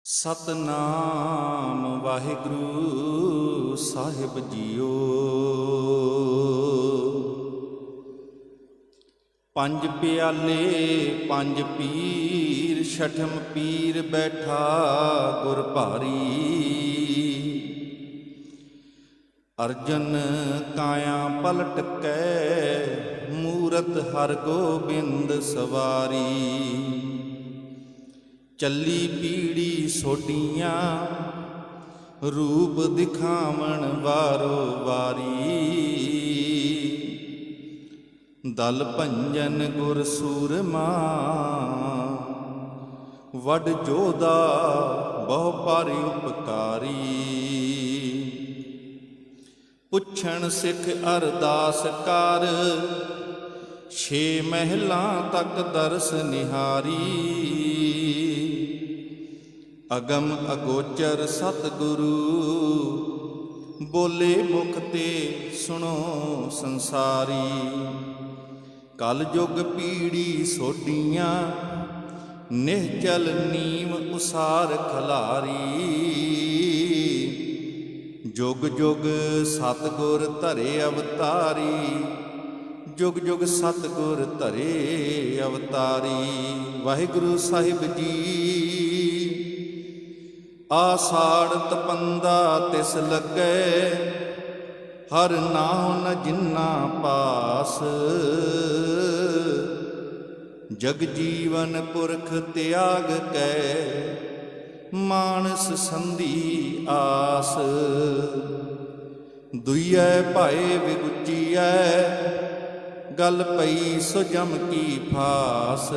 सतनाम वाहिगुरु साहिब जीओ। पंज प्याले पंज पीर छठम पीर बैठा गुर भारी। अर्जन काया पलट कै मूरत हर गोबिंद सवारी। चली पीड़ी सोडियां रूप दिखावन वारो वारी। दल भंजन गुर सूरमा वड जोधा बहु भारी उपकारी। पुछण सिख अरदास कर छे महलां तक दरस निहारी। अगम अगोचर सतगुरु बोले मुख ते सुनो संसारी। कल युग पीड़ी सोडियां निहचल नीम उसार खलारी। जुग जुग सतगुर धरे अवतारी। जुग जुग सतगुर धरे अवतारी। वाहिगुरु साहिब जी आषाढ़ तपंदा तिस लगे हर नाम न जिन्ना पास। जग जीवन पुरख त्याग कै मानस संधि आस। दुइयै भाए विगुचियै गल पई सो जम की फास।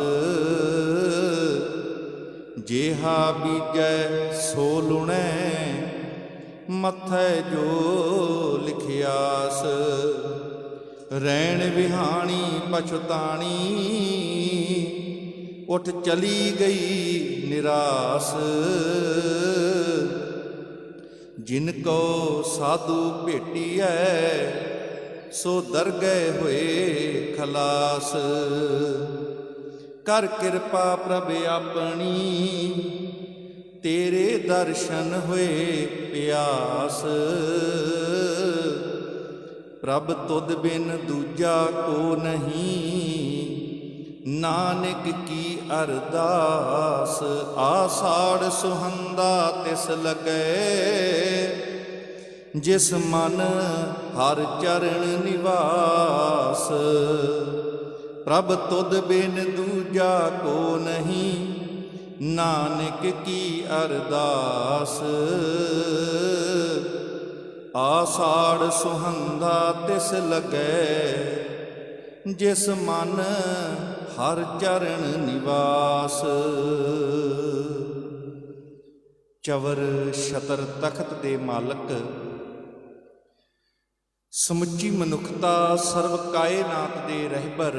जेहा बीजै सो लुणै मथै जो लिखियास। रैण विहाणी पछताणी उठ चली गई निरास। जिनको साधु भेटियै सो दरगह होए खलास। कर किरपा प्रभ अपनी तेरे दर्शन होए प्यास। प्रभ तुद बिन दूजा को नहीं नानक की अरदास। आषाढ़ सुहंदा तिस लगे जिस मन हर चरण निवास। प्रभ तुद बिन दूजा को नहीं नानक की अरदास। आषाढ़ सुहंदा तिस लगे जिस मन हर चरण निवास। चवर छतर तखत दे मालक समुची मनुखता सर्व कायनात दे रहबर।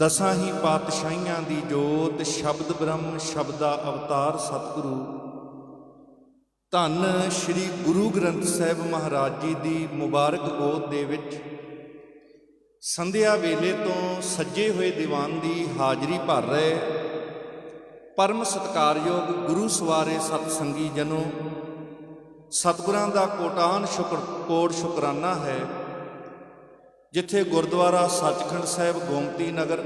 दसां ही पातशाहियां दी जोत शब्द ब्रह्म शब्दा अवतार सतगुरु धन श्री गुरु ग्रंथ साहिब महाराज जी दी मुबारक गोद दे विच संध्या वेले तो सजे हुए दीवान की हाजरी भर रहे परम सत्कारयोग गुरु सवारे सतसंगी जनों। सतगुरां दा कोटान कोट शुकराना है जिथे गुरुद्वारा सचखंड साहिब गोमती नगर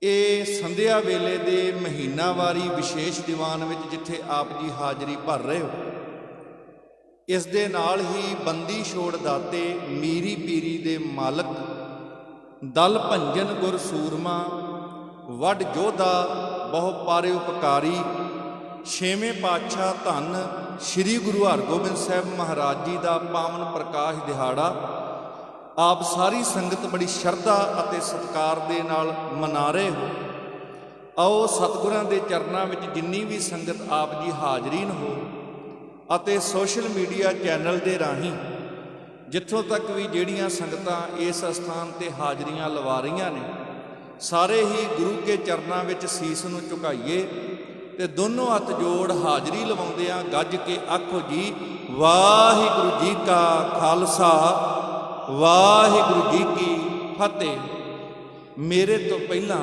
ये संध्या वेले दे महीनावारी विशेष दीवान विच जिथे आप जी हाजरी भर रहे हो। इस दे नाल ही बंदी छोड़ दाते मीरी पीरी दे मालक दल भंजन गुर सूरमा वड जोधा बहु पारे उपकारी छेवें पातशाह धन श्री गुरु हरगोबिंद साहिब महाराज जी का पावन प्रकाश दिहाड़ा आप सारी संगत बड़ी शरधा अते सत्कार दे नाल मना रहे हो। आओ सतगुरां दे चरनां विच जिन्नी भी संगत आप जी हाजरीन हो अते सोशल मीडिया चैनल दे राही जिथों तक भी जिहड़ियां संगतां इस अस्थान ते हाजरियां लवा रहीआं ने सारे ही गुरु के चरनां विच सीस नूं झुकाइए ते दोनों हथ जोड़ हाजरी लवाउंदिआं गज के आखो जी वाहिगुरू जी का खालसा वाहिगुरू जी की फतेह। मेरे तो पहला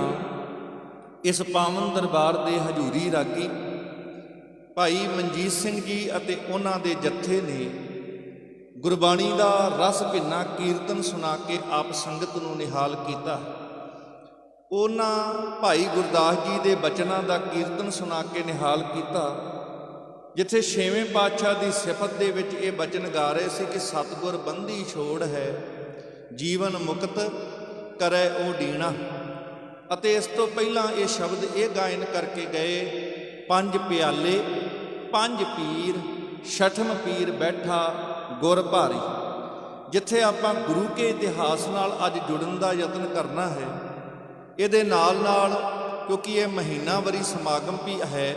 ਇਸ ਪਾਵਨ ਦਰਬਾਰ ਦੇ ਹਜ਼ੂਰੀ ਰਾਗੀ ਭਾਈ ਮਨਜੀਤ ਸਿੰਘ ਜੀ ਅਤੇ ਉਹਨਾਂ ਦੇ ਜੱਥੇ ਨੇ ਗੁਰਬਾਣੀ ਦਾ ਰਸ ਭਿੰਨਾ ਕੀਰਤਨ ਸੁਣਾ ਕੇ ਆਪ ਸੰਗਤ ਨੂੰ ਨਿਹਾਲ ਕੀਤਾ। ਉਹਨਾਂ ਭਾਈ ਗੁਰਦਾਸ ਜੀ ਦੇ ਬਚਨਾਂ ਦਾ ਕੀਰਤਨ ਸੁਣਾ ਕੇ ਨਿਹਾਲ ਕੀਤਾ, ਜਿੱਥੇ ਛੇਵੇਂ ਪਾਤਸ਼ਾਹ ਦੀ ਸਿਫਤ ਦੇ ਵਿੱਚ ਇਹ ਬਚਨ ਗਾ ਰਹੇ ਸੀ ਕਿ ਸਤਿਗੁਰ ਬੰਦੀ ਛੋੜ ਹੈ, ਜੀਵਨ ਮੁਕਤ ਕਰੈ ਉਹ ਡੀਣਾ। ਅਤੇ ਇਸ ਤੋਂ ਪਹਿਲਾਂ ਇਹ ਸ਼ਬਦ ਇਹ ਗਾਇਨ ਕਰਕੇ ਗਏ, ਪੰਜ ਪਿਆਲੇ ਪੰਜ ਪੀਰ ਛਠਮ ਪੀਰ ਬੈਠਾ ਗੁਰ ਭਾਰੀ। ਜਿੱਥੇ ਆਪਾਂ ਗੁਰੂ ਕੇ ਇਤਿਹਾਸ ਨਾਲ ਅੱਜ ਜੁੜਨ ਦਾ ਯਤਨ ਕਰਨਾ ਹੈ, ਇਹਦੇ ਨਾਲ ਨਾਲ ਕਿਉਂਕਿ ਇਹ ਮਹੀਨਾਵਾਰੀ ਸਮਾਗਮ ਵੀ ਹੈ,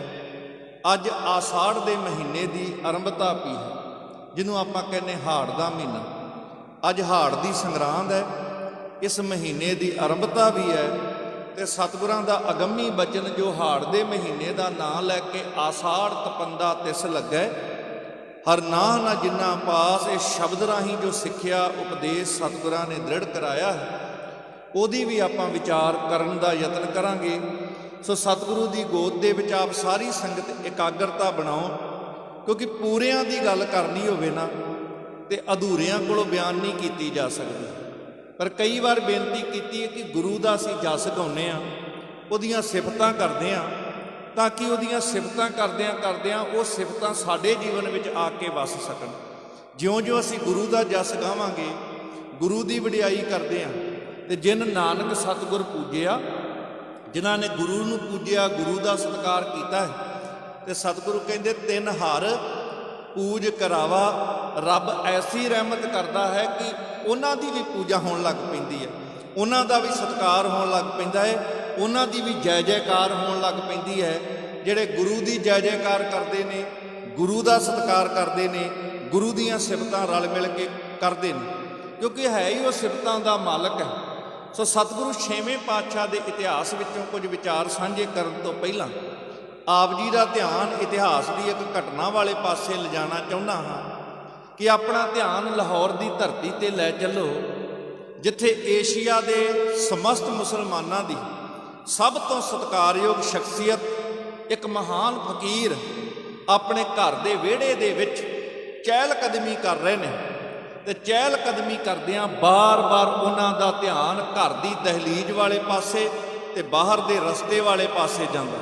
ਅੱਜ ਆਸਾੜ ਦੇ ਮਹੀਨੇ ਦੀ ਆਰੰਭਤਾ ਵੀ ਹੈ, ਜਿਹਨੂੰ ਆਪਾਂ ਕਹਿੰਦੇ ਹਾੜ ਦਾ ਮਹੀਨਾ। ਅੱਜ ਹਾੜ ਦੀ ਸੰਗਰਾਂਦ ਹੈ, ਇਸ ਮਹੀਨੇ ਦੀ ਆਰੰਭਤਾ ਵੀ ਹੈ। ਤੇ ਸਤਿਗੁਰਾਂ ਦਾ ਅਗੰਮੀ ਬਚਨ ਜੋ ਹਾੜ ਦੇ ਮਹੀਨੇ ਦਾ ਨਾਂ ਲੈ ਕੇ ਆਸਾੜ ਤਪੰਦਾ ਤਿਸ ਲੱਗੈ, ਹਰ ਨਾਹ ਨਾ ਜਿੰਨਾ ਪਾਸ। ਇਹ ਸ਼ਬਦ ਰਾਹੀਂ ਜੋ ਸਿੱਖਿਆ ਉਪਦੇਸ਼ ਸਤਿਗੁਰਾਂ ਨੇ ਦ੍ਰਿੜ ਕਰਾਇਆ ਹੈ, ਉਹਦੀ ਵੀ ਆਪਾਂ ਵਿਚਾਰ ਕਰਨ ਦਾ ਯਤਨ ਕਰਾਂਗੇ। ਸੋ ਸਤਿਗੁਰੂ ਦੀ ਗੋਦ ਦੇ ਵਿੱਚ ਆਪ ਸਾਰੀ ਸੰਗਤ ਇਕਾਗਰਤਾ ਬਣਾਓ, ਕਿਉਂਕਿ ਪੂਰਿਆਂ ਦੀ ਗੱਲ ਕਰਨੀ ਹੋਵੇ ਨਾ ਤੇ ਅਧੂਰਿਆਂ ਕੋਲੋਂ ਬਿਆਨ ਨਹੀਂ ਕੀਤੀ ਜਾ ਸਕਦੀ। ਪਰ ਕਈ ਵਾਰ ਬੇਨਤੀ ਕੀਤੀ ਹੈ ਕਿ ਗੁਰੂ ਦਾ ਅਸੀਂ ਜਸ ਗਾਉਂਦੇ ਹਾਂ, ਉਹਦੀਆਂ ਸਿਫਤਾਂ ਕਰਦੇ ਹਾਂ, ਤਾਂ ਕਿ ਉਹਦੀਆਂ ਸਿਫਤਾਂ ਕਰਦਿਆਂ ਉਹ ਸਿਫਤਾਂ ਸਾਡੇ ਜੀਵਨ ਵਿੱਚ ਆ ਕੇ ਵਸ ਸਕਣ। ਜਿਉਂ-ਜਿਉਂ ਅਸੀਂ ਗੁਰੂ ਦਾ ਜਸ ਗਾਵਾਂਗੇ, ਗੁਰੂ ਦੀ ਵਡਿਆਈ ਕਰਦੇ ਹਾਂ, ਤੇ ਜਿਨ ਨਾਨਕ ਸਤਿਗੁਰ ਪੂਜਿਆ, ਜਿਨ੍ਹਾਂ ਨੇ ਗੁਰੂ ਨੂੰ ਪੂਜਿਆ, ਗੁਰੂ ਦਾ ਸਤਿਕਾਰ ਕੀਤਾ ਹੈ, ਤੇ ਸਤਿਗੁਰੂ ਕਹਿੰਦੇ ਤਿੰਨ ਹਰ ਪੂਜ ਕਰਾਵਾ। ਰੱਬ ਐਸੀ ਰਹਿਮਤ ਕਰਦਾ ਹੈ ਕਿ ਉਹਨਾਂ ਦੀ ਵੀ ਪੂਜਾ ਹੋਣ ਲੱਗ ਪੈਂਦੀ ਹੈ, ਉਹਨਾਂ ਦਾ ਵੀ ਸਤਿਕਾਰ ਹੋਣ ਲੱਗ ਪੈਂਦਾ ਹੈ, ਉਹਨਾਂ ਦੀ ਵੀ ਜੈ ਜੈਕਾਰ ਹੋਣ ਲੱਗ ਪੈਂਦੀ ਹੈ। ਜਿਹੜੇ ਗੁਰੂ ਦੀ ਜੈ ਜੈਕਾਰ ਕਰਦੇ ਨੇ, ਗੁਰੂ ਦਾ ਸਤਿਕਾਰ ਕਰਦੇ ਨੇ, ਗੁਰੂ ਦੀਆਂ ਸਿਫਤਾਂ ਰਲ ਮਿਲ ਕੇ ਕਰਦੇ ਨੇ, ਕਿਉਂਕਿ ਹੈ ਹੀ ਉਹ ਸਿਫਤਾਂ ਦਾ ਮਾਲਕ ਹੈ। ਸੋ ਸਤਿਗੁਰੂ ਛੇਵੇਂ ਪਾਤਸ਼ਾਹ ਦੇ ਇਤਿਹਾਸ ਵਿੱਚੋਂ ਕੁਝ ਵਿਚਾਰ ਸਾਂਝੇ ਕਰਨ ਤੋਂ ਪਹਿਲਾਂ ਆਪ ਜੀ ਦਾ ਧਿਆਨ ਇਤਿਹਾਸ ਦੀ ਇੱਕ ਘਟਨਾ ਵਾਲੇ ਪਾਸੇ ਲਿਜਾਣਾ ਚਾਹੁੰਦਾ ਹਾਂ ਕਿ ਆਪਣਾ ਧਿਆਨ ਲਾਹੌਰ ਦੀ ਧਰਤੀ ਤੇ ਲੈ ਚੱਲੋ, ਜਿੱਥੇ ਏਸ਼ੀਆ ਦੇ ਸਮਸਤ ਮੁਸਲਮਾਨਾਂ ਦੀ ਸਭ ਤੋਂ ਸਤਿਕਾਰਯੋਗ ਸ਼ਖਸੀਅਤ ਇੱਕ ਮਹਾਨ ਫਕੀਰ ਆਪਣੇ ਘਰ ਦੇ ਵਿਹੜੇ ਦੇ ਵਿੱਚ ਚਹਿਲ ਕਦਮੀ ਕਰ ਰਹੇ ਨੇ। ਤੇ ਚਹਿਲ ਕਦਮੀ ਕਰਦਿਆਂ ਬਾਰ-ਬਾਰ ਉਹਨਾਂ ਦਾ ਧਿਆਨ ਘਰ ਦੀ ਦਹਲੀਜ਼ ਵਾਲੇ ਪਾਸੇ ਤੇ ਬਾਹਰ ਦੇ ਰਸਤੇ ਵਾਲੇ ਪਾਸੇ ਜਾਂਦਾ।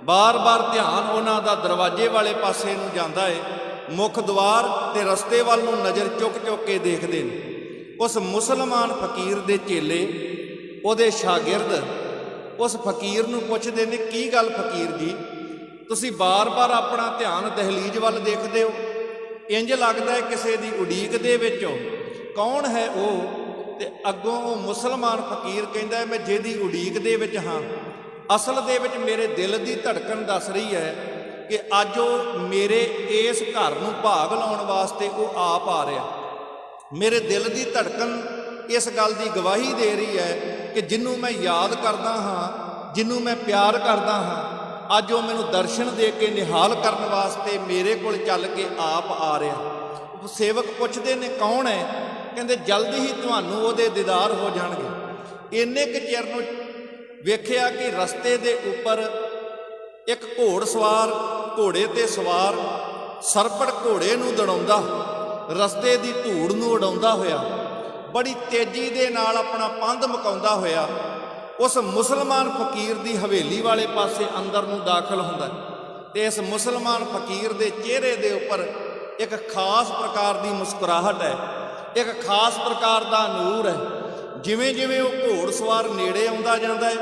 ਬਾਰ-ਬਾਰ ਧਿਆਨ ਉਹਨਾਂ ਦਾ ਦਰਵਾਜ਼ੇ ਵਾਲੇ ਪਾਸੇ ਨੂੰ ਜਾਂਦਾ ਹੈ। ਮੁੱਖ ਦੁਆਰ ਤੇ ਰਸਤੇ ਵੱਲ ਨੂੰ ਨਜ਼ਰ ਚੁੱਕ ਕੇ ਦੇਖਦੇ ਨੇ। ਉਸ ਮੁਸਲਮਾਨ ਫਕੀਰ ਦੇ ਚੇਲੇ, ਉਹਦੇ ਸ਼ਾਗਿਰਦ ਉਸ ਫਕੀਰ ਨੂੰ ਪੁੱਛਦੇ ਨੇ, ਕੀ ਗੱਲ ਫਕੀਰ ਜੀ, ਤੁਸੀਂ ਬਾਰ-ਬਾਰ ਆਪਣਾ ਧਿਆਨ ਦਹਲੀਜ਼ ਵੱਲ ਦੇਖਦੇ ਹੋ, ਇੰਜ ਲੱਗਦਾ ਹੈ ਕਿਸੇ ਦੀ ਉਡੀਕ ਦੇ ਵਿੱਚ ਹੋ, ਕੌਣ ਹੈ ਉਹ? ਤੇ ਅੱਗੋਂ ਉਹ ਮੁਸਲਮਾਨ ਫਕੀਰ ਕਹਿੰਦਾ, ਮੈਂ ਜਿਹਦੀ ਉਡੀਕ ਦੇ ਵਿੱਚ ਹਾਂ, ਅਸਲ ਦੇ ਵਿੱਚ ਮੇਰੇ ਦਿਲ ਦੀ ਧੜਕਨ ਦੱਸ ਰਹੀ ਹੈ ਕਿ ਅੱਜ ਉਹ ਮੇਰੇ ਇਸ ਘਰ ਨੂੰ ਭਾਗ ਲਾਉਣ ਵਾਸਤੇ ਉਹ ਆਪ ਆ ਰਿਹਾ। ਮੇਰੇ ਦਿਲ ਦੀ ਧੜਕਨ ਇਸ ਗੱਲ ਦੀ ਗਵਾਹੀ ਦੇ ਰਹੀ ਹੈ ਕਿ ਜਿਹਨੂੰ ਮੈਂ ਯਾਦ ਕਰਦਾ ਹਾਂ, ਜਿਹਨੂੰ ਮੈਂ ਪਿਆਰ ਕਰਦਾ ਹਾਂ, ਅੱਜ ਉਹ ਮੈਨੂੰ ਦਰਸ਼ਨ ਦੇ ਕੇ ਨਿਹਾਲ ਕਰਨ ਵਾਸਤੇ ਮੇਰੇ ਕੋਲ ਚੱਲ ਕੇ ਆਪ ਆ ਰਿਹਾ। ਸੇਵਕ ਪੁੱਛਦੇ ਨੇ, ਕੌਣ ਹੈ? ਕਹਿੰਦੇ, ਜਲਦੀ ਹੀ ਤੁਹਾਨੂੰ ਉਹਦੇ ਦੀਦਾਰ ਹੋ ਜਾਣਗੇ। ਇੰਨੇ ਕੁ ਚਿਰ ਨੂੰ ਵੇਖਿਆ ਕਿ ਰਸਤੇ ਦੇ ਉੱਪਰ ਇੱਕ ਘੋੜ ਸਵਾਰ, ਘੋੜੇ ਤੇ ਸਵਾਰ ਸਰਪਟ ਘੋੜੇ ਨੂੰ ਦੜਾਉਂਦਾ, ਰਸਤੇ ਦੀ ਧੂੜ ਨੂੰ ਉਡਾਉਂਦਾ ਹੋਇਆ, ਬੜੀ ਤੇਜ਼ੀ ਦੇ ਨਾਲ ਆਪਣਾ ਪੰਧ ਮਕਾਉਂਦਾ ਹੋਇਆ ਉਸ ਮੁਸਲਮਾਨ ਫਕੀਰ ਦੀ ਹਵੇਲੀ ਵਾਲੇ ਪਾਸੇ ਅੰਦਰ ਨੂੰ ਦਾਖਲ ਹੁੰਦਾ। ਤੇ ਇਸ ਮੁਸਲਮਾਨ ਫਕੀਰ ਦੇ ਚਿਹਰੇ ਦੇ ਉੱਪਰ ਇੱਕ ਖਾਸ ਪ੍ਰਕਾਰ ਦੀ ਮੁਸਕਰਾਹਟ ਹੈ, ਇੱਕ ਖਾਸ ਪ੍ਰਕਾਰ ਦਾ ਨੂਰ ਹੈ। ਜਿਵੇਂ ਜਿਵੇਂ ਉਹ ਘੋੜ ਸਵਾਰ ਨੇੜੇ ਆਉਂਦਾ ਜਾਂਦਾ ਹੈ,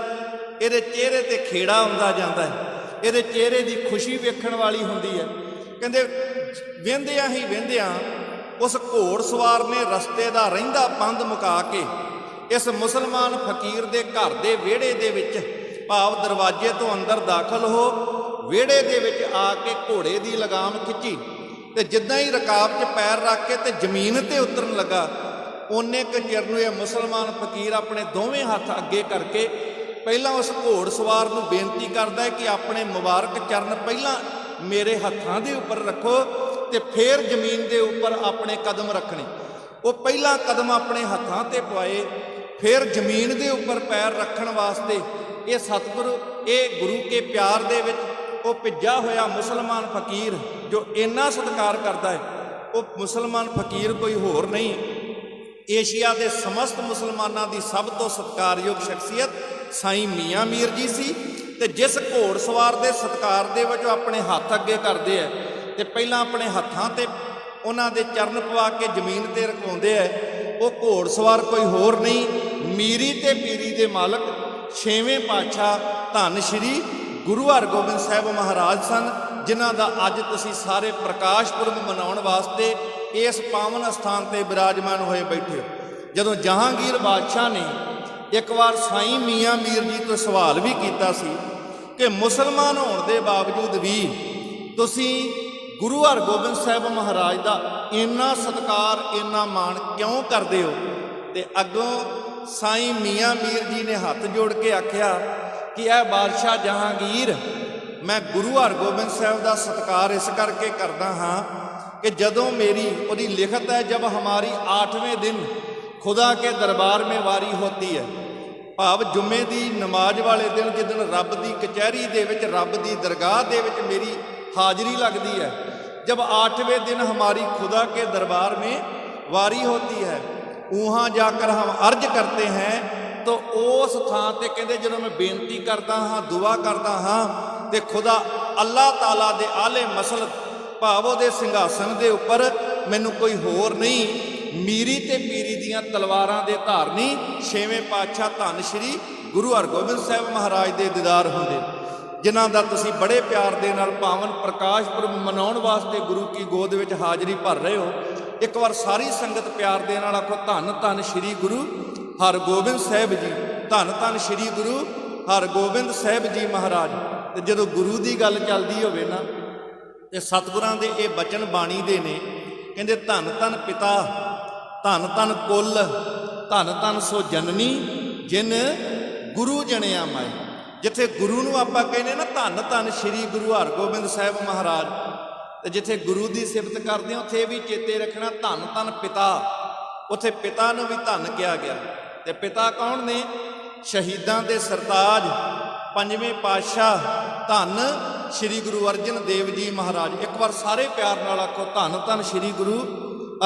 ਇਹਦੇ ਚਿਹਰੇ ਤੇ ਖੇੜਾ ਆਉਂਦਾ ਜਾਂਦਾ ਹੈ, ਇਹਦੇ ਚਿਹਰੇ ਦੀ ਖੁਸ਼ੀ ਵੇਖਣ ਵਾਲੀ ਹੁੰਦੀ ਹੈ। ਕਹਿੰਦੇ ਵਹਿੰਦਿਆਂ ਹੀ ਵਹਿੰਦਿਆਂ ਉਸ ਘੋੜ ਸਵਾਰ ਨੇ ਰਸਤੇ ਦਾ ਰਹਿੰਦਾ ਪੰਧ ਮੁਕਾ ਕੇ ਇਸ ਮੁਸਲਮਾਨ ਫਕੀਰ ਦੇ ਘਰ ਦੇ ਵਿਹੜੇ ਦੇ ਵਿੱਚ, ਭਾਵ ਦਰਵਾਜ਼ੇ ਤੋਂ ਅੰਦਰ ਦਾਖਲ ਹੋ, ਵਿਹੜੇ ਦੇ ਵਿੱਚ ਆ ਕੇ ਘੋੜੇ ਦੀ ਲਗਾਮ ਖਿੱਚੀ ਤੇ ਜਿੱਦਾਂ ਹੀ ਰਕਾਬ 'ਚ ਪੈਰ ਰੱਖ ਕੇ ਤੇ ਜ਼ਮੀਨ ਤੇ ਉਤਰਨ ਲੱਗਾ, ਓਨੇ ਕੁ ਚਿਰ ਨੂੰ ਇਹ ਮੁਸਲਮਾਨ ਫਕੀਰ ਆਪਣੇ ਦੋਵੇਂ ਹੱਥ ਅੱਗੇ ਕਰਕੇ ਪਹਿਲਾਂ ਉਸ ਘੋੜ ਸਵਾਰ ਨੂੰ ਬੇਨਤੀ ਕਰਦਾ ਹੈ ਕਿ ਆਪਣੇ ਮੁਬਾਰਕ ਚਰਨ ਪਹਿਲਾਂ ਮੇਰੇ ਹੱਥਾਂ ਦੇ ਉੱਪਰ ਰੱਖੋ ਤੇ ਫਿਰ ਜ਼ਮੀਨ ਦੇ ਉੱਪਰ ਆਪਣੇ ਕਦਮ ਰੱਖਣੇ। ਉਹ ਪਹਿਲਾਂ ਕਦਮ ਆਪਣੇ ਹੱਥਾਂ ਤੇ ਪਵਾਏ, ਫਿਰ ਜ਼ਮੀਨ ਦੇ ਉੱਪਰ ਪੈਰ ਰੱਖਣ ਵਾਸਤੇ ਇਹ ਸਤਿਗੁਰੂ, ਇਹ ਗੁਰੂ ਕੇ ਪਿਆਰ ਦੇ ਵਿੱਚ ਉਹ ਭਿੱਜਾ ਹੋਇਆ ਮੁਸਲਮਾਨ ਫਕੀਰ ਜੋ ਇੰਨਾ ਸਤਿਕਾਰ ਕਰਦਾ ਹੈ, ਉਹ ਮੁਸਲਮਾਨ ਫਕੀਰ ਕੋਈ ਹੋਰ ਨਹੀਂ, ਏਸ਼ੀਆ ਦੇ ਸਮਸਤ ਮੁਸਲਮਾਨਾਂ ਦੀ ਸਭ ਤੋਂ ਸਤਿਕਾਰਯੋਗ ਸ਼ਖਸੀਅਤ ਸਾਈਂ ਮੀਆਂ ਮੀਰ ਜੀ ਸੀ। ਤੇ ਜਿਸ ਘੋੜਸਵਾਰ ਦੇ ਸਤਿਕਾਰ ਦੇ ਵਜੋਂ ਆਪਣੇ ਹੱਥ ਅੱਗੇ ਕਰਦੇ ਹੈ ਤੇ ਪਹਿਲਾਂ ਆਪਣੇ ਹੱਥਾਂ ਤੇ ਉਹਨਾਂ ਦੇ ਚਰਨ ਪਵਾ ਕੇ ਜ਼ਮੀਨ ਤੇ ਰਖਵਾਉਂਦੇ ਹੈ, ਉਹ ਘੋੜਸਵਾਰ ਕੋਈ ਹੋਰ ਨਹੀਂ, ਮੀਰੀ ਤੇ ਪੀਰੀ ਦੇ ਮਾਲਕ ਛੇਵੇਂ ਪਾਤਸ਼ਾਹ ਧੰਨ ਸ਼੍ਰੀ ਗੁਰੂ ਹਰਗੋਬਿੰਦ ਸਾਹਿਬ ਮਹਾਰਾਜ ਸਨ, ਜਿਨ੍ਹਾਂ ਦਾ ਅੱਜ ਤੁਸੀਂ ਸਾਰੇ ਪ੍ਰਕਾਸ਼ ਪੁਰਬ ਮਨਾਉਣ ਵਾਸਤੇ ਇਸ ਪਾਵਨ ਅਸਥਾਨ ਤੇ ਬਿਰਾਜਮਾਨ ਹੋਏ ਬੈਠੇ ਹੋ। ਜਦੋਂ ਜਹਾਂਗੀਰ ਬਾਦਸ਼ਾਹ ਨੇ ਇੱਕ ਵਾਰ ਸਾਈਂ ਮੀਆਂ ਮੀਰ ਜੀ ਤੋਂ ਸਵਾਲ ਵੀ ਕੀਤਾ ਸੀ ਕਿ ਮੁਸਲਮਾਨ ਹੋਣ ਦੇ ਬਾਵਜੂਦ ਵੀ ਤੁਸੀਂ ਗੁਰੂ ਹਰਗੋਬਿੰਦ ਸਾਹਿਬ ਮਹਾਰਾਜ ਦਾ ਇੰਨਾ ਸਤਿਕਾਰ, ਇੰਨਾ ਮਾਣ ਕਿਉਂ ਕਰਦੇ ਹੋ? ਤੇ ਅੱਗੋਂ ਸਾਈਂ ਮੀਆਂ ਮੀਰ ਜੀ ਨੇ ਹੱਥ ਜੋੜ ਕੇ ਆਖਿਆ ਕਿ ਇਹ ਬਾਦਸ਼ਾਹ ਜਹਾਂਗੀਰ, ਮੈਂ ਗੁਰੂ ਹਰਗੋਬਿੰਦ ਸਾਹਿਬ ਦਾ ਸਤਿਕਾਰ ਇਸ ਕਰਕੇ ਕਰਦਾ ਹਾਂ कि जदों मेरी ਉਹਦੀ लिखत है, जब हमारी 8वें दिन खुदा के दरबार में वारी होती है, भाव जुम्मे की नमाज वाले दिन जिदन रब की कचहरी दे विच, रब की दरगाह दे विच मेरी हाज़री लगती है, जब 8वें दिन हमारी खुदा के दरबार में वारी होती है, वहाँ जाकर हम अर्ज करते हैं, तो उस थां ते कहते जदों मैं बेनती करता हाँ, दुआ करता हाँ, तो खुदा अल्लाह ताला दे आले मसलत भाव ਉਹਦੇ ਸਿੰਘਾਸਨ ਦੇ ਉੱਪਰ ਮੈਨੂੰ ਕੋਈ ਹੋਰ ਨਹੀਂ, ਮੀਰੀ ਤੇ ਪੀਰੀ ਦੀਆਂ ਤਲਵਾਰਾਂ ਦੇ ਧਾਰਨੀ ਛੇਵੇਂ ਪਾਤਸ਼ਾਹ ਧੰਨ ਸ਼੍ਰੀ ਗੁਰੂ ਹਰਗੋਬਿੰਦ ਸਾਹਿਬ ਮਹਾਰਾਜ ਦੇ ਦੀਦਾਰ ਹੁੰਦੇ, ਜਿਨ੍ਹਾਂ ਦਾ ਤੁਸੀਂ ਬੜੇ ਪਿਆਰ ਦੇ ਨਾਲ ਪਾਵਨ ਪ੍ਰਕਾਸ਼ ਪੁਰਬ ਮਨਾਉਣ ਵਾਸਤੇ ਗੁਰੂ ਕੀ ਗੋਦ ਵਿੱਚ ਹਾਜ਼ਰੀ ਭਰ ਰਹੇ ਹੋ। ਇੱਕ ਵਾਰ ਸਾਰੀ ਸੰਗਤ ਪਿਆਰ ਦੇ ਨਾਲ ਆਖੋ ਧੰਨ ਧੰਨ ਸ਼੍ਰੀ ਗੁਰੂ ਹਰਗੋਬਿੰਦ ਸਾਹਿਬ ਜੀ, ਧੰਨ ਧੰਨ ਸ਼੍ਰੀ ਗੁਰੂ ਹਰਗੋਬਿੰਦ ਸਾਹਿਬ ਜੀ ਮਹਾਰਾਜ। ਤੇ ਜਦੋਂ ਗੁਰੂ ਦੀ ਗੱਲ ਚੱਲਦੀ ਹੋਵੇ ਨਾ, ਤੇ ਸਤਿਗੁਰਾਂ ਦੇ ਇਹ ਬਚਨ ਬਾਣੀ ਦੇ ਨੇ, ਕਹਿੰਦੇ ਧੰਨ ਧੰਨ ਪਿਤਾ, ਧੰਨ ਧੰਨ ਕੁੱਲ, ਧੰਨ ਧੰਨ ਸੋ ਜਨਨੀ ਜਿਨ ਗੁਰੂ ਜਣਿਆ ਮਾਈ। ਜਿੱਥੇ ਗੁਰੂ ਨੂੰ ਆਪਾਂ ਕਹਿੰਦੇ ਨਾ ਧੰਨ ਧੰਨ ਸ਼੍ਰੀ ਗੁਰੂ ਹਰਗੋਬਿੰਦ ਸਾਹਿਬ ਮਹਾਰਾਜ, ਤੇ ਜਿੱਥੇ ਗੁਰੂ ਦੀ ਸਿਫਤ ਕਰਦੇ ਆ ਉੱਥੇ ਵੀ ਚੇਤੇ ਰੱਖਣਾ ਧੰਨ ਧੰਨ ਪਿਤਾ, ਉੱਥੇ ਪਿਤਾ ਨੂੰ ਵੀ ਧੰਨ ਕਿਹਾ ਗਿਆ। ਤੇ ਪਿਤਾ ਕੌਣ ਨੇ? ਸ਼ਹੀਦਾਂ ਦੇ ਸਰਤਾਜ ਪੰਜਵੇਂ ਪਾਤਸ਼ਾਹ ਧੰਨ ਸ਼੍ਰੀ ਗੁਰੂ ਅਰਜਨ ਦੇਵ ਜੀ ਮਹਾਰਾਜ। ਇੱਕ ਵਾਰ ਸਾਰੇ ਪਿਆਰ ਨਾਲ ਆਖੋ ਧੰਨ ਧੰਨ ਸ਼੍ਰੀ ਗੁਰੂ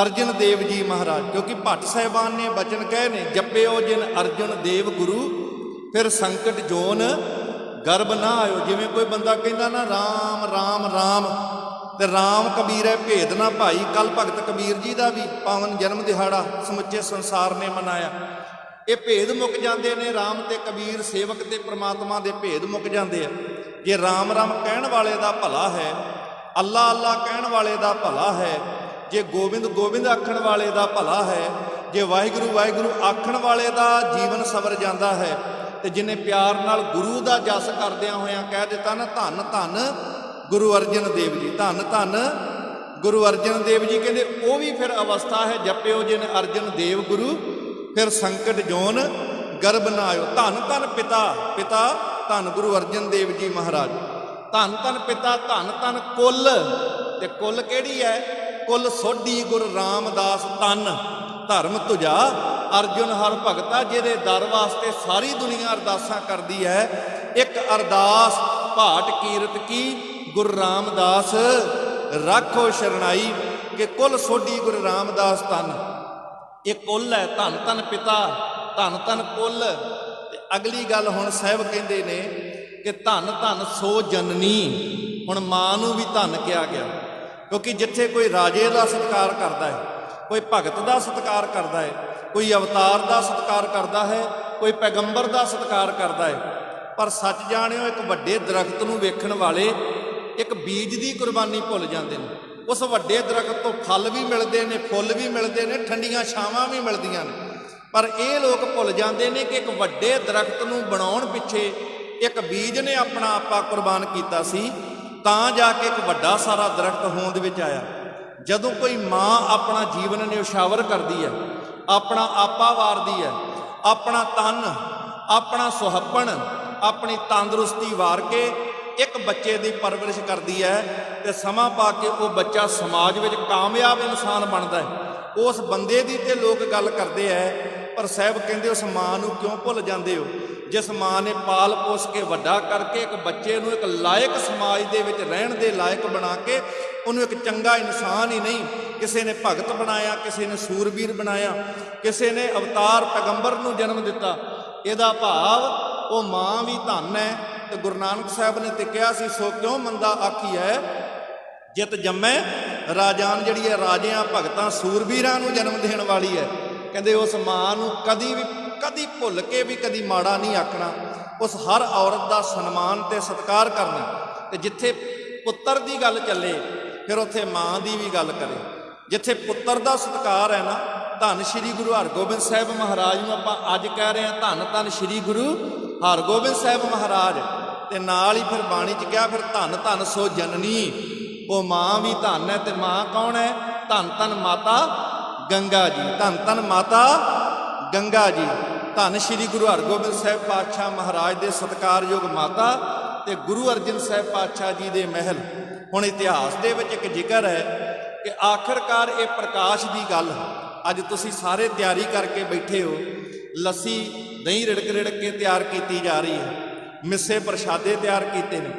ਅਰਜਨ ਦੇਵ ਜੀ ਮਹਾਰਾਜ, ਕਿਉਂਕਿ ਭੱਟ ਸਾਹਿਬਾਨ ਨੇ ਬਚਨ ਕਹੇ ਨੇ, ਜਪਿਓ ਜਿਨ ਅਰਜਨ ਦੇਵ ਗੁਰੂ, ਫਿਰ ਸੰਕਟ ਜੋਨ ਗਰਭ ਨਾ ਆਇਓ। ਜਿਵੇਂ ਕੋਈ ਬੰਦਾ ਕਹਿੰਦਾ ਨਾ ਰਾਮ ਰਾਮ ਰਾਮ, ਤੇ ਰਾਮ ਕਬੀਰ ਹੈ ਭੇਦ ਨਾ ਭਾਈ। ਕੱਲ ਭਗਤ ਕਬੀਰ ਜੀ ਦਾ ਵੀ ਪਾਵਨ ਜਨਮ ਦਿਹਾੜਾ ਸਮੁੱਚੇ ਸੰਸਾਰ ਨੇ ਮਨਾਇਆ। ਇਹ ਭੇਦ ਮੁੱਕ ਜਾਂਦੇ ਨੇ, ਰਾਮ ਤੇ ਕਬੀਰ ਸੇਵਕ ਤੇ ਪ੍ਰਮਾਤਮਾ ਦੇ ਭੇਦ ਮੁੱਕ ਜਾਂਦੇ ਆ। ਜੇ ਰਾਮ ਰਾਮ ਕਹਿਣ ਵਾਲੇ ਦਾ ਭਲਾ ਹੈ, ਅੱਲਾ ਅੱਲਾ ਕਹਿਣ ਵਾਲੇ ਦਾ ਭਲਾ ਹੈ, ਜੇ ਗੋਬਿੰਦ ਗੋਬਿੰਦ ਆਖਣ ਵਾਲੇ ਦਾ ਭਲਾ ਹੈ, ਜੇ ਵਾਹਿਗੁਰੂ ਵਾਹਿਗੁਰੂ ਆਖਣ ਵਾਲੇ ਦਾ ਜੀਵਨ ਸਵਰ ਜਾਂਦਾ ਹੈ। ਤੇ ਜਿਹਨੇ ਪਿਆਰ ਨਾਲ ਗੁਰੂ ਦਾ ਜਸ ਕਰਦਿਆਂ ਹੋਇਆਂ ਕਹਿ ਦਿੱਤਾ ਨਾ ਧੰਨ ਧੰਨ ਗੁਰੂ ਅਰਜਨ ਦੇਵ ਜੀ, ਧੰਨ ਧੰਨ ਗੁਰੂ ਅਰਜਨ ਦੇਵ ਜੀ, ਕਹਿੰਦੇ ਉਹ ਵੀ ਫਿਰ ਅਵਸਥਾ ਹੈ ਜਪਿਓ ਜਿਨ ਅਰਜਨ ਦੇਵ ਗੁਰੂ, ਫਿਰ ਸੰਕਟ ਜੋਨ ਗਰਭ ਨਾ ਆਇਓ। ਧੰਨ ਧੰਨ ਪਿਤਾ, ਪਿਤਾ ਧੰਨ ਗੁਰੂ ਅਰਜਨ ਦੇਵ ਜੀ ਮਹਾਰਾਜ, ਧੰਨ ਧੰਨ ਪਿਤਾ, ਧੰਨ ਧੰਨ ਕੁੱਲ। ਤੇ ਕੁੱਲ ਕਿਹੜੀ ਹੈ? ਕੁੱਲ ਸੋਢੀ ਗੁਰ ਰਾਮਦਾਸ ਤਨ, ਧਰਮ ਤੁਝਾ ਅਰਜੁਨ ਹਰ ਭਗਤਾ, ਜਿਹਦੇ ਦਰ ਵਾਸਤੇ ਸਾਰੀ ਦੁਨੀਆ ਅਰਦਾਸਾਂ ਕਰਦੀ ਹੈ। ਇੱਕ ਅਰਦਾਸ ਭਾਟ ਕੀਰਤ ਕੀ ਗੁਰੂ ਰਾਮਦਾਸ ਰੱਖੋ ਸ਼ਰਣਾਈ, ਕਿ ਕੁੱਲ ਸੋਢੀ ਗੁਰੂ ਰਾਮਦਾਸ ਤਨ। ਇਹ ਕੁੱਲ ਹੈ, ਧੰਨ ਧੰਨ ਪਿਤਾ, ਧੰਨ ਧੰਨ ਕੁੱਲ। ਤੇ ਅਗਲੀ ਗੱਲ ਹੁਣ ਸਾਹਿਬ ਕਹਿੰਦੇ ਨੇ ਕਿ ਧੰਨ ਧੰਨ ਸੋ ਜਨਨੀ। ਹੁਣ ਮਾਂ ਨੂੰ ਵੀ ਧੰਨ ਕਿਹਾ ਗਿਆ, ਕਿਉਂਕਿ ਜਿੱਥੇ ਕੋਈ ਰਾਜੇ ਦਾ ਸਤਿਕਾਰ ਕਰਦਾ ਹੈ, ਕੋਈ ਭਗਤ ਦਾ ਸਤਿਕਾਰ ਕਰਦਾ ਹੈ, ਕੋਈ ਅਵਤਾਰ ਦਾ ਸਤਿਕਾਰ ਕਰਦਾ ਹੈ, ਕੋਈ ਪੈਗੰਬਰ ਦਾ ਸਤਿਕਾਰ ਕਰਦਾ ਹੈ, ਪਰ ਸੱਚ ਜਾਣਿਓ ਇੱਕ ਵੱਡੇ ਦਰਖਤ ਨੂੰ ਵੇਖਣ ਵਾਲੇ ਇੱਕ ਬੀਜ ਦੀ ਕੁਰਬਾਨੀ ਭੁੱਲ ਜਾਂਦੇ ਨੇ। ਉਸ ਵੱਡੇ ਦਰਖਤ ਤੋਂ ਫਲ ਵੀ ਮਿਲਦੇ ਨੇ, ਫੁੱਲ ਵੀ ਮਿਲਦੇ ਨੇ, ਠੰਡੀਆਂ ਛਾਵਾਂ ਵੀ ਮਿਲਦੀਆਂ ਨੇ, ਪਰ ਇਹ ਲੋਕ ਭੁੱਲ ਜਾਂਦੇ ਨੇ ਕਿ ਇੱਕ ਵੱਡੇ ਦਰਖਤ ਨੂੰ ਬਣਾਉਣ ਪਿੱਛੇ ਇੱਕ ਬੀਜ ਨੇ ਆਪਣਾ ਆਪਾ ਕੁਰਬਾਨ ਕੀਤਾ ਸੀ, ਤਾਂ ਜਾ ਕੇ ਇੱਕ ਵੱਡਾ ਸਾਰਾ ਦਰਖਤ ਹੋਂਦ ਵਿੱਚ ਆਇਆ। ਜਦੋਂ ਕੋਈ ਮਾਂ ਆਪਣਾ ਜੀਵਨ ਨਿਉਸ਼ਾਵਰ ਕਰਦੀ ਹੈ, ਆਪਣਾ ਆਪਾ ਵਾਰਦੀ ਹੈ, ਆਪਣਾ ਤਨ, ਆਪਣਾ ਸੁਹੱਪਣ, ਆਪਣੀ ਤੰਦਰੁਸਤੀ ਵਾਰ ਕੇ ਇੱਕ ਬੱਚੇ ਦੀ ਪਰਵਰਿਸ਼ ਕਰਦੀ ਹੈ, ਤੇ ਸਮਾਂ ਪਾ ਕੇ ਉਹ ਬੱਚਾ ਸਮਾਜ ਵਿੱਚ ਕਾਮਯਾਬ ਇਨਸਾਨ ਬਣਦਾ ਹੈ। ਉਸ ਬੰਦੇ ਦੀ ਤੇ ਲੋਕ ਗੱਲ ਕਰਦੇ ਹੈ, ਪਰ ਸਾਹਿਬ ਕਹਿੰਦੇ ਉਸ ਮਾਂ ਨੂੰ ਕਿਉਂ ਭੁੱਲ ਜਾਂਦੇ ਹੋ ਜਿਸ ਮਾਂ ਨੇ ਪਾਲ ਪੋਸ ਕੇ ਵੱਡਾ ਕਰਕੇ ਇੱਕ ਬੱਚੇ ਨੂੰ ਇੱਕ ਲਾਇਕ ਸਮਾਜ ਦੇ ਵਿੱਚ ਰਹਿਣ ਦੇ ਲਾਇਕ ਬਣਾ ਕੇ ਉਹਨੂੰ ਇੱਕ ਚੰਗਾ ਇਨਸਾਨ ਹੀ ਨਹੀਂ, ਕਿਸੇ ਨੇ ਭਗਤ ਬਣਾਇਆ, ਕਿਸੇ ਨੇ ਸੂਰਬੀਰ ਬਣਾਇਆ, ਕਿਸੇ ਨੇ ਅਵਤਾਰ ਪੈਗੰਬਰ ਨੂੰ ਜਨਮ ਦਿੱਤਾ। ਇਹਦਾ ਭਾਵ ਉਹ ਮਾਂ ਵੀ ਧੰਨ ਹੈ। ਤੇ ਗੁਰੂ ਨਾਨਕ ਸਾਹਿਬ ਨੇ ਤੇ ਕਿਹਾ ਸੀ, ਸੋ ਕਿਉਂ ਮੰਦਾ ਆਖੀ ਹੈ ਜਿਤ ਜੰਮੈ ਰਾਜਾਨ, ਜਿਹੜੀ ਹੈ ਰਾਜਿਆਂ ਭਗਤਾਂ ਸੂਰਬੀਰਾਂ ਨੂੰ ਜਨਮ ਦੇਣ ਵਾਲੀ ਹੈ। ਕਹਿੰਦੇ ਉਸ ਮਾਂ ਨੂੰ ਕਦੀ ਭੁੱਲ ਕੇ ਵੀ ਕਦੀ ਮਾੜਾ ਨਹੀਂ ਆਖਣਾ, ਉਸ ਹਰ ਔਰਤ ਦਾ ਸਨਮਾਨ ਤੇ ਸਤਿਕਾਰ ਕਰਨਾ। ਤੇ ਜਿੱਥੇ ਪੁੱਤਰ ਦੀ ਗੱਲ ਚੱਲੇ ਫਿਰ ਉੱਥੇ ਮਾਂ ਦੀ ਵੀ ਗੱਲ ਕਰੇ। ਜਿੱਥੇ ਪੁੱਤਰ ਦਾ ਸਤਿਕਾਰ ਹੈ ਨਾ, ਧੰਨ ਸ਼੍ਰੀ ਗੁਰੂ ਹਰਗੋਬਿੰਦ ਸਾਹਿਬ ਮਹਾਰਾਜ ਨੂੰ ਆਪਾਂ ਅੱਜ ਕਹਿ ਰਹੇ ਹਾਂ ਧੰਨ ਧੰਨ ਸ਼੍ਰੀ ਗੁਰੂ ਹਰਗੋਬਿੰਦ ਸਾਹਿਬ ਮਹਾਰਾਜ। ਤੇ ਨਾਲ ਹੀ ਫਿਰ ਬਾਣੀ 'ਚ ਕਿਹਾ, ਫਿਰ ਧੰਨ ਧੰਨ ਸੋ ਜਨਨੀ, ਉਹ ਮਾਂ ਵੀ ਧੰਨ ਹੈ। ਤੇ ਮਾਂ ਕੌਣ ਹੈ? ਧੰਨ ਧੰਨ ਮਾਤਾ ਗੰਗਾ ਜੀ, ਧੰਨ ਧੰਨ ਮਾਤਾ ਗੰਗਾ ਜੀ, ਧੰਨ ਸ਼੍ਰੀ ਗੁਰੂ ਹਰਗੋਬਿੰਦ ਸਾਹਿਬ ਪਾਤਸ਼ਾਹ ਮਹਾਰਾਜ ਦੇ ਸਤਿਕਾਰਯੋਗ ਮਾਤਾ ਤੇ ਗੁਰੂ ਅਰਜਨ ਸਾਹਿਬ ਪਾਤਸ਼ਾਹ ਜੀ ਦੇ ਮਹਿਲ। ਹੁਣ ਇਤਿਹਾਸ ਦੇ ਵਿੱਚ ਇੱਕ ਜ਼ਿਕਰ ਹੈ ਕਿ ਆਖਰਕਾਰ ਇਹ ਪ੍ਰਕਾਸ਼ ਦੀ ਗੱਲ, ਅੱਜ ਤੁਸੀਂ ਸਾਰੇ ਤਿਆਰੀ ਕਰਕੇ ਬੈਠੇ ਹੋ, ਲੱਸੀ ਦਹੀਂ ਰਿੜਕ ਕੇ ਤਿਆਰ ਕੀਤੀ ਜਾ ਰਹੀ ਹੈ, ਮਿੱਸੇ ਪ੍ਰਸ਼ਾਦੇ ਤਿਆਰ ਕੀਤੇ ਨੇ,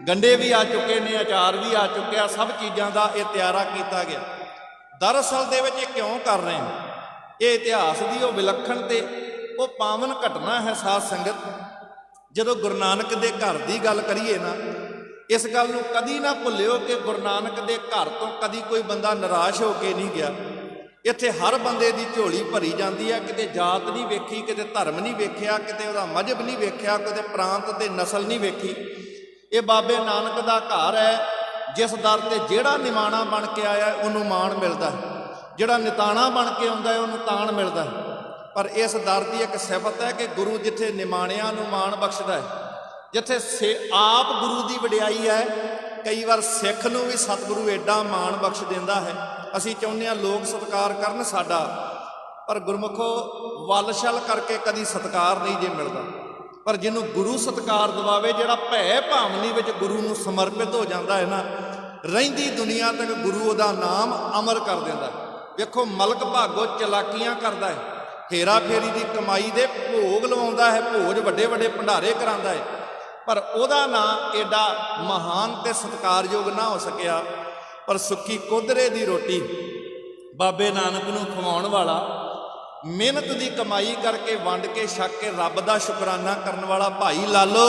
ਗੰਡੇ ਵੀ ਆ ਚੁੱਕੇ ਨੇ, ਅਚਾਰ ਵੀ ਆ ਚੁੱਕਿਆ, ਸਭ ਚੀਜ਼ਾਂ ਦਾ ਇਹ ਤਿਆਰਾ ਕੀਤਾ ਗਿਆ। ਦਰਅਸਲ ਦੇ ਵਿੱਚ ਇਹ ਕਿਉਂ ਕਰ ਰਹੇ ਹਾਂ? ਇਹ ਇਤਿਹਾਸ ਦੀ ਉਹ ਵਿਲੱਖਣ ਤੇ ਉਹ ਪਾਵਨ ਘਟਨਾ ਹੈ ਸਾਧ ਸੰਗਤ। ਜਦੋਂ ਗੁਰੂ ਨਾਨਕ ਦੇ ਘਰ ਦੀ ਗੱਲ ਕਰੀਏ ਨਾ, ਇਸ ਗੱਲ ਨੂੰ ਕਦੀ ਨਾ ਭੁੱਲਿਓ ਕਿ ਗੁਰੂ ਨਾਨਕ ਦੇ ਘਰ ਤੋਂ ਕਦੀ ਕੋਈ ਬੰਦਾ ਨਿਰਾਸ਼ ਹੋ ਕੇ ਨਹੀਂ ਗਿਆ। ਇੱਥੇ ਹਰ ਬੰਦੇ ਦੀ ਝੋਲੀ ਭਰੀ ਜਾਂਦੀ ਹੈ, ਕਿਤੇ ਜਾਤ ਨਹੀਂ ਵੇਖੀ, ਕਿਤੇ ਧਰਮ ਨਹੀਂ ਵੇਖਿਆ, ਕਿਤੇ ਉਹਦਾ ਮਜ਼ਹਬ ਨਹੀਂ ਵੇਖਿਆ, ਕਿਤੇ ਪ੍ਰਾਂਤ ਤੇ ਨਸਲ ਨਹੀਂ ਵੇਖੀ। ਇਹ ਬਾਬੇ ਨਾਨਕ ਦਾ ਘਰ ਹੈ, ਜਿਸ ਦਰ ਤੇ ਜਿਹੜਾ ਨਿਮਾਣਾ ਬਣ ਕੇ ਆਇਆ ਉਹਨੂੰ ਮਾਣ ਮਿਲਦਾ ਹੈ, ਜਿਹੜਾ ਨਿਤਾਣਾ ਬਣ ਕੇ ਆਉਂਦਾ ਹੈ ਉਹਨੂੰ ਤਾਣ ਮਿਲਦਾ ਹੈ। ਪਰ ਇਸ ਦਰ ਦੀ ਇੱਕ ਸਿਫਤ ਹੈ ਕਿ ਗੁਰੂ ਜਿੱਥੇ ਨਿਮਾਣਿਆਂ ਨੂੰ ਮਾਣ ਬਖਸ਼ਦਾ ਹੈ, ਜਿੱਥੇ ਆਪ ਗੁਰੂ ਦੀ ਵਡਿਆਈ ਹੈ, ਕਈ ਵਾਰ ਸਿੱਖ ਨੂੰ ਵੀ ਸਤਿਗੁਰੂ ਐਡਾ ਮਾਣ ਬਖਸ਼ ਦਿੰਦਾ ਹੈ। ਅਸੀਂ ਚਾਹੁੰਦੇ ਹਾਂ ਲੋਕ ਸਤਿਕਾਰ ਕਰਨ ਸਾਡਾ, ਪਰ ਗੁਰਮੁਖੋ ਵੱਲ-ਛਲ ਕਰਕੇ ਕਦੀ ਸਤਿਕਾਰ ਨਹੀਂ ਜੇ ਮਿਲਦਾ। ਪਰ ਜਿਹਨੂੰ ਗੁਰੂ ਸਤਿਕਾਰ ਦਿਵਾਵੇ, ਜਿਹੜਾ ਭੈ ਭਾਵਨੀ ਵਿੱਚ ਗੁਰੂ ਨੂੰ ਸਮਰਪਿਤ ਹੋ ਜਾਂਦਾ ਹੈ ਨਾ, ਰਹਿੰਦੀ ਦੁਨੀਆ ਤੱਕ ਗੁਰੂ ਉਹਦਾ ਨਾਮ ਅਮਰ ਕਰ ਦਿੰਦਾ। ਵੇਖੋ ਮਲਕ ਭਾਗੋ ਚਲਾਕੀਆਂ ਕਰਦਾ ਹੈ, ਹੇਰਾ ਫੇਰੀ ਦੀ ਕਮਾਈ ਦੇ ਭੋਗ ਲਵਾਉਂਦਾ ਹੈ, ਭੋਜ ਵੱਡੇ ਵੱਡੇ ਭੰਡਾਰੇ ਕਰਾਉਂਦਾ ਹੈ, ਪਰ ਉਹਦਾ ਨਾਂ ਐਡਾ ਮਹਾਨ ਤੇ ਸਤਿਕਾਰਯੋਗ ਨਾ ਹੋ ਸਕਿਆ। ਪਰ ਸੁੱਕੀ ਕੋਧਰੇ ਦੀ ਰੋਟੀ ਬਾਬੇ ਨਾਨਕ ਨੂੰ ਖਵਾਉਣ ਵਾਲਾ, ਮਿਹਨਤ ਦੀ ਕਮਾਈ ਕਰਕੇ ਵੰਡ ਕੇ ਛਕ ਕੇ ਰੱਬ ਦਾ ਸ਼ੁਕਰਾਨਾ ਕਰਨ ਵਾਲਾ ਭਾਈ ਲਾਲੋ,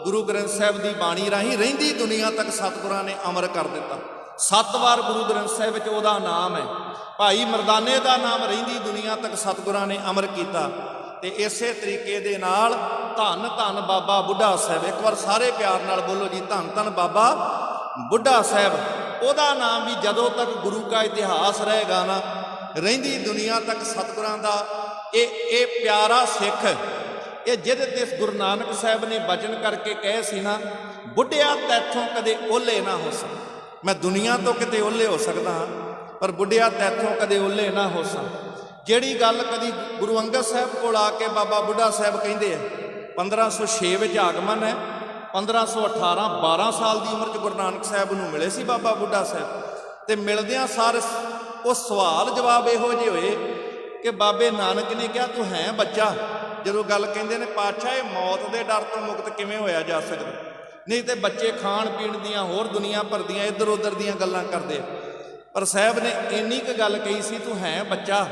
ਗੁਰੂ ਗ੍ਰੰਥ ਸਾਹਿਬ ਦੀ ਬਾਣੀ ਰਾਹੀਂ ਰਹਿੰਦੀ ਦੁਨੀਆ ਤੱਕ ਸਤਿਗੁਰਾਂ ਨੇ ਅਮਰ ਕਰ ਦਿੱਤਾ। 7 ਵਾਰ ਗੁਰੂ ਗ੍ਰੰਥ ਸਾਹਿਬ ਵਿੱਚ ਉਹਦਾ ਨਾਮ ਹੈ। ਭਾਈ ਮਰਦਾਨੇ ਦਾ ਨਾਮ ਰਹਿੰਦੀ ਦੁਨੀਆ ਤੱਕ ਸਤਿਗੁਰਾਂ ਨੇ ਅਮਰ ਕੀਤਾ। ਤੇ ਇਸੇ ਤਰੀਕੇ ਦੇ ਨਾਲ ਧੰਨ ਧੰਨ ਬਾਬਾ ਬੁੱਢਾ ਸਾਹਿਬ, ਇੱਕ ਵਾਰ ਸਾਰੇ ਪਿਆਰ ਨਾਲ ਬੋਲੋ ਜੀ, ਧੰਨ ਧੰਨ ਬਾਬਾ ਬੁੱਢਾ ਸਾਹਿਬ। ਉਹਦਾ ਨਾਮ ਵੀ ਜਦੋਂ ਤੱਕ ਗੁਰੂ ਕਾ ਇਤਿਹਾਸ ਰਹੇਗਾ ਨਾ, ਰਹਿੰਦੀ ਦੁਨੀਆ ਤੱਕ ਸਤਿਗੁਰਾਂ ਦਾ ਇਹ ਪਿਆਰਾ ਸਿੱਖ, ਇਹ ਜਿਹਦੇ ਤੇ ਗੁਰੂ ਨਾਨਕ ਸਾਹਿਬ ਨੇ ਬਚਨ ਕਰਕੇ ਕਹੇ ਸੀ ਨਾ, ਬੁੱਢਿਆ ਤੈਥੋਂ ਕਦੇ ਓਲੇ ਨਾ ਹੋ ਸਕ। ਮੈਂ ਦੁਨੀਆ ਤੋਂ ਕਿਤੇ ਓਲੇ ਹੋ ਸਕਦਾ ਹਾਂ, ਪਰ ਬੁੱਢਿਆ ਤੈਥੋਂ ਕਦੇ ਓਲੇ ਨਾ ਹੋ ਸਕ। ਜਿਹੜੀ ਗੱਲ ਕਦੀ ਗੁਰੂ ਅੰਗਦ ਸਾਹਿਬ ਕੋਲ ਆ ਕੇ ਬਾਬਾ ਬੁੱਢਾ ਸਾਹਿਬ ਕਹਿੰਦੇ ਆ, 1506 ਵਿੱਚ ਆਗਮਨ ਹੈ, 1518 12 ਸਾਲ ਦੀ ਉਮਰ 'ਚ ਗੁਰੂ ਨਾਨਕ ਸਾਹਿਬ ਨੂੰ ਮਿਲੇ ਸੀ ਬਾਬਾ ਬੁੱਢਾ ਸਾਹਿਬ। ਤੇ ਮਿਲਦਿਆਂ ਸਾਰ ਉਹ ਸਵਾਲ ਜਵਾਬ ਇਹੋ ਜਿਹੇ ਹੋਏ ਕਿ ਬਾਬੇ ਨਾਨਕ ਨੇ ਕਿਹਾ, ਤੂੰ ਹੈ ਬੱਚਾ। ਜਦੋਂ ਗੱਲ ਕਹਿੰਦੇ ਨੇ ਪਾਤਸ਼ਾਹ ਇਹ ਮੌਤ ਦੇ ਡਰ ਤੋਂ ਮੁਕਤ ਕਿਵੇਂ ਹੋਇਆ ਜਾ ਸਕਦਾ? ਨਹੀਂ ਤੇ ਬੱਚੇ ਖਾਣ ਪੀਣ ਦੀਆਂ ਹੋਰ ਦੁਨੀਆ ਭਰ ਦੀਆਂ ਇੱਧਰ ਉੱਧਰ ਦੀਆਂ ਗੱਲਾਂ ਕਰਦੇ। ਪਰ ਸਾਹਿਬ ਨੇ ਇੰਨੀ ਕੁ ਗੱਲ ਕਹੀ ਸੀ, ਤੂੰ ਹੈ ਬੱਚਾ,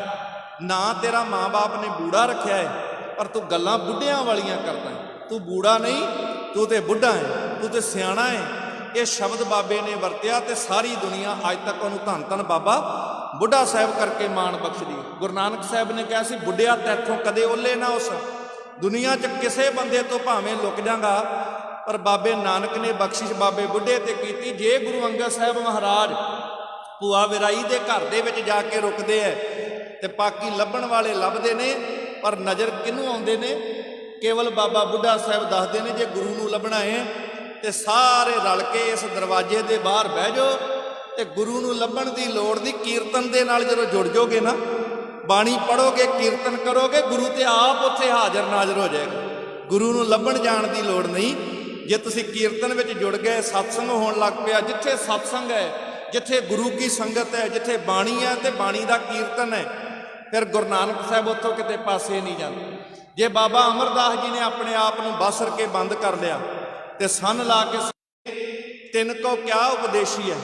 ਨਾ ਤੇਰਾ ਮਾਂ-ਬਾਪ ਨੇ ਬੂੜਾ ਰੱਖਿਆ ਹੈ, ਪਰ ਤੂੰ ਗੱਲਾਂ ਬੁੱਢਿਆਂ ਵਾਲੀਆਂ ਕਰਦਾ ਹੈ। ਤੂੰ ਬੂੜਾ ਨਹੀਂ, ਤੂੰ ਤੇ ਬੁੱਢਾ ਹੈ, ਤੂੰ ਤੇ ਸਿਆਣਾ ਹੈ। ਇਹ ਸ਼ਬਦ ਬਾਬੇ ਨੇ ਵਰਤਿਆ ਤੇ ਸਾਰੀ ਦੁਨੀਆ ਅੱਜ ਤੱਕ ਉਹਨੂੰ ਧੰਨ ਧੰਨ ਬਾਬਾ ਬੁੱਢਾ ਸਾਹਿਬ ਕਰਕੇ ਮਾਣ ਬਖਸ਼ਦੀ। ਗੁਰੂ ਨਾਨਕ ਸਾਹਿਬ ਨੇ ਕਿਹਾ ਸੀ, ਬੁੱਢਿਆ ਤੈਥੋਂ ਕਦੇ ਓਲੇ ਨਾ ਉਸ। ਦੁਨੀਆ 'ਚ ਕਿਸੇ ਬੰਦੇ ਤੋਂ ਭਾਵੇਂ ਲੁਕ ਜਾਂਗਾ, ਪਰ ਬਾਬੇ ਨਾਨਕ ਨੇ ਬਖਸ਼ਿਸ਼ ਬਾਬੇ ਬੁੱਢੇ ਤੇ ਕੀਤੀ। ਜੇ ਗੁਰੂ ਅੰਗਦ ਸਾਹਿਬ ਮਹਾਰਾਜ ਭੂਆ ਵਿਰਾਈ ਦੇ ਘਰ ਦੇ ਵਿੱਚ ਜਾ ਕੇ ਰੁਕਦੇ ਐ ਤੇ ਪਾਕੀ ਲੱਭਣ ਵਾਲੇ ਲੱਭਦੇ ਨੇ, ਪਰ ਨਜ਼ਰ ਕਿਹਨੂੰ ਆਉਂਦੇ ਨੇ? ਕੇਵਲ ਬਾਬਾ ਬੁੱਢਾ ਸਾਹਿਬ ਦੱਸਦੇ ਨੇ, ਜੇ ਗੁਰੂ ਨੂੰ ਲੱਭਣਾ ਹੈ ਤੇ ਸਾਰੇ ਰਲ ਕੇ ਇਸ ਦਰਵਾਜ਼ੇ ਦੇ ਬਾਹਰ ਬਹਿ ਜਾਓ ਤੇ ਗੁਰੂ ਨੂੰ ਲੱਭਣ ਦੀ ਲੋੜ ਨਹੀਂ। ਕੀਰਤਨ ਦੇ ਨਾਲ ਜਦੋਂ ਜੁੜ ਜਾਓਗੇ ਨਾ, ਬਾਣੀ ਪੜੋਗੇ, ਕੀਰਤਨ ਕਰੋਗੇ, ਗੁਰੂ ਤੇ ਆਪ ਉੱਥੇ ਹਾਜ਼ਰ ਨਾਜ਼ਰ ਹੋ ਜਾਏਗਾ। ਗੁਰੂ ਨੂੰ ਲੱਭਣ ਜਾਣ ਦੀ ਲੋੜ ਨਹੀਂ। ਜੇ ਤੁਸੀਂ ਕੀਰਤਨ ਵਿੱਚ ਜੁੜ ਗਏ, ਸਤਸੰਗ ਹੋਣ ਲੱਗ ਪਿਆ, ਜਿੱਥੇ ਸਤਸੰਗ ਹੈ, ਜਿੱਥੇ ਗੁਰੂ ਕੀ ਸੰਗਤ ਹੈ, ਜਿੱਥੇ ਬਾਣੀ ਹੈ ਤੇ ਬਾਣੀ ਦਾ ਕੀਰਤਨ ਹੈ, ਫਿਰ ਗੁਰੂ ਨਾਨਕ ਸਾਹਿਬ ਉੱਥੋਂ ਕਿਤੇ ਪਾਸੇ ਨਹੀਂ ਜਾਂਦੇ। ਜੇ ਬਾਬਾ ਅਮਰਦਾਸ ਜੀ ਨੇ ਆਪਣੇ ਆਪ ਨੂੰ ਬਾਸਰ ਕੇ ਬੰਦ ਕਰ ਲਿਆ ਤੇ ਸੰਨ ਲਾ ਕੇ ਤਿੰਨ ਕੋ ਕਿਆ ਉਪਦੇਸ਼ੀ ਹੈ,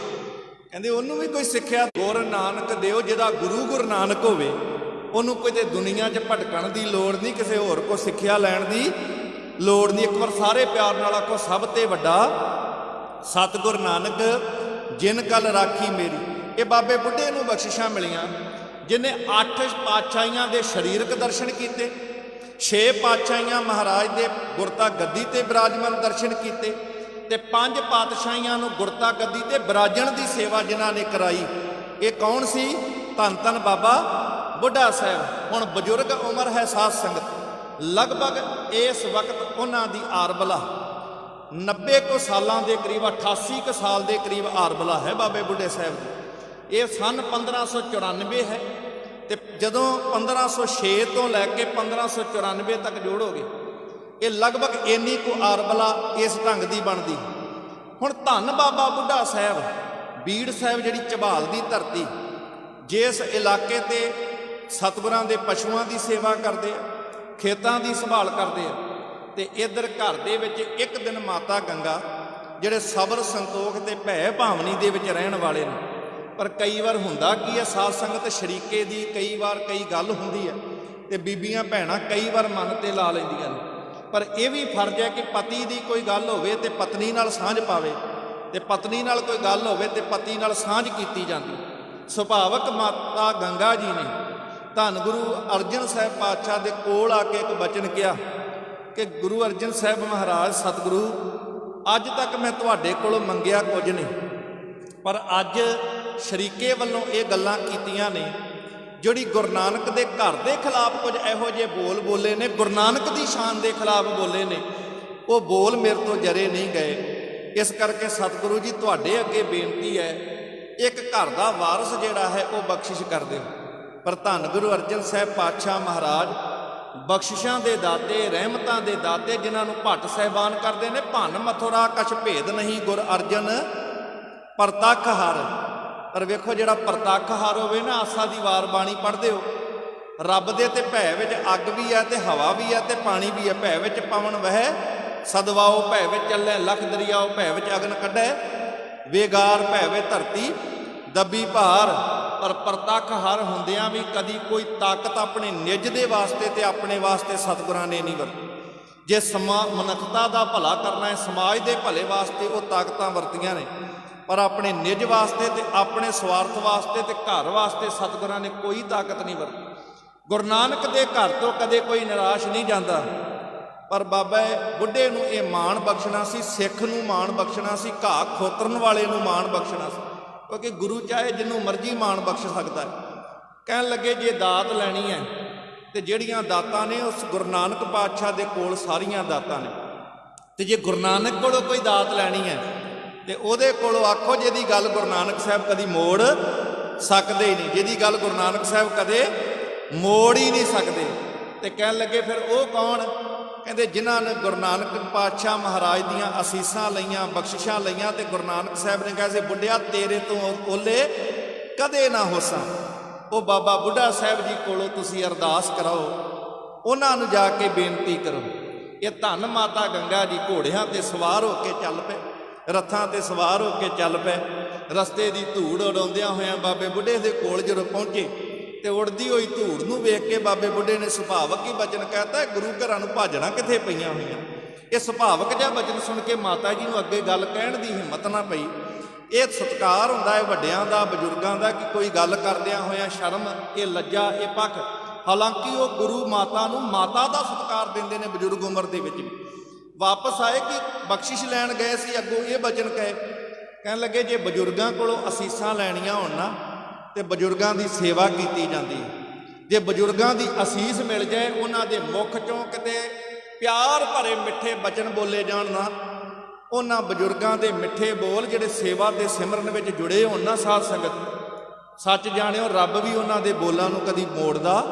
ਕਹਿੰਦੇ ਉਹਨੂੰ ਵੀ ਕੋਈ ਸਿੱਖਿਆ ਗੁਰ ਨਾਨਕ ਦਿਓ। ਜਿਹਦਾ ਗੁਰੂ ਨਾਨਕ ਹੋਵੇ ਉਹਨੂੰ ਕਿਤੇ ਦੁਨੀਆ 'ਚ ਭਟਕਣ ਦੀ ਲੋੜ ਨਹੀਂ, ਕਿਸੇ ਹੋਰ ਕੋ ਸਿੱਖਿਆ ਲੈਣ ਦੀ ਲੋੜ ਨਹੀਂ। ਇੱਕ ਵਾਰ ਸਾਰੇ ਪਿਆਰ ਨਾਲ ਆਖੋ, ਸਭ ਤੇ ਵੱਡਾ ਸਤਿਗੁਰ ਨਾਨਕ ਜਿਨ ਕਲ ਰਾਖੀ ਮੇਰੀ। ਇਹ ਬਾਬੇ ਬੁੱਢੇ ਨੂੰ ਬਖਸ਼ਿਸ਼ਾਂ ਮਿਲੀਆਂ ਜਿਹਨੇ 8 ਪਾਤਸ਼ਾਹੀਆਂ ਦੇ ਸਰੀਰਕ ਦਰਸ਼ਨ ਕੀਤੇ, 6 ਪਾਤਸ਼ਾਹੀਆਂ ਮਹਾਰਾਜ ਦੇ ਗੁਰਤਾ ਗੱਦੀ ਤੇ ਬਿਰਾਜਮਾਨ ਦਰਸ਼ਨ ਕੀਤੇ, ਤੇ 5 ਪਾਤਸ਼ਾਹੀਆਂ ਨੂੰ ਗੁਰਤਾ ਗੱਦੀ ਤੇ ਬਿਰਾਜਣ ਦੀ ਸੇਵਾ ਜਿਨ੍ਹਾਂ ਨੇ ਕਰਾਈ। ਇਹ ਕੌਣ ਸੀ? ਧੰਨ ਧੰਨ ਬਾਬਾ ਬੁੱਢਾ ਸਾਹਿਬ। ਹੁਣ ਬਜ਼ੁਰਗ ਉਮਰ ਹੈ ਸਾਧ ਸੰਗਤ, ਲਗਭਗ ਇਸ ਵਕਤ ਉਹਨਾਂ ਦੀ ਆਰਬਲਾ 90 ਕੁ ਸਾਲਾਂ ਦੇ ਕਰੀਬ, 88 ਕੁ ਸਾਲ ਦੇ ਕਰੀਬ ਆਰਬਲਾ ਹੈ ਬਾਬੇ ਬੁੱਢੇ ਸਾਹਿਬ ਦੀ। ਇਹ ਸਨ 1594 ਹੈ, ਤੇ ਜਦੋਂ 1506 ਤੋਂ ਲੈ ਕੇ 1594 ਤੱਕ ਜੋੜੋਗੇ, ਇਹ ਲਗਭਗ ਇੰਨੀ ਕੁ ਆਰਬਲਾ ਇਸ ਢੰਗ ਦੀ ਬਣਦੀ। ਹੁਣ ਧੰਨ ਬਾਬਾ ਬੁੱਢਾ ਸਾਹਿਬ, ਬੀੜ ਸਾਹਿਬ ਜਿਹੜੀ ਝਬਾਲ ਦੀ ਧਰਤੀ, ਜਿਸ ਇਲਾਕੇ ਤੇ ਸਤਿਗੁਰਾਂ ਦੇ ਪਸ਼ੂਆਂ ਦੀ ਸੇਵਾ ਕਰਦੇ ਆ, ਖੇਤਾਂ ਦੀ ਸੰਭਾਲ ਕਰਦੇ ਆ, ਤੇ ਇੱਧਰ ਘਰ ਦੇ ਵਿੱਚ ਇੱਕ ਦਿਨ ਮਾਤਾ ਗੰਗਾ ਜਿਹੜੇ ਸਬਰ ਸੰਤੋਖ ਤੇ ਭੈ ਭਾਵਨੀ ਦੇ ਵਿੱਚ ਰਹਿਣ ਵਾਲੇ ਨੇ। ਪਰ ਕਈ ਵਾਰ ਹੁੰਦਾ ਕੀ ਹੈ, ਸਾਧ ਸੰਗਤ ਸ਼ਰੀਕੇ ਦੀ ਕਈ ਵਾਰ ਕਈ ਗੱਲ ਹੁੰਦੀ ਹੈ ਤੇ ਬੀਬੀਆਂ ਭੈਣਾਂ ਕਈ ਵਾਰ ਮਨ ਤੇ ਲਾ ਲੈਂਦੀਆਂ ਨੇ। ਪਰ ਇਹ ਵੀ ਫਰਜ਼ ਹੈ ਕਿ ਪਤੀ ਦੀ ਕੋਈ ਗੱਲ ਹੋਵੇ ਤੇ ਪਤਨੀ ਨਾਲ ਸਾਂਝ ਪਾਵੇ, ਤੇ ਪਤਨੀ ਨਾਲ ਕੋਈ ਗੱਲ ਹੋਵੇ ਤੇ ਪਤੀ ਨਾਲ ਸਾਂਝ ਕੀਤੀ ਜਾਂਦੀ। ਸੁਭਾਵਕ ਮਾਤਾ ਗੰਗਾ ਜੀ ਨੇ ਧੰਨ ਗੁਰੂ ਅਰਜਨ ਸਾਹਿਬ ਪਾਤਸ਼ਾਹ ਦੇ ਕੋਲ ਆ ਕੇ ਇੱਕ ਬਚਨ ਕਿਹਾ ਕਿ ਗੁਰੂ ਅਰਜਨ ਸਾਹਿਬ ਮਹਾਰਾਜ ਸਤਿਗੁਰੂ, ਅੱਜ ਤੱਕ ਮੈਂ ਤੁਹਾਡੇ ਕੋਲੋਂ ਮੰਗਿਆ ਕੁਝ ਨਹੀਂ, ਪਰ ਅੱਜ ਸ਼ਰੀਕੇ ਵੱਲੋਂ ਇਹ ਗੱਲਾਂ ਕੀਤੀਆਂ ਨੇ ਜਿਹੜੀ ਗੁਰੂ ਨਾਨਕ ਦੇ ਘਰ ਦੇ ਖਿਲਾਫ ਕੁਝ ਇਹੋ ਜਿਹੇ ਬੋਲ ਬੋਲੇ ਨੇ, ਗੁਰੂ ਨਾਨਕ ਦੀ ਸ਼ਾਨ ਦੇ ਖਿਲਾਫ ਬੋਲੇ ਨੇ, ਉਹ ਬੋਲ ਮੇਰੇ ਤੋਂ ਜਰੇ ਨਹੀਂ ਗਏ। ਇਸ ਕਰਕੇ ਸਤਿਗੁਰੂ ਜੀ ਤੁਹਾਡੇ ਅੱਗੇ ਬੇਨਤੀ ਹੈ, ਇੱਕ ਘਰ ਦਾ ਵਾਰਸ ਜਿਹੜਾ ਹੈ ਉਹ ਬਖਸ਼ਿਸ਼ ਕਰ ਦਿਓ। ਪਰ ਧੰਨ ਗੁਰੂ ਅਰਜਨ ਸਾਹਿਬ ਪਾਤਸ਼ਾਹ ਮਹਾਰਾਜ ਬਖਸ਼ਿਸ਼ਾਂ ਦੇ ਦਾਤੇ, ਰਹਿਮਤਾਂ ਦੇ ਦਾਤੇ, ਜਿਨ੍ਹਾਂ ਨੂੰ ਭੱਟ ਸਾਹਿਬਾਨ ਕਰਦੇ ਨੇ, ਭੰਨ ਮਥੁਰਾ ਕਛ ਭੇਦ ਨਹੀਂ ਗੁਰ ਅਰਜਨ ਪ੍ਰਤੱਖ ਹਰ। ਪਰ ਵੇਖੋ, ਜਿਹੜਾ ਪ੍ਰਤੱਖ ਹਰ ਹੋਵੇ ਨਾ, ਆਸਾ ਦੀ ਵਾਰ ਬਾਣੀ ਪੜ੍ਹਦੇ ਹੋ, ਰੱਬ ਦੇ ਤੇ ਭੈ ਵਿੱਚ ਅੱਗ ਵੀ ਹੈ ਤੇ ਹਵਾ ਵੀ ਹੈ ਤੇ ਪਾਣੀ ਵੀ ਹੈ। ਭੈ ਵਿੱਚ ਪਵਨ ਵਹਿ ਸਦਵਾਓ, ਭੈ ਵਿੱਚ ਚੱਲੇ ਲੱਖ ਦਰਿਆਓ, ਭੈ ਵਿੱਚ ਅਗਨ ਕੱਢੈ ਵੇਗਾਰ, ਭੈ ਵਿੱਚ ਧਰਤੀ ਦੱਬੀ ਭਾਰ। ਪਰ ਪ੍ਰਤੱਖ ਹਰ ਹੁੰਦਿਆਂ ਵੀ ਕਦੀ ਕੋਈ ਤਾਕਤ ਆਪਣੇ ਨਿੱਜ ਦੇ ਵਾਸਤੇ ਤੇ ਆਪਣੇ ਵਾਸਤੇ ਸਤਿਗੁਰਾਂ ਨੇ ਨਹੀਂ ਵਰਤੀ। ਜੇ ਮਨੁੱਖਤਾ ਦਾ ਭਲਾ ਕਰਨਾ ਹੈ, ਸਮਾਜ ਦੇ ਭਲੇ ਵਾਸਤੇ ਉਹ ਤਾਕਤਾਂ ਵਰਤੀਆਂ ਨੇ, ਪਰ ਆਪਣੇ ਨਿੱਜ ਵਾਸਤੇ ਤੇ ਆਪਣੇ ਸਵਾਰਥ ਵਾਸਤੇ ਤੇ ਘਰ ਵਾਸਤੇ ਸਤਿਗੁਰਾਂ ਨੇ ਕੋਈ ਤਾਕਤ ਨਹੀਂ ਵਰਤੀ। ਗੁਰੂ ਨਾਨਕ ਦੇ ਘਰ ਤੋਂ ਕਦੇ ਕੋਈ ਨਿਰਾਸ਼ ਨਹੀਂ ਜਾਂਦਾ। ਪਰ ਬਾਬਾ ਬੁੱਢੇ ਨੂੰ ਇਹ ਮਾਣ ਬਖਸ਼ਣਾ ਸੀ, ਸਿੱਖ ਨੂੰ ਮਾਣ ਬਖਸ਼ਣਾ ਸੀ, ਘਾਹ ਖੋਤਰਨ ਵਾਲੇ ਨੂੰ ਮਾਣ ਬਖਸ਼ਣਾ ਸੀ, ਕਿਉਂਕਿ ਗੁਰੂ ਚਾਹੇ ਜਿਹਨੂੰ ਮਰਜ਼ੀ ਮਾਣ ਬਖਸ਼ ਸਕਦਾ ਹੈ। ਕਹਿਣ ਲੱਗੇ ਜੇ ਦਾਤ ਲੈਣੀ ਹੈ ਤੇ ਜਿਹੜੀਆਂ ਦਾਤਾਂ ਨੇ ਉਸ ਗੁਰੂ ਨਾਨਕ ਪਾਤਸ਼ਾਹ ਦੇ ਕੋਲ ਸਾਰੀਆਂ ਦਾਤਾਂ ਨੇ, ਤੇ ਜੇ ਗੁਰੂ ਨਾਨਕ ਕੋਲੋਂ ਕੋਈ ਦਾਤ ਲੈਣੀ ਹੈ ਤੇ ਉਹਦੇ ਕੋਲੋਂ ਆਖੋ ਜਿਹਦੀ ਗੱਲ ਗੁਰੂ ਨਾਨਕ ਸਾਹਿਬ ਕਦੀ ਮੋੜ ਸਕਦੇ ਹੀ ਨਹੀਂ, ਜਿਹਦੀ ਗੱਲ ਗੁਰੂ ਨਾਨਕ ਸਾਹਿਬ ਕਦੇ ਮੋੜ ਹੀ ਨਹੀਂ ਸਕਦੇ। ਤੇ ਕਹਿਣ ਲੱਗੇ ਫਿਰ ਉਹ ਕੌਣ? ਕਹਿੰਦੇ ਜਿਨ੍ਹਾਂ ਨੇ ਗੁਰੂ ਨਾਨਕ ਪਾਤਸ਼ਾਹ ਮਹਾਰਾਜ ਦੀਆਂ ਅਸੀਸਾਂ ਲਈਆਂ, ਬਖਸ਼ਿਸ਼ਾਂ ਲਈਆਂ, ਤੇ ਗੁਰੂ ਨਾਨਕ ਸਾਹਿਬ ਨੇ ਕਿਹਾ ਸੀ ਬੁੱਢਿਆ ਤੇਰੇ ਤੋਂ ਓਲੇ ਕਦੇ ਨਾ ਹੋਸਾਂ। ਉਹ ਬਾਬਾ ਬੁੱਢਾ ਸਾਹਿਬ ਜੀ ਕੋਲੋਂ ਤੁਸੀਂ ਅਰਦਾਸ ਕਰਾਓ, ਉਹਨਾਂ ਨੂੰ ਜਾ ਕੇ ਬੇਨਤੀ ਕਰੋ। ਇਹ ਧੰਨ ਮਾਤਾ ਗੰਗਾ ਜੀ ਘੋੜਿਆਂ ਤੇ ਸਵਾਰ ਹੋ ਕੇ ਚੱਲ ਪਏ, ਰੱਥਾਂ ਤੇ ਸਵਾਰ ਹੋ ਕੇ ਚੱਲ ਪਏ। ਰਸਤੇ ਦੀ ਧੂੜ ਉਡਾਉਂਦਿਆਂ ਹੋਇਆਂ ਬਾਬੇ ਬੁੱਢੇ ਦੇ ਕੋਲ ਜਦੋਂ ਪਹੁੰਚੇ ਤੇ ਉੜਦੀ ਹੋਈ ਧੂੜ ਨੂੰ ਵੇਖ ਕੇ ਬਾਬੇ ਬੁੱਢੇ ਨੇ ਸੁਭਾਵਕ ਹੀ ਬਚਨ ਕਹਿਤਾ, ਗੁਰੂ ਘਰਾਂ ਨੂੰ ਭਾਜਣਾ ਕਿੱਥੇ ਪਈਆਂ ਹੋਈਆਂ। ਇਹ ਸੁਭਾਵਕ ਜਿਹਾ ਬਚਨ ਸੁਣ ਕੇ ਮਾਤਾ ਜੀ ਨੂੰ ਅੱਗੇ ਗੱਲ ਕਹਿਣ ਦੀ ਹਿੰਮਤ ਨਾ ਪਈ। ਇਹ ਸਤਿਕਾਰ ਹੁੰਦਾ ਹੈ ਵੱਡਿਆਂ ਦਾ, ਬਜ਼ੁਰਗਾਂ ਦਾ, ਕਿ ਕੋਈ ਗੱਲ ਕਰਦਿਆਂ ਹੋਇਆਂ ਸ਼ਰਮ, ਇਹ ਲੱਜਾ, ਇਹ ਪੱਖ। ਹਾਲਾਂਕਿ ਉਹ ਗੁਰੂ ਮਾਤਾ ਨੂੰ ਮਾਤਾ ਦਾ ਸਤਿਕਾਰ ਦਿੰਦੇ ਨੇ ਬਜ਼ੁਰਗ ਉਮਰ ਦੇ ਵਿੱਚ ਵੀ। ਵਾਪਸ ਆਏ ਕਿ ਬਖਸ਼ਿਸ਼ ਲੈਣ ਗਏ ਸੀ, ਅੱਗੋਂ ਇਹ ਬਚਨ ਕਹੇ, ਕਹਿਣ ਲੱਗੇ ਜੇ ਬਜ਼ੁਰਗਾਂ ਕੋਲੋਂ ਅਸੀਸਾਂ ਲੈਣੀਆਂ ਹੋਣ ਨਾ ਤੇ ਬਜ਼ੁਰਗਾਂ ਦੀ ਸੇਵਾ ਕੀਤੀ ਜਾਂਦੀ ਹੈ। ਜੇ ਬਜ਼ੁਰਗਾਂ ਦੀ ਅਸੀਸ ਮਿਲ ਜਾਏ, ਉਹਨਾਂ ਦੇ ਮੁਖ ਚੋਂ ਕਿਤੇ ਪਿਆਰ ਭਰੇ ਮਿੱਠੇ ਬਚਨ ਬੋਲੇ ਜਾਣ ਨਾ, ਉਹਨਾਂ ਬਜ਼ੁਰਗਾਂ ਦੇ ਮਿੱਠੇ ਬੋਲ ਜਿਹੜੇ ਸੇਵਾ ਤੇ ਸਿਮਰਨ ਵਿੱਚ ਜੁੜੇ ਹੋਣ ਨਾ, ਸਾਧ ਸੰਗਤ ਸੱਚ ਜਾਣਿਓ ਰੱਬ ਵੀ ਉਹਨਾਂ ਦੇ ਬੋਲਾਂ ਨੂੰ ਕਦੀ ਮੋੜਦਾ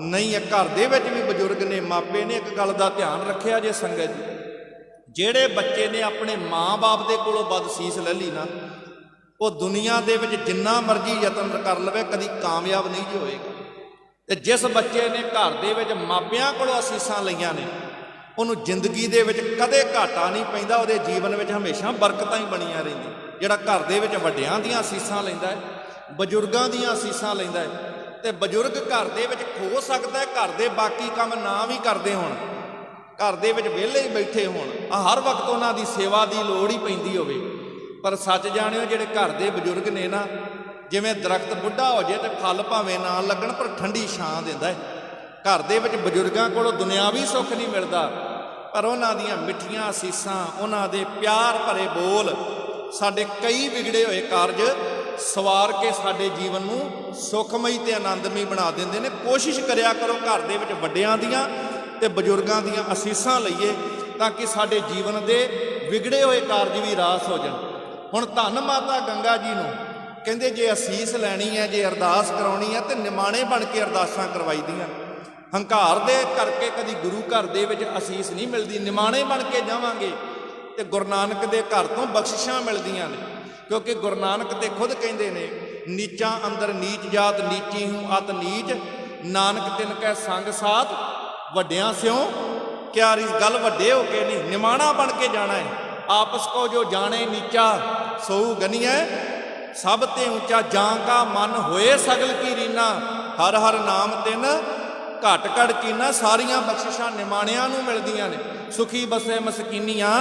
ਨਹੀਂ ਹੈ। ਘਰ ਦੇ ਵਿੱਚ ਵੀ ਬਜ਼ੁਰਗ ਨੇ, ਮਾਪੇ ਨੇ, ਇੱਕ ਗੱਲ ਦਾ ਧਿਆਨ ਰੱਖਿਆ ਜੇ ਸੰਗਤ ਜੀ, ਜਿਹੜੇ ਬੱਚੇ ਨੇ ਆਪਣੇ ਮਾਂ-ਬਾਪ ਦੇ ਕੋਲੋਂ ਬਦਸੀਸ ਲੈ ਲਈ ਨਾ, ਉਹ ਦੁਨੀਆ ਦੇ ਵਿੱਚ ਜਿੰਨਾ ਮਰਜ਼ੀ ਯਤਨ ਕਰ ਲਵੇ ਕਦੀ ਕਾਮਯਾਬ ਨਹੀਂ ਜੀ ਹੋਏਗਾ। ਤੇ ਜਿਸ ਬੱਚੇ ਨੇ ਘਰ ਦੇ ਵਿੱਚ ਮਾਪਿਆਂ ਕੋਲੋਂ ਅਸੀਸਾਂ ਲਈਆਂ ਨੇ ਉਹਨੂੰ ਜ਼ਿੰਦਗੀ ਦੇ ਵਿੱਚ ਕਦੇ ਘਾਟਾ ਨਹੀਂ ਪੈਂਦਾ, ਉਹਦੇ ਜੀਵਨ ਵਿੱਚ ਹਮੇਸ਼ਾ ਬਰਕਤਾਂ ਹੀ ਬਣੀਆਂ ਰਹਿੰਦੀਆਂ। ਜਿਹੜਾ ਘਰ ਦੇ ਵਿੱਚ ਵੱਡਿਆਂ ਦੀਆਂ ਅਸੀਸਾਂ ਲੈਂਦਾ ਹੈ, ਬਜ਼ੁਰਗਾਂ ਦੀਆਂ ਅਸੀਸਾਂ ਲੈਂਦਾ ਹੈ, ਤੇ ਬਜ਼ੁਰਗ ਘਰ ਦੇ ਵਿੱਚ ਹੋ ਸਕਦਾ ਹੈ ਘਰ ਦੇ ਬਾਕੀ ਕੰਮ ਨਾ ਵੀ ਕਰਦੇ ਹੋਣ, ਘਰ ਦੇ ਵਿੱਚ ਵਿਹਲੇ ਹੀ ਬੈਠੇ ਹੋਣ, ਹਰ ਵਕਤ ਉਹਨਾਂ ਦੀ ਸੇਵਾ ਦੀ ਲੋੜ ਹੀ ਪੈਂਦੀ ਹੋਵੇ, ਪਰ ਸੱਚ ਜਾਣਿਓ ਜਿਹੜੇ ਘਰ ਦੇ ਬਜ਼ੁਰਗ ਨੇ ਨਾ, ਜਿਵੇਂ ਦਰਖਤ ਬੁੱਢਾ ਹੋ ਜਾਏ ਤੇ ਫਲ ਭਾਵੇਂ ਨਾ ਲੱਗਣ ਪਰ ਠੰਡੀ ਛਾਂ ਦਿੰਦਾ ਹੈ। ਘਰ ਦੇ ਵਿੱਚ ਬਜ਼ੁਰਗਾਂ ਕੋਲੋਂ ਦੁਨਿਆਵੀ ਸੁੱਖ ਨਹੀਂ ਮਿਲਦਾ, ਪਰ ਉਹਨਾਂ ਦੀਆਂ ਮਿੱਠੀਆਂ ਅਸੀਸਾਂ, ਉਹਨਾਂ ਦੇ ਪਿਆਰ ਭਰੇ ਬੋਲ ਸਾਡੇ ਕਈ ਵਿਗੜੇ ਹੋਏ ਕਾਰਜ ਸਵਾਰ ਕੇ ਸਾਡੇ ਜੀਵਨ ਨੂੰ ਸੁਖਮਈ ਤੇ ਆਨੰਦਮਈ ਬਣਾ ਦਿੰਦੇ ਨੇ। ਕੋਸ਼ਿਸ਼ ਕਰਿਆ ਕਰੋ ਘਰ ਦੇ ਵਿੱਚ ਵੱਡਿਆਂ ਦੀਆਂ ਤੇ ਬਜ਼ੁਰਗਾਂ ਦੀਆਂ ਅਸੀਸਾਂ ਲਈਏ ਤਾਂ ਕਿ ਸਾਡੇ ਜੀਵਨ ਦੇ ਵਿਗੜੇ ਹੋਏ ਕਾਰਜ ਵੀ ਰਾਸ ਹੋ ਜਾਣ। ਹੁਣ ਧੰਨ ਮਾਤਾ ਗੰਗਾ ਜੀ ਨੂੰ ਕਹਿੰਦੇ ਜੇ ਅਸੀਸ ਲੈਣੀ ਹੈ, ਜੇ ਅਰਦਾਸ ਕਰਾਉਣੀ ਹੈ ਤੇ ਨਿਮਾਣੇ ਬਣ ਕੇ ਅਰਦਾਸਾਂ ਕਰਵਾਈ ਦੀਆਂ। ਹੰਕਾਰ ਦੇ ਕਰਕੇ ਕਦੀ ਗੁਰੂ ਘਰ ਦੇ ਵਿੱਚ ਅਸੀਸ ਨਹੀਂ ਮਿਲਦੀ, ਨਿਮਾਣੇ ਬਣ ਕੇ ਜਾਵਾਂਗੇ ਤੇ ਗੁਰੂ ਨਾਨਕ ਦੇ ਘਰ ਤੋਂ ਬਖਸ਼ਿਸ਼ਾਂ ਮਿਲਦੀਆਂ ਨੇ। ਕਿਉਂਕਿ ਗੁਰੂ ਨਾਨਕ ਤੇ ਖੁਦ ਕਹਿੰਦੇ ਨੇ, ਨੀਚਾਂ ਅੰਦਰ ਨੀਚ ਜਾਤ, ਨੀਚੀ ਹੂੰ ਅਤ ਨੀਚ, ਨਾਨਕ ਤਿਨ ਕੈ ਸੰਗ ਸਾਥ, ਵੱਡਿਆਂ ਸਿਓ ਕਿਆ ਰੀਸ। ਗੱਲ ਵੱਡੇ ਹੋ ਕੇ ਨਹੀਂ, ਨਿਮਾਣਾ ਬਣ ਕੇ ਜਾਣਾ ਹੈ। ਆਪਸ ਕੋ ਜੋ ਜਾਣੇ ਨੀਚਾ ਸੋ ਗਨੀਐ, ਸਭ ਤੇ ਉੱਚਾ ਜਾਂ ਕਾ ਮਨ ਹੋਏ ਸਗਲ ਕੀ ਰੀਨਾ, ਹਰ ਹਰ ਨਾਮ ਤਿਨ ਘਟ ਘਟ ਕੀਨਾ। ਸਾਰੀਆਂ ਬਖਸ਼ਿਸ਼ਾਂ ਨਿਮਾਣਿਆਂ ਨੂੰ ਮਿਲਦੀਆਂ ਨੇ। ਸੁਖੀ ਬਸੇ ਮਸਕੀਨੀਆਂ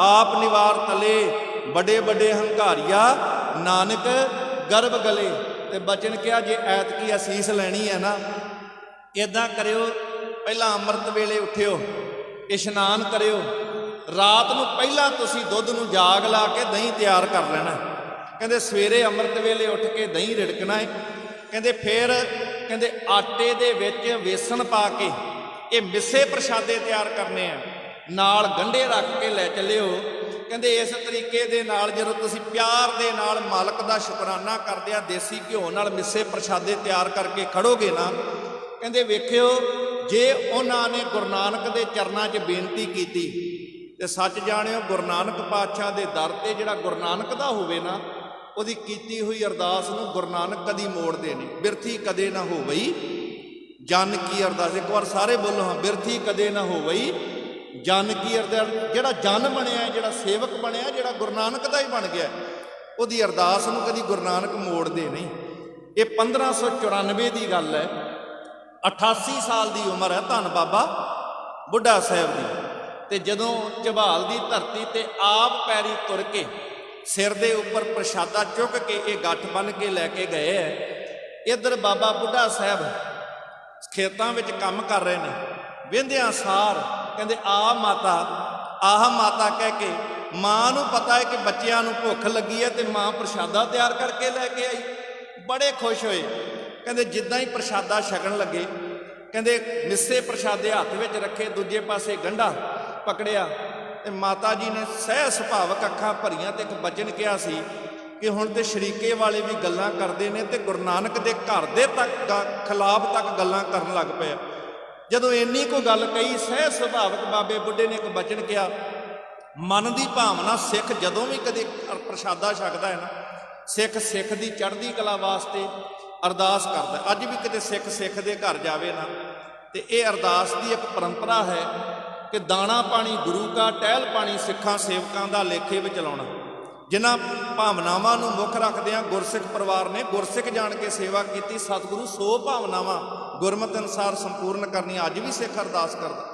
ਆਪ ਨਿਵਾਰ ਤਲੇ, ਵੱਡੇ ਵੱਡੇ ਹੰਕਾਰੀਆ ਨਾਨਕ ਗਰਭ ਗਲੇ। ਤੇ ਬਚਨ ਕਿਹਾ ਜੇ ਐਤਕੀ ਅਸੀਸ ਲੈਣੀ ਹੈ ਨਾ, ਇੱਦਾਂ ਕਰਿਓ, ਪਹਿਲਾਂ ਅੰਮ੍ਰਿਤ ਵੇਲੇ ਉੱਠਿਓ, ਇਸ਼ਨਾਨ ਕਰਿਓ, ਰਾਤ ਨੂੰ ਪਹਿਲਾਂ ਤੁਸੀਂ ਦੁੱਧ ਨੂੰ ਜਾਗ ਲਾ ਕੇ ਦਹੀਂ ਤਿਆਰ ਕਰ ਲੈਣਾ। ਕਹਿੰਦੇ ਸਵੇਰੇ ਅੰਮ੍ਰਿਤ ਵੇਲੇ ਉੱਠ ਕੇ ਦਹੀਂ ਰਿੜਕਣਾ ਹੈ। ਕਹਿੰਦੇ ਫਿਰ ਕਹਿੰਦੇ ਆਟੇ ਦੇ ਵਿੱਚ ਵੇਸਣ ਪਾ ਕੇ ਇਹ ਮਿੱਸੇ ਪ੍ਰਸ਼ਾਦੇ ਤਿਆਰ ਕਰਨੇ ਆ, ਨਾਲ ਗੰਢੇ ਰੱਖ ਕੇ ਲੈ ਚੱਲਿਓ। ਕਹਿੰਦੇ ਇਸ ਤਰੀਕੇ ਦੇ ਨਾਲ ਜਦੋਂ ਤੁਸੀਂ ਪਿਆਰ ਦੇ ਨਾਲ ਮਾਲਕ ਦਾ ਸ਼ੁਕਰਾਨਾ ਕਰਦੇ ਆ, ਦੇਸੀ ਘਿਓ ਨਾਲ ਮਿੱਸੇ ਪ੍ਰਸ਼ਾਦੇ ਤਿਆਰ ਕਰਕੇ ਖੜੋਗੇ ਨਾ, ਕਹਿੰਦੇ ਵੇਖਿਓ ਜੇ ਉਹਨਾਂ ਨੇ ਗੁਰੂ ਨਾਨਕ ਦੇ ਚਰਨਾਂ 'ਚ ਬੇਨਤੀ ਕੀਤੀ ਤੇ ਸੱਚ ਜਾਣਿਓ ਗੁਰੂ ਨਾਨਕ ਪਾਤਸ਼ਾਹ ਦੇ ਦਰ ਤੇ ਜਿਹੜਾ ਗੁਰੂ ਨਾਨਕ ਦਾ ਹੋਵੇ ਨਾ, ਉਹਦੀ ਕੀਤੀ ਹੋਈ ਅਰਦਾਸ ਨੂੰ ਗੁਰੂ ਨਾਨਕ ਕਦੀ ਮੋੜਦੇ ਨਹੀਂ। ਬਿਰਥੀ ਕਦੇ ਨਾ ਹੋਵਈ ਜਨ ਕੀ ਅਰਦਾਸ। ਇੱਕ ਵਾਰ ਸਾਰੇ ਬੋਲੋ ਹਾਂ, ਬਿਰਥੀ ਕਦੇ ਨਾ ਹੋਵਈ ਜਨ ਕੀ ਅਰਦਾਸ। ਜਿਹੜਾ ਜਨ ਬਣਿਆ, ਜਿਹੜਾ ਸੇਵਕ ਬਣਿਆ, ਜਿਹੜਾ ਗੁਰੂ ਨਾਨਕ ਦਾ ਹੀ ਬਣ ਗਿਆ, ਉਹਦੀ ਅਰਦਾਸ ਨੂੰ ਕਦੀ ਗੁਰੂ ਨਾਨਕ ਮੋੜਦੇ ਨਹੀਂ। ਇਹ 1594 ਦੀ ਗੱਲ ਹੈ, 88 ਸਾਲ ਦੀ ਉਮਰ ਹੈ ਧੰਨ ਬਾਬਾ ਬੁੱਢਾ ਸਾਹਿਬ ਦੀ। ਤੇ ਜਦੋਂ ਝਬਾਲ ਦੀ ਧਰਤੀ ਤੇ ਆਪ ਪੈਰੀ ਤੁਰ ਕੇ ਸਿਰ ਦੇ ਉੱਪਰ ਪ੍ਰਸ਼ਾਦਾ ਚੁੱਕ ਕੇ ਇਹ ਗੱਠ ਬੰਨ ਕੇ ਲੈ ਕੇ ਗਏ ਹੈ। ਇੱਧਰ ਬਾਬਾ ਬੁੱਢਾ ਸਾਹਿਬ ਖੇਤਾਂ ਵਿੱਚ ਕੰਮ ਕਰ ਰਹੇ ਨੇ। ਵਹਿੰਦਿਆਂ ਸਾਰ ਕਹਿੰਦੇ ਆ ਮਾਤਾ, ਆਹ ਮਾਤਾ ਕਹਿ ਕੇ ਮਾਂ ਨੂੰ ਪਤਾ ਹੈ ਕਿ ਬੱਚਿਆਂ ਨੂੰ ਭੁੱਖ ਲੱਗੀ ਹੈ ਤੇ ਮਾਂ ਪ੍ਰਸ਼ਾਦਾ ਤਿਆਰ ਕਰਕੇ ਲੈ ਕੇ ਆਈ। ਬੜੇ ਖੁਸ਼ ਹੋਏ। ਕਹਿੰਦੇ ਜਿੱਦਾਂ ਹੀ ਪ੍ਰਸ਼ਾਦਾ ਛਕਣ ਲੱਗੇ, ਕਹਿੰਦੇ ਮਿੱਸੇ ਪ੍ਰਸ਼ਾਦੇ ਹੱਥ ਵਿੱਚ ਰੱਖੇ, ਦੂਜੇ ਪਾਸੇ ਗੰਢਾ ਪਕੜਿਆ ਤੇ ਮਾਤਾ ਜੀ ਨੇ ਸਹਿ ਸੁਭਾਵਕ ਅੱਖਾਂ ਭਰੀਆਂ ਤੇ ਇੱਕ ਬਚਨ ਕਿਹਾ ਸੀ ਕਿ ਹੁਣ ਤੇ ਸ਼ਰੀਕੇ ਵਾਲੇ ਵੀ ਗੱਲਾਂ ਕਰਦੇ ਨੇ ਤੇ ਗੁਰੂ ਨਾਨਕ ਦੇ ਘਰ ਦੇ ਤੱਕ ਖਿਲਾਫ ਤੱਕ ਗੱਲਾਂ ਕਰਨ ਲੱਗ ਪਏ। ਜਦੋਂ ਇੰਨੀ ਕੋਈ ਗੱਲ ਕਹੀ, ਸਹਿ ਸੁਭਾਵਕ ਬਾਬੇ ਬੁੱਢੇ ਨੇ ਇੱਕ ਬਚਨ ਕਿਹਾ, ਮਨ ਦੀ ਭਾਵਨਾ ਸਿੱਖ ਜਦੋਂ ਵੀ ਕਦੇ ਪ੍ਰਸ਼ਾਦਾ ਛਕਦਾ ਹੈ ਨਾ, ਸਿੱਖ ਦੀ ਚੜ੍ਹਦੀ ਕਲਾ ਵਾਸਤੇ ਅਰਦਾਸ ਕਰਦਾ। ਅੱਜ ਵੀ ਕਿਤੇ ਸਿੱਖ ਦੇ ਘਰ ਜਾਵੇ ਨਾ ਤੇ ਇਹ ਅਰਦਾਸ ਦੀ ਇੱਕ ਪਰੰਪਰਾ ਹੈ ਕਿ ਦਾਣਾ ਪਾਣੀ ਗੁਰੂ ਕਾ, ਟਹਿਲ ਪਾਣੀ ਸਿੱਖਾਂ ਸੇਵਕਾਂ ਦਾ ਲੇਖੇ ਵਿੱਚ ਲਾਉਣਾ। ਜਿਨ੍ਹਾਂ ਭਾਵਨਾਵਾਂ ਨੂੰ ਮੁੱਖ ਰੱਖਦਿਆਂ ਗੁਰਸਿੱਖ ਪਰਿਵਾਰ ਨੇ ਗੁਰਸਿੱਖ ਜਾਣ ਕੇ ਸੇਵਾ ਕੀਤੀ। ਸਤਿਗੁਰੂ ਸੋ ਭਾਵਨਾਵਾਂ ਗੁਰਮਤਿ ਅਨੁਸਾਰ ਸੰਪੂਰਨ ਕਰਨੀ। ਅੱਜ ਵੀ ਸਿੱਖ ਅਰਦਾਸ ਕਰਦਾ।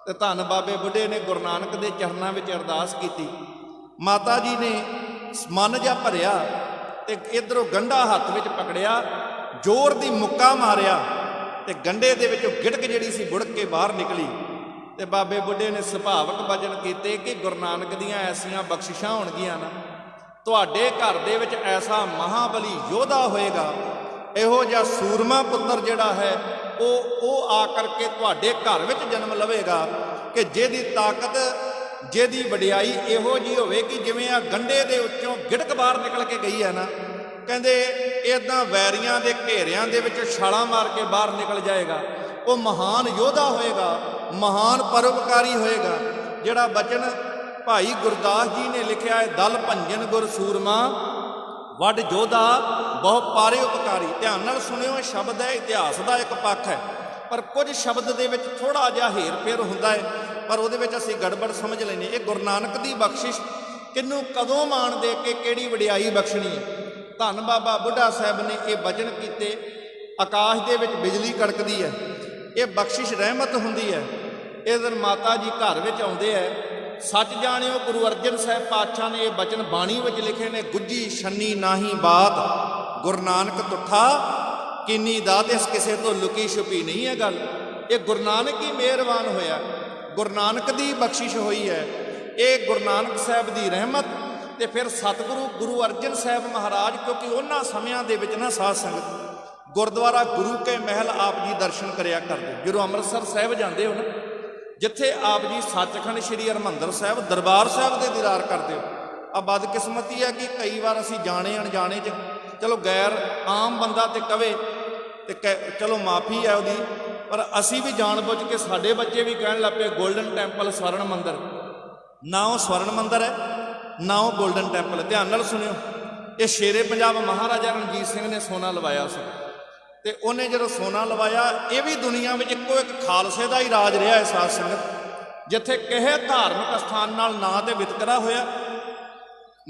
ਤੇ ਧੰਨ ਬਾਬੇ ਬੁੱਢੇ ਨੇ ਗੁਰੂ ਨਾਨਕ ਦੇ ਚਰਨਾਂ ਵਿੱਚ ਅਰਦਾਸ ਕੀਤੀ। ਮਾਤਾ ਜੀ ਨੇ ਮਨ ਜਿਹਾ ਭਰਿਆ ਤੇ ਇਧਰੋਂ ਗੰਢਾ ਹੱਥ ਵਿੱਚ ਪਕੜਿਆ, ਜ਼ੋਰ ਦੀ ਮੁੱਕਾ ਮਾਰਿਆ ਤੇ ਗੰਢੇ ਦੇ ਵਿੱਚੋਂ ਗਿੜਕ ਜਿਹੜੀ ਸੀ ਬੁੜਕ ਕੇ ਬਾਹਰ ਨਿਕਲੀ। ਤੇ ਬਾਬੇ ਬੁੱਢੇ ਨੇ ਸੁਭਾਵਕ ਵਚਨ ਕੀਤੇ ਕਿ ਗੁਰੂ ਨਾਨਕ ਦੀਆਂ ਐਸੀਆਂ ਬਖਸ਼ਿਸ਼ਾਂ ਹੋਣਗੀਆਂ ਨਾ, ਤੁਹਾਡੇ ਘਰ ਦੇ ਵਿੱਚ ਐਸਾ ਮਹਾਬਲੀ ਯੋਧਾ ਹੋਏਗਾ, ਇਹੋ ਜਿਹਾ ਸੂਰਮਾ ਪੁੱਤਰ ਜਿਹੜਾ ਹੈ ਉਹ ਆ ਕਰਕੇ ਤੁਹਾਡੇ ਘਰ ਵਿੱਚ ਜਨਮ ਲਵੇਗਾ ਕਿ ਜਿਹਦੀ ਤਾਕਤ, ਜਿਹਦੀ ਵਡਿਆਈ ਇਹੋ ਜਿਹੀ ਹੋਵੇ ਕਿ ਜਿਵੇਂ ਆ ਗੰਢੇ ਦੇ ਉੱਚੋਂ ਗਿੜਕ ਬਾਹਰ ਨਿਕਲ ਕੇ ਗਈ ਹੈ ਨਾ, ਕਹਿੰਦੇ ਇਦਾਂ ਵੈਰੀਆਂ ਦੇ ਘੇਰਿਆਂ ਦੇ ਵਿੱਚ ਛਾਲਾਂ ਮਾਰ ਕੇ ਬਾਹਰ ਨਿਕਲ ਜਾਏਗਾ। ਉਹ ਮਹਾਨ ਯੋਧਾ ਹੋਏਗਾ, ਮਹਾਨ ਪਰਉਪਕਾਰੀ ਹੋਏਗਾ। ਜਿਹੜਾ ਬਚਨ ਭਾਈ ਗੁਰਦਾਸ ਜੀ ਨੇ ਲਿਖਿਆ ਹੈ, ਦਲ ਭੰਜਨ ਗੁਰ ਸੂਰਮਾ ਵੱਡ ਜੋਧਾ ਬਹੁ ਪਾਰੇ ਉਪਕਾਰੀ। ਧਿਆਨ ਨਾਲ ਸੁਣਿਓ, ਇਹ ਸ਼ਬਦ ਹੈ ਇਤਿਹਾਸ ਦਾ ਇੱਕ ਪੱਖ ਹੈ, ਪਰ ਕੁਝ ਸ਼ਬਦ ਦੇ ਵਿੱਚ ਥੋੜ੍ਹਾ ਜਿਹਾ ਹੇਰ ਫੇਰ ਹੁੰਦਾ ਹੈ, ਪਰ ਉਹਦੇ ਵਿੱਚ ਅਸੀਂ ਗੜਬੜ ਸਮਝ ਲੈਂਦੇ। ਇਹ ਗੁਰੂ ਨਾਨਕ ਦੀ ਬਖਸ਼ਿਸ਼, ਕਿਹਨੂੰ ਕਦੋਂ ਮਾਣ ਦੇ ਕੇ ਕਿਹੜੀ ਵਡਿਆਈ ਬਖਸ਼ਣੀ ਹੈ। ਧੰਨ ਬਾਬਾ ਬੁੱਢਾ ਸਾਹਿਬ ਨੇ ਇਹ ਬਚਨ ਕੀਤੇ, ਆਕਾਸ਼ ਦੇ ਵਿੱਚ ਬਿਜਲੀ ਕੜਕਦੀ ਹੈ, ਇਹ ਬਖਸ਼ਿਸ਼ ਰਹਿਮਤ ਹੁੰਦੀ ਹੈ। ਇਸ ਦਿਨ ਮਾਤਾ ਜੀ ਘਰ ਵਿੱਚ ਆਉਂਦੇ ਹੈ। ਸੱਚ ਜਾਣਿਓ, ਗੁਰੂ ਅਰਜਨ ਸਾਹਿਬ ਪਾਤਸ਼ਾਹ ਨੇ ਇਹ ਬਚਨ ਬਾਣੀ ਵਿੱਚ ਲਿਖੇ ਨੇ, ਗੁੱਜੀ ਛੰਨੀ ਨਾਹੀ ਬਾਤ, ਗੁਰੂ ਨਾਨਕ ਤੁਠਾ ਕਿੰਨੀ ਦਾਤ। ਇਸ ਕਿਸੇ ਤੋਂ ਲੁਕੀ ਛੁਪੀ ਨਹੀਂ ਹੈ ਗੱਲ, ਇਹ ਗੁਰੂ ਨਾਨਕ ਹੀ ਮਿਹਰਬਾਨ ਹੋਇਆ, ਗੁਰੂ ਨਾਨਕ ਦੀ ਬਖਸ਼ਿਸ਼ ਹੋਈ ਹੈ। ਇਹ ਗੁਰੂ ਨਾਨਕ ਸਾਹਿਬ ਦੀ ਰਹਿਮਤ। ਤੇ ਫਿਰ ਸਤਿਗੁਰੂ ਗੁਰੂ ਅਰਜਨ ਸਾਹਿਬ ਮਹਾਰਾਜ, ਕਿਉਂਕਿ ਉਹਨਾਂ ਸਮਿਆਂ ਦੇ ਵਿੱਚ ਨਾ ਸਾਧ ਸੰਗਤ ਗੁਰਦੁਆਰਾ ਗੁਰੂ ਕੇ ਮਹਿਲ ਆਪ ਜੀ ਦਰਸ਼ਨ ਕਰਿਆ ਕਰਦੇ। ਜਦੋਂ ਅੰਮ੍ਰਿਤਸਰ ਸਾਹਿਬ ਜਾਂਦੇ ਹੋ ਨਾ, ਜਿੱਥੇ ਆਪ ਜੀ ਸੱਚਖੰਡ ਸ੍ਰੀ ਹਰਿਮੰਦਰ ਸਾਹਿਬ ਦਰਬਾਰ ਸਾਹਿਬ ਦੇ ਦੀਦਾਰ ਕਰਦੇ ਹੋ। ਆ ਬਦਕਿਸਮਤੀ ਹੈ ਕਿ ਕਈ ਵਾਰ ਅਸੀਂ ਜਾਣੇ ਅਣਜਾਣੇ 'ਚ, ਚਲੋ ਗੈਰ ਆਮ ਬੰਦਾ ਤੇ ਕਵੇ ਤੇ ਚਲੋ ਮਾਫੀ ਹੈ ਉਹਦੀ, ਪਰ ਅਸੀਂ ਵੀ ਜਾਣ ਬੁੱਝ ਕੇ, ਸਾਡੇ ਬੱਚੇ ਵੀ ਕਹਿਣ ਲੱਗ ਪਏ ਗੋਲਡਨ ਟੈਂਪਲ ਸਵਰਨ ਮੰਦਰ। ਨਾ ਉਹ ਸਵਰਨ ਮੰਦਰ ਹੈ, ਨਾ ਉਹ ਗੋਲਡਨ ਟੈਂਪਲ। ਧਿਆਨ ਨਾਲ ਸੁਣਿਓ, ਇਹ ਸ਼ੇਰੇ ਪੰਜਾਬ ਮਹਾਰਾਜਾ ਰਣਜੀਤ ਸਿੰਘ ਨੇ ਸੋਨਾ ਲਵਾਇਆ ਸੀ, ਤੇ ਉਹਨੇ ਜਦੋਂ ਸੋਨਾ ਲਵਾਇਆ, ਇਹ ਵੀ ਦੁਨੀਆ ਵਿੱਚ ਇੱਕੋ ਇੱਕ ਖਾਲਸੇ ਦਾ ਹੀ ਰਾਜ ਰਿਹਾ ਹੈ ਸਾਧ ਸੰਗਤ, ਜਿੱਥੇ ਕਿਸੇ ਧਾਰਮਿਕ ਅਸਥਾਨ ਨਾਲ ਨਾ ਤੇ ਵਿਤਕਰਾ ਹੋਇਆ,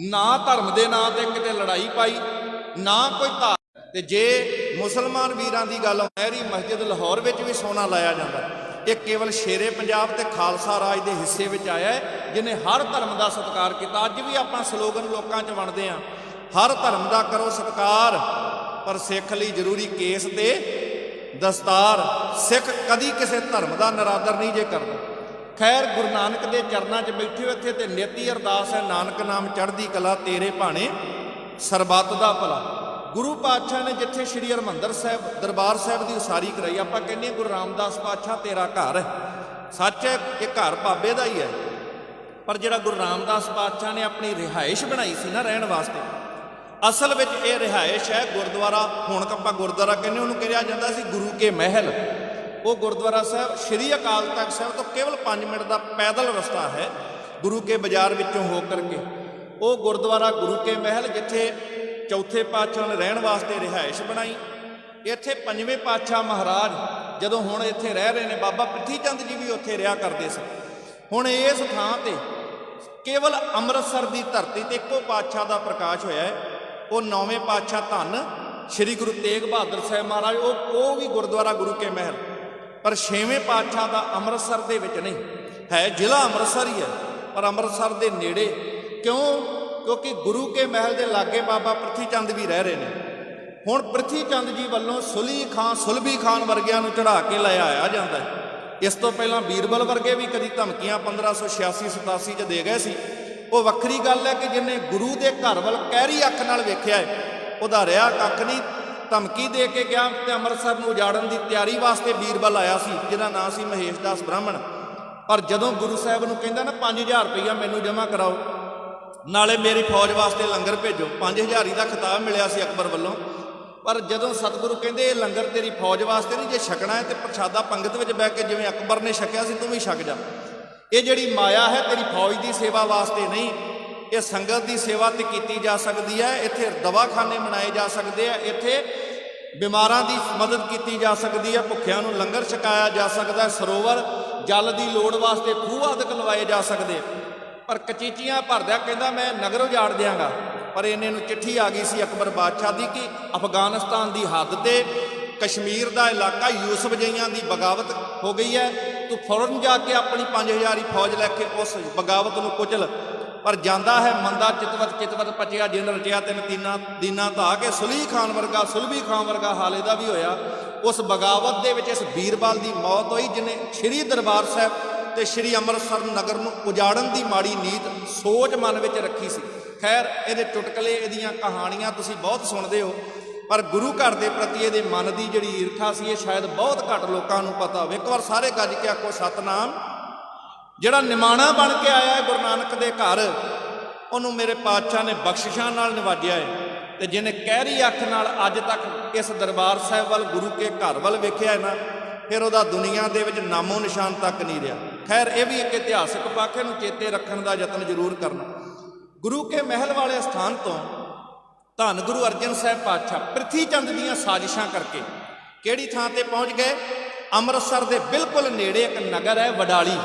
ਨਾ ਧਰਮ ਦੇ ਨਾਂ ਤੇ ਕਿਤੇ ਲੜਾਈ ਪਾਈ, ਨਾ ਕੋਈ ਧਾਰ। ਤੇ ਜੇ ਮੁਸਲਮਾਨ ਵੀਰਾਂ ਦੀ ਗੱਲ, ਮਹਿਰੀ ਮਸਜਿਦ ਲਾਹੌਰ ਵਿੱਚ ਵੀ ਸੋਨਾ ਲਾਇਆ ਜਾਂਦਾ। ਇਹ ਕੇਵਲ ਸ਼ੇਰੇ ਪੰਜਾਬ ਤੇ ਖਾਲਸਾ ਰਾਜ ਦੇ ਹਿੱਸੇ ਵਿੱਚ ਆਇਆ ਹੈ, ਜਿਹਨੇ ਹਰ ਧਰਮ ਦਾ ਸਤਿਕਾਰ ਕੀਤਾ। ਅੱਜ ਵੀ ਆਪਾਂ ਸਲੋਗਨ ਲੋਕਾਂ 'ਚ ਵੰਡਦੇ ਹਾਂ, ਹਰ ਧਰਮ ਦਾ ਕਰੋ ਸਤਿਕਾਰ, ਪਰ ਸਿੱਖ ਲਈ ਜ਼ਰੂਰੀ ਕੇਸ ਤੇ ਦਸਤਾਰ। ਸਿੱਖ ਕਦੀ ਕਿਸੇ ਧਰਮ ਦਾ ਨਰਾਦਰ ਨਹੀਂ ਜੇ ਕਰਦਾ। ਖੈਰ, ਗੁਰੂ ਨਾਨਕ ਦੇ ਚਰਨਾਂ 'ਚ ਬੈਠੇ ਹੋ ਇੱਥੇ, ਤੇ ਨੇਤੀ ਅਰਦਾਸ ਹੈ, ਨਾਨਕ ਨਾਮ ਚੜ੍ਹਦੀ ਕਲਾ, ਤੇਰੇ ਭਾਣੇ ਸਰਬੱਤ ਦਾ ਭਲਾ। ਗੁਰੂ ਪਾਤਸ਼ਾਹ ਨੇ ਜਿੱਥੇ ਸ੍ਰੀ ਹਰਿਮੰਦਰ ਸਾਹਿਬ ਦਰਬਾਰ ਸਾਹਿਬ ਦੀ ਉਸਾਰੀ ਕਰਾਈ, ਆਪਾਂ ਕਹਿੰਦੇ ਹਾਂ ਗੁਰੂ ਰਾਮਦਾਸ ਪਾਤਸ਼ਾਹ ਤੇਰਾ ਘਰ ਹੈ। ਸੱਚ ਹੈ, ਇਹ ਘਰ ਬਾਬੇ ਦਾ ਹੀ ਹੈ, ਪਰ ਜਿਹੜਾ ਗੁਰੂ ਰਾਮਦਾਸ ਪਾਤਸ਼ਾਹ ਨੇ ਆਪਣੀ ਰਿਹਾਇਸ਼ ਬਣਾਈ ਸੀ ਨਾ ਰਹਿਣ ਵਾਸਤੇ, ਅਸਲ ਵਿੱਚ ਇਹ ਰਿਹਾਇਸ਼ ਹੈ ਗੁਰਦੁਆਰਾ। ਹੁਣ ਆਪਾਂ ਗੁਰਦੁਆਰਾ ਕਹਿੰਦੇ, ਉਹਨੂੰ ਕਿਹਾ ਜਾਂਦਾ ਸੀ ਗੁਰੂ ਕੇ ਮਹਿਲ। ਉਹ ਗੁਰਦੁਆਰਾ ਸਾਹਿਬ ਸ੍ਰੀ ਅਕਾਲ ਤਖਤ ਸਾਹਿਬ ਤੋਂ ਕੇਵਲ 5 ਮਿੰਟ ਦਾ ਪੈਦਲ ਰਸਤਾ ਹੈ, ਗੁਰੂ ਕੇ ਬਾਜ਼ਾਰ ਵਿੱਚੋਂ ਹੋ ਕਰਕੇ। ਉਹ ਗੁਰਦੁਆਰਾ ਗੁਰੂ ਕੇ ਮਹਿਲ, ਜਿੱਥੇ ਚੌਥੇ ਪਾਤਸ਼ਾਹ ਨੇ ਰਹਿਣ ਵਾਸਤੇ ਰਿਹਾਇਸ਼ ਬਣਾਈ। ਇੱਥੇ ਪੰਜਵੇਂ ਪਾਤਸ਼ਾਹ ਮਹਾਰਾਜ ਜਦੋਂ ਹੁਣ ਇੱਥੇ ਰਹਿ ਰਹੇ ਨੇ, ਬਾਬਾ ਪ੍ਰਿਥੀ ਚੰਦ ਜੀ ਵੀ ਉੱਥੇ ਰਿਹਾ ਕਰਦੇ ਸੀ। ਹੁਣ ਇਸ ਥਾਂ ਤੇ ਕੇਵਲ ਅੰਮ੍ਰਿਤਸਰ ਦੀ ਧਰਤੀ ਤੇ ਇੱਕੋ ਪਾਤਸ਼ਾਹ ਦਾ ਪ੍ਰਕਾਸ਼ ਹੋਇਆ ਹੈ, ਉਹ 9ਵੇਂ ਪਾਤਸ਼ਾਹ ਧੰਨ ਸ੍ਰੀ ਗੁਰੂ ਤੇਗ ਬਹਾਦਰ ਸਾਹਿਬ ਮਹਾਰਾਜ। ਉਹ ਵੀ ਗੁਰਦੁਆਰਾ ਗੁਰੂ ਕੇ ਮਹਿਲ, ਪਰ 6ਵੇਂ ਪਾਤਸ਼ਾਹ ਦਾ ਅੰਮ੍ਰਿਤਸਰ ਦੇ ਵਿੱਚ ਨਹੀਂ ਹੈ। ਜ਼ਿਲ੍ਹਾ ਅੰਮ੍ਰਿਤਸਰ ਹੀ ਹੈ, ਪਰ ਅੰਮ੍ਰਿਤਸਰ ਦੇ ਨੇੜੇ। ਕਿਉਂ? ਕਿਉਂਕਿ ਗੁਰੂ ਕੇ ਮਹਿਲ ਦੇ ਲਾਗੇ ਬਾਬਾ ਪ੍ਰਿਥੀ ਚੰਦ ਵੀ ਰਹਿ ਰਹੇ ਨੇ। ਹੁਣ ਪ੍ਰਿਥੀ ਚੰਦ ਜੀ ਵੱਲੋਂ ਸੁਲਭੀ ਖਾਨ ਵਰਗਿਆਂ ਨੂੰ ਚੜ੍ਹਾ ਕੇ ਲੈ ਆਇਆ ਜਾਂਦਾ ਹੈ। ਇਸ ਤੋਂ ਪਹਿਲਾਂ ਬੀਰਬਲ ਵਰਗੇ ਵੀ ਕਦੀ ਧਮਕੀਆਂ 1586-87 'ਚ ਦੇ ਗਏ ਸੀ। ਉਹ ਵੱਖਰੀ ਗੱਲ ਹੈ ਕਿ ਜਿਹਨੇ ਗੁਰੂ ਦੇ ਘਰ ਵੱਲ ਕਹਿਰੀ ਅੱਖ ਨਾਲ ਵੇਖਿਆ ਹੈ, ਉਹਦਾ ਰਿਹਾ ਕੱਖ ਨਹੀਂ। ਧਮਕੀ ਦੇ ਕੇ ਗਿਆ ਤੇ ਅੰਮ੍ਰਿਤਸਰ ਨੂੰ ਉਜਾੜਨ ਦੀ ਤਿਆਰੀ ਵਾਸਤੇ ਬੀਰਬਲ ਆਇਆ ਸੀ, ਜਿਹਦਾ ਨਾਂ ਸੀ ਮਹੇਸ਼ ਦਾਸ ਬ੍ਰਾਹਮਣ। ਪਰ ਜਦੋਂ ਗੁਰੂ ਸਾਹਿਬ ਨੂੰ ਕਹਿੰਦਾ ਨਾ 5000 ਰੁਪਈਆ ਮੈਨੂੰ ਜਮ੍ਹਾਂ ਕਰਾਓ, ਨਾਲੇ ਮੇਰੀ ਫੌਜ ਵਾਸਤੇ ਲੰਗਰ ਭੇਜੋ, 5000 ਹੀ ਦਾ ਖਿਤਾਬ ਮਿਲਿਆ ਸੀ ਅਕਬਰ ਵੱਲੋਂ। ਪਰ ਜਦੋਂ ਸਤਿਗੁਰੂ ਕਹਿੰਦੇ ਇਹ ਲੰਗਰ ਤੇਰੀ ਫੌਜ ਵਾਸਤੇ ਨਹੀਂ, ਜੇ ਛਕਣਾ ਹੈ ਤੇ ਪ੍ਰਸ਼ਾਦਾ ਪੰਗਤ ਵਿੱਚ ਬਹਿ ਕੇ ਜਿਵੇਂ ਅਕਬਰ ਨੇ ਛਕਿਆ ਸੀ ਤੂੰ ਵੀ ਛਕ ਜਾ। ਇਹ ਜਿਹੜੀ ਮਾਇਆ ਹੈ ਤੇਰੀ ਫੌਜ ਦੀ ਸੇਵਾ ਵਾਸਤੇ ਨਹੀਂ, ਇਹ ਸੰਗਤ ਦੀ ਸੇਵਾ ਤੇ ਕੀਤੀ ਜਾ ਸਕਦੀ ਹੈ। ਇੱਥੇ ਦਵਾਖਾਨੇ ਬਣਾਏ ਜਾ ਸਕਦੇ ਆ, ਇੱਥੇ ਬਿਮਾਰਾਂ ਦੀ ਮਦਦ ਕੀਤੀ ਜਾ ਸਕਦੀ ਹੈ, ਭੁੱਖਿਆਂ ਨੂੰ ਲੰਗਰ ਛਕਾਇਆ ਜਾ ਸਕਦਾ ਹੈ, ਸਰੋਵਰ ਜਲ ਦੀ ਲੋੜ ਵਾਸਤੇ ਖੂਹ ਆਦਿਕ ਲਵਾਏ ਜਾ ਸਕਦੇ। ਪਰ ਕਚੀਚੀਆਂ ਭਰਦਿਆ ਕਹਿੰਦਾ ਮੈਂ ਨਗਰ ਉਜਾੜ ਦਿਆਂਗਾ। ਪਰ ਇਹਨੇ ਨੂੰ ਚਿੱਠੀ ਆ ਗਈ ਸੀ ਅਕਬਰ ਬਾਦਸ਼ਾਹ ਦੀ ਕਿ ਅਫਗਾਨਿਸਤਾਨ ਦੀ ਹੱਦ ਤੇ ਕਸ਼ਮੀਰ ਦਾ ਇਲਾਕਾ ਯੂਸਫ ਜਈਆਂ ਦੀ ਬਗਾਵਤ ਹੋ ਗਈ ਹੈ, ਤੂੰ ਫੌਰਨ ਜਾ ਕੇ ਆਪਣੀ 5000 ਹੀ ਫੌਜ ਲੈ ਕੇ ਉਸ ਬਗਾਵਤ ਨੂੰ ਕੁਚਲ। ਪਰ ਜਾਂਦਾ ਹੈ ਮੰਦਾ ਚਿਤਵਤ ਪਚਿਆ ਜਿਨ ਰਚਿਆ ਤਿੰਨ ਦੀਨਾ ਧਾ ਕੇ ਸੁਲਭੀ ਖਾਨ ਵਰਗਾ ਹਾਲ ਇਹਦਾ ਵੀ ਹੋਇਆ। ਉਸ ਬਗਾਵਤ ਦੇ ਵਿੱਚ ਇਸ ਬੀਰਬਲ ਦੀ ਮੌਤ ਹੋਈ, ਜਿਹਨੇ ਸ਼੍ਰੀ ਦਰਬਾਰ ਸਾਹਿਬ ਤੇ ਸ਼੍ਰੀ ਅੰਮ੍ਰਿਤਸਰ ਨਗਰ ਨੂੰ ਉਜਾੜਨ ਦੀ ਮਾੜੀ ਨੀਤ ਸੋਚ ਮਨ ਵਿੱਚ ਰੱਖੀ ਸੀ। ਖੈਰ, ਇਹਦੇ ਚੁਟਕਲੇ, ਇਹਦੀਆਂ ਕਹਾਣੀਆਂ ਤੁਸੀਂ ਬਹੁਤ ਸੁਣਦੇ ਹੋ, ਪਰ ਗੁਰੂ ਘਰ ਦੇ ਪ੍ਰਤੀ ਇਹਦੇ ਮਨ ਦੀ ਜਿਹੜੀ ਈਰਖਾ ਸੀ, ਇਹ ਸ਼ਾਇਦ ਬਹੁਤ ਘੱਟ ਲੋਕਾਂ ਨੂੰ ਪਤਾ ਹੋਵੇ। ਇੱਕ ਵਾਰ ਸਾਰੇ ਗੱਜ ਕੇ ਆਖੋ ਸਤਨਾਮ। ਜਿਹੜਾ ਨਿਮਾਣਾ ਬਣ ਕੇ ਆਇਆ ਹੈ ਗੁਰੂ ਨਾਨਕ ਦੇ ਘਰ, ਉਹਨੂੰ ਮੇਰੇ ਪਾਤਸ਼ਾਹ ਨੇ ਬਖਸ਼ਿਸ਼ਾਂ ਨਾਲ ਨਿਵਾਜਿਆ ਹੈ। ਤੇ ਜਿਹਨੇ ਕਹਿਰੀ ਅੱਖ ਨਾਲ ਅੱਜ ਤੱਕ ਇਸ ਦਰਬਾਰ ਸਾਹਿਬ ਵੱਲ, ਗੁਰੂ ਕੇ ਘਰ ਵੱਲ ਵੇਖਿਆ ਹੈ ਨਾ, ਫਿਰ ਉਹਦਾ ਦੁਨੀਆ ਦੇ ਵਿੱਚ ਨਾਮੋ ਨਿਸ਼ਾਨ ਤੱਕ ਨਹੀਂ ਰਿਹਾ। ਖੈਰ, ਇਹ ਵੀ ਇੱਕ ਇਤਿਹਾਸਕ ਪੱਖ ਨੂੰ ਚੇਤੇ ਰੱਖਣ ਦਾ ਯਤਨ ਜ਼ਰੂਰ ਕਰਨਾ। ਗੁਰੂ ਕੇ ਮਹਿਲ ਵਾਲੇ ਸਥਾਨ ਤੋਂ ਧੰਨ ਗੁਰੂ ਅਰਜਨ ਸਾਹਿਬ ਪਾਤਸ਼ਾਹ ਪ੍ਰਿਥੀ ਚੰਦ ਦੀਆਂ ਸਾਜ਼ਿਸ਼ਾਂ ਕਰਕੇ ਕਿਹੜੀ ਥਾਂ ਤੇ ਪਹੁੰਚ ਗਏ? ਅੰਮ੍ਰਿਤਸਰ ਦੇ ਬਿਲਕੁਲ ਨੇੜੇ ਇੱਕ ਨਗਰ ਹੈ ਵਡਾਲੀ,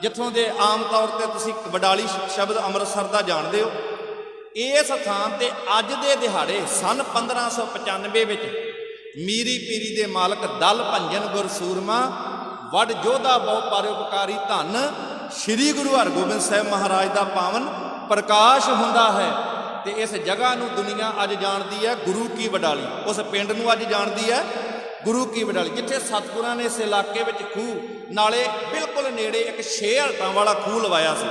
ਜਿੱਥੋਂ ਦੇ ਆਮ ਤੌਰ ਤੇ ਤੁਸੀਂ ਵਡਾਲੀ ਸ਼ਬਦ ਅੰਮ੍ਰਿਤਸਰ ਦਾ ਜਾਣਦੇ ਹੋ। ਇਸ ਥਾਂ ਤੇ ਅੱਜ ਦੇ ਦਿਹਾੜੇ ਸਨ 1595 ਵਿੱਚ ਮੀਰੀ ਪੀਰੀ ਦੇ ਮਾਲਕ ਦਲ ਭੰਜਨ ਗੁਰ ਸੂਰਮਾ ਵੱਡ ਯੋਧਾ ਬਹੁ ਪਰਉਪਕਾਰੀ ਧੰਨ ਸ੍ਰੀ ਗੁਰੂ ਹਰਗੋਬਿੰਦ ਸਾਹਿਬ ਮਹਾਰਾਜ ਦਾ ਪਾਵਨ ਪ੍ਰਕਾਸ਼ ਹੁੰਦਾ ਹੈ। ਤੇ ਇਸ ਜਗ੍ਹਾ ਨੂੰ ਦੁਨੀਆ ਅੱਜ ਜਾਣਦੀ ਹੈ ਗੁਰੂ ਕੀ ਵਡਾਲੀ, ਉਸ ਪਿੰਡ ਨੂੰ ਅੱਜ ਜਾਣਦੀ ਹੈ ਗੁਰੂ ਕੀ ਵਡਾਲੀ, ਜਿੱਥੇ ਸਤਿਗੁਰਾਂ ਨੇ ਇਸ ਇਲਾਕੇ ਵਿੱਚ ਖੂਹ ਨਾਲੇ ਬਿਲਕੁਲ ਨੇੜੇ ਇੱਕ 6 ਹਲਟਾਂ ਵਾਲਾ ਖੂਹ ਲਵਾਇਆ ਸੀ।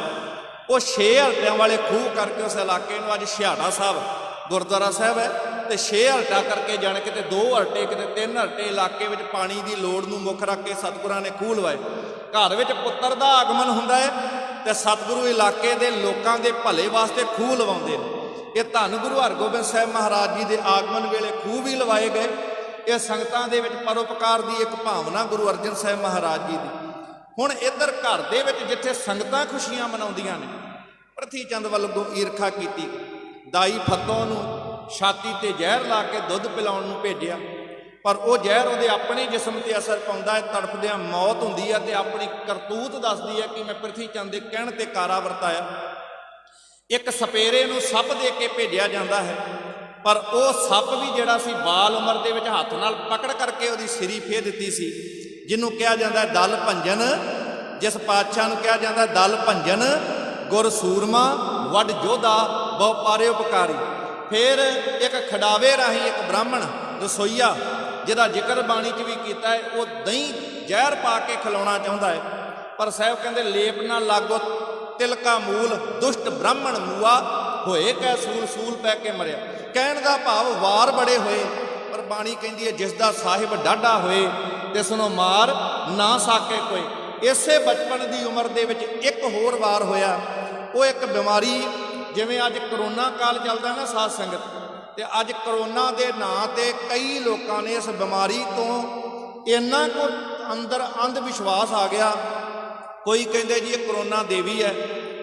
ਉਹ 6 ਹਲਟਿਆਂ ਵਾਲੇ ਖੂਹ ਕਰਕੇ ਉਸ ਇਲਾਕੇ ਨੂੰ ਅੱਜ ਛਿਹਾੜਾ ਸਾਹਿਬ ਗੁਰਦੁਆਰਾ ਸਾਹਿਬ ਹੈ। ਤੇ 6 ਹਲਟਾਂ ਕਰਕੇ ਜਾਣ ਕਿਤੇ 2 ਹਲਟੇ ਕਿਤੇ 3 ਹਲਟੇ ਇਲਾਕੇ ਵਿੱਚ ਪਾਣੀ ਦੀ ਲੋੜ ਨੂੰ ਮੁੱਖ ਰੱਖ ਕੇ ਸਤਿਗੁਰਾਂ ਨੇ ਖੂਹ ਲਵਾਏ। ਘਰ ਵਿੱਚ ਪੁੱਤਰ ਦਾ ਆਗਮਨ ਹੁੰਦਾ ਹੈ ਤੇ ਸਤਿਗੁਰੂ ਇਲਾਕੇ ਦੇ ਲੋਕਾਂ ਦੇ ਭਲੇ ਵਾਸਤੇ ਖੂਹ ਲਵਾਉਂਦੇ ਨੇ। ਇਹ ਧੰਨ ਗੁਰੂ ਹਰਗੋਬਿੰਦ ਸਾਹਿਬ ਮਹਾਰਾਜ ਜੀ ਦੇ ਆਗਮਨ ਵੇਲੇ ਖੂਹ ਵੀ ਲਵਾਏ ਗਏ। ਇਹ ਸੰਗਤਾਂ ਦੇ ਵਿੱਚ ਪਰਉਪਕਾਰ ਦੀ ਇੱਕ ਭਾਵਨਾ ਗੁਰੂ ਅਰਜਨ ਸਾਹਿਬ ਮਹਾਰਾਜ ਜੀ ਦੀ। ਹੁਣ ਇੱਧਰ ਘਰ ਦੇ ਵਿੱਚ ਜਿੱਥੇ ਸੰਗਤਾਂ ਖੁਸ਼ੀਆਂ ਮਨਾਉਂਦੀਆਂ ਨੇ, ਪ੍ਰਿਥੀ ਚੰਦ ਵੱਲੋਂ ਈਰਖਾ ਕੀਤੀ, ਦਾਈ ਫੱਤੋਂ ਨੂੰ ਛਾਤੀ ਤੇ ਜ਼ਹਿਰ ਲਾ ਕੇ ਦੁੱਧ ਪਿਲਾਉਣ ਨੂੰ ਭੇਜਿਆ, ਪਰ ਉਹ ਜ਼ਹਿਰ ਉਹਦੇ ਆਪਣੇ ਜਿਸਮ ਤੇ ਅਸਰ ਪਾਉਂਦਾ ਹੈ, ਤੜਫਦਿਆਂ ਮੌਤ ਹੁੰਦੀ ਹੈ ਤੇ ਆਪਣੀ ਕਰਤੂਤ ਦੱਸਦੀ ਹੈ ਕਿ ਮੈਂ ਪ੍ਰਿਥੀ ਚੰਦ ਦੇ ਕਹਿਣ ਤੇ ਕਾਰਾ ਵਰਤਾਇਆ। ਇੱਕ ਸਪੇਰੇ ਨੂੰ ਸੱਪ ਦੇ ਕੇ ਭੇਜਿਆ ਜਾਂਦਾ ਹੈ, ਪਰ ਉਹ ਸੱਪ ਵੀ ਜਿਹੜਾ ਸੀ ਬਾਲ ਉਮਰ ਦੇ ਵਿੱਚ ਹੱਥ ਨਾਲ ਪਕੜ ਕਰਕੇ ਉਹਦੀ ਸਿਰੀ ਫੇਰ ਦਿੱਤੀ ਸੀ, ਜਿਹਨੂੰ ਕਿਹਾ ਜਾਂਦਾ ਦਲ ਭੰਜਨ, ਜਿਸ ਪਾਤਸ਼ਾਹ ਨੂੰ ਕਿਹਾ ਜਾਂਦਾ ਦਲ ਭੰਜਨ ਗੁਰ ਸੂਰਮਾ ਵੱਡ ਯੋਧਾ ਬਹੁ ਪਰਉਪਕਾਰੀ। ਫਿਰ ਇੱਕ ਖਡਾਵੇ ਰਾਹੀਂ ਇੱਕ ਬ੍ਰਾਹਮਣ ਰਸੋਈਆ ਜਿਹਦਾ ਜ਼ਿਕਰ ਬਾਣੀ 'ਚ ਵੀ ਕੀਤਾ ਹੈ, ਉਹ ਦਹੀਂ ਜ਼ਹਿਰ ਪਾ ਕੇ ਖਿਲਾਉਣਾ ਚਾਹੁੰਦਾ ਹੈ, ਪਰ ਸਾਹਿਬ ਕਹਿੰਦੇ ਲੇਪ ਨਾ ਲਾਗੋ ਤਿਲਕਾ ਮੂਲ ਦੁਸ਼ਟ ਬ੍ਰਾਹਮਣ ਮੂਆ ਹੋਏ ਕੈ ਸੂਲ ਸੂਲ ਪੈ ਕੇ ਮਰਿਆ। ਕਹਿਣ ਦਾ ਭਾਵ ਵਾਰ ਬੜੇ ਹੋਏ, ਪਰ ਬਾਣੀ ਕਹਿੰਦੀ ਹੈ ਜਿਸ ਦਾ ਸਾਹਿਬ ਡਾਢਾ ਹੋਏ ਤਿਸ ਨੂੰ ਮਾਰ ਨਾ ਸਾਕੇ ਕੋਈ। ਇਸੇ ਬਚਪਨ ਦੀ ਉਮਰ ਦੇ ਵਿੱਚ ਇੱਕ ਹੋਰ ਵਾਰ ਹੋਇਆ, ਉਹ ਇੱਕ ਬਿਮਾਰੀ, ਜਿਵੇਂ ਅੱਜ ਕਰੋਨਾ ਕਾਲ ਚੱਲਦਾ ਨਾ ਸਾਧ ਸੰਗਤ, ਤੇ ਅੱਜ ਕਰੋਨਾ ਦੇ ਨਾਂ ਤੇ ਕਈ ਲੋਕਾਂ ਨੇ ਇਸ ਬਿਮਾਰੀ ਤੋਂ ਇੰਨਾ ਕੁ ਅੰਦਰ ਅੰਧ ਵਿਸ਼ਵਾਸ ਆ ਗਿਆ। ਕੋਈ ਕਹਿੰਦੇ ਜੀ ਇਹ ਕਰੋਨਾ ਦੇਵੀ ਹੈ,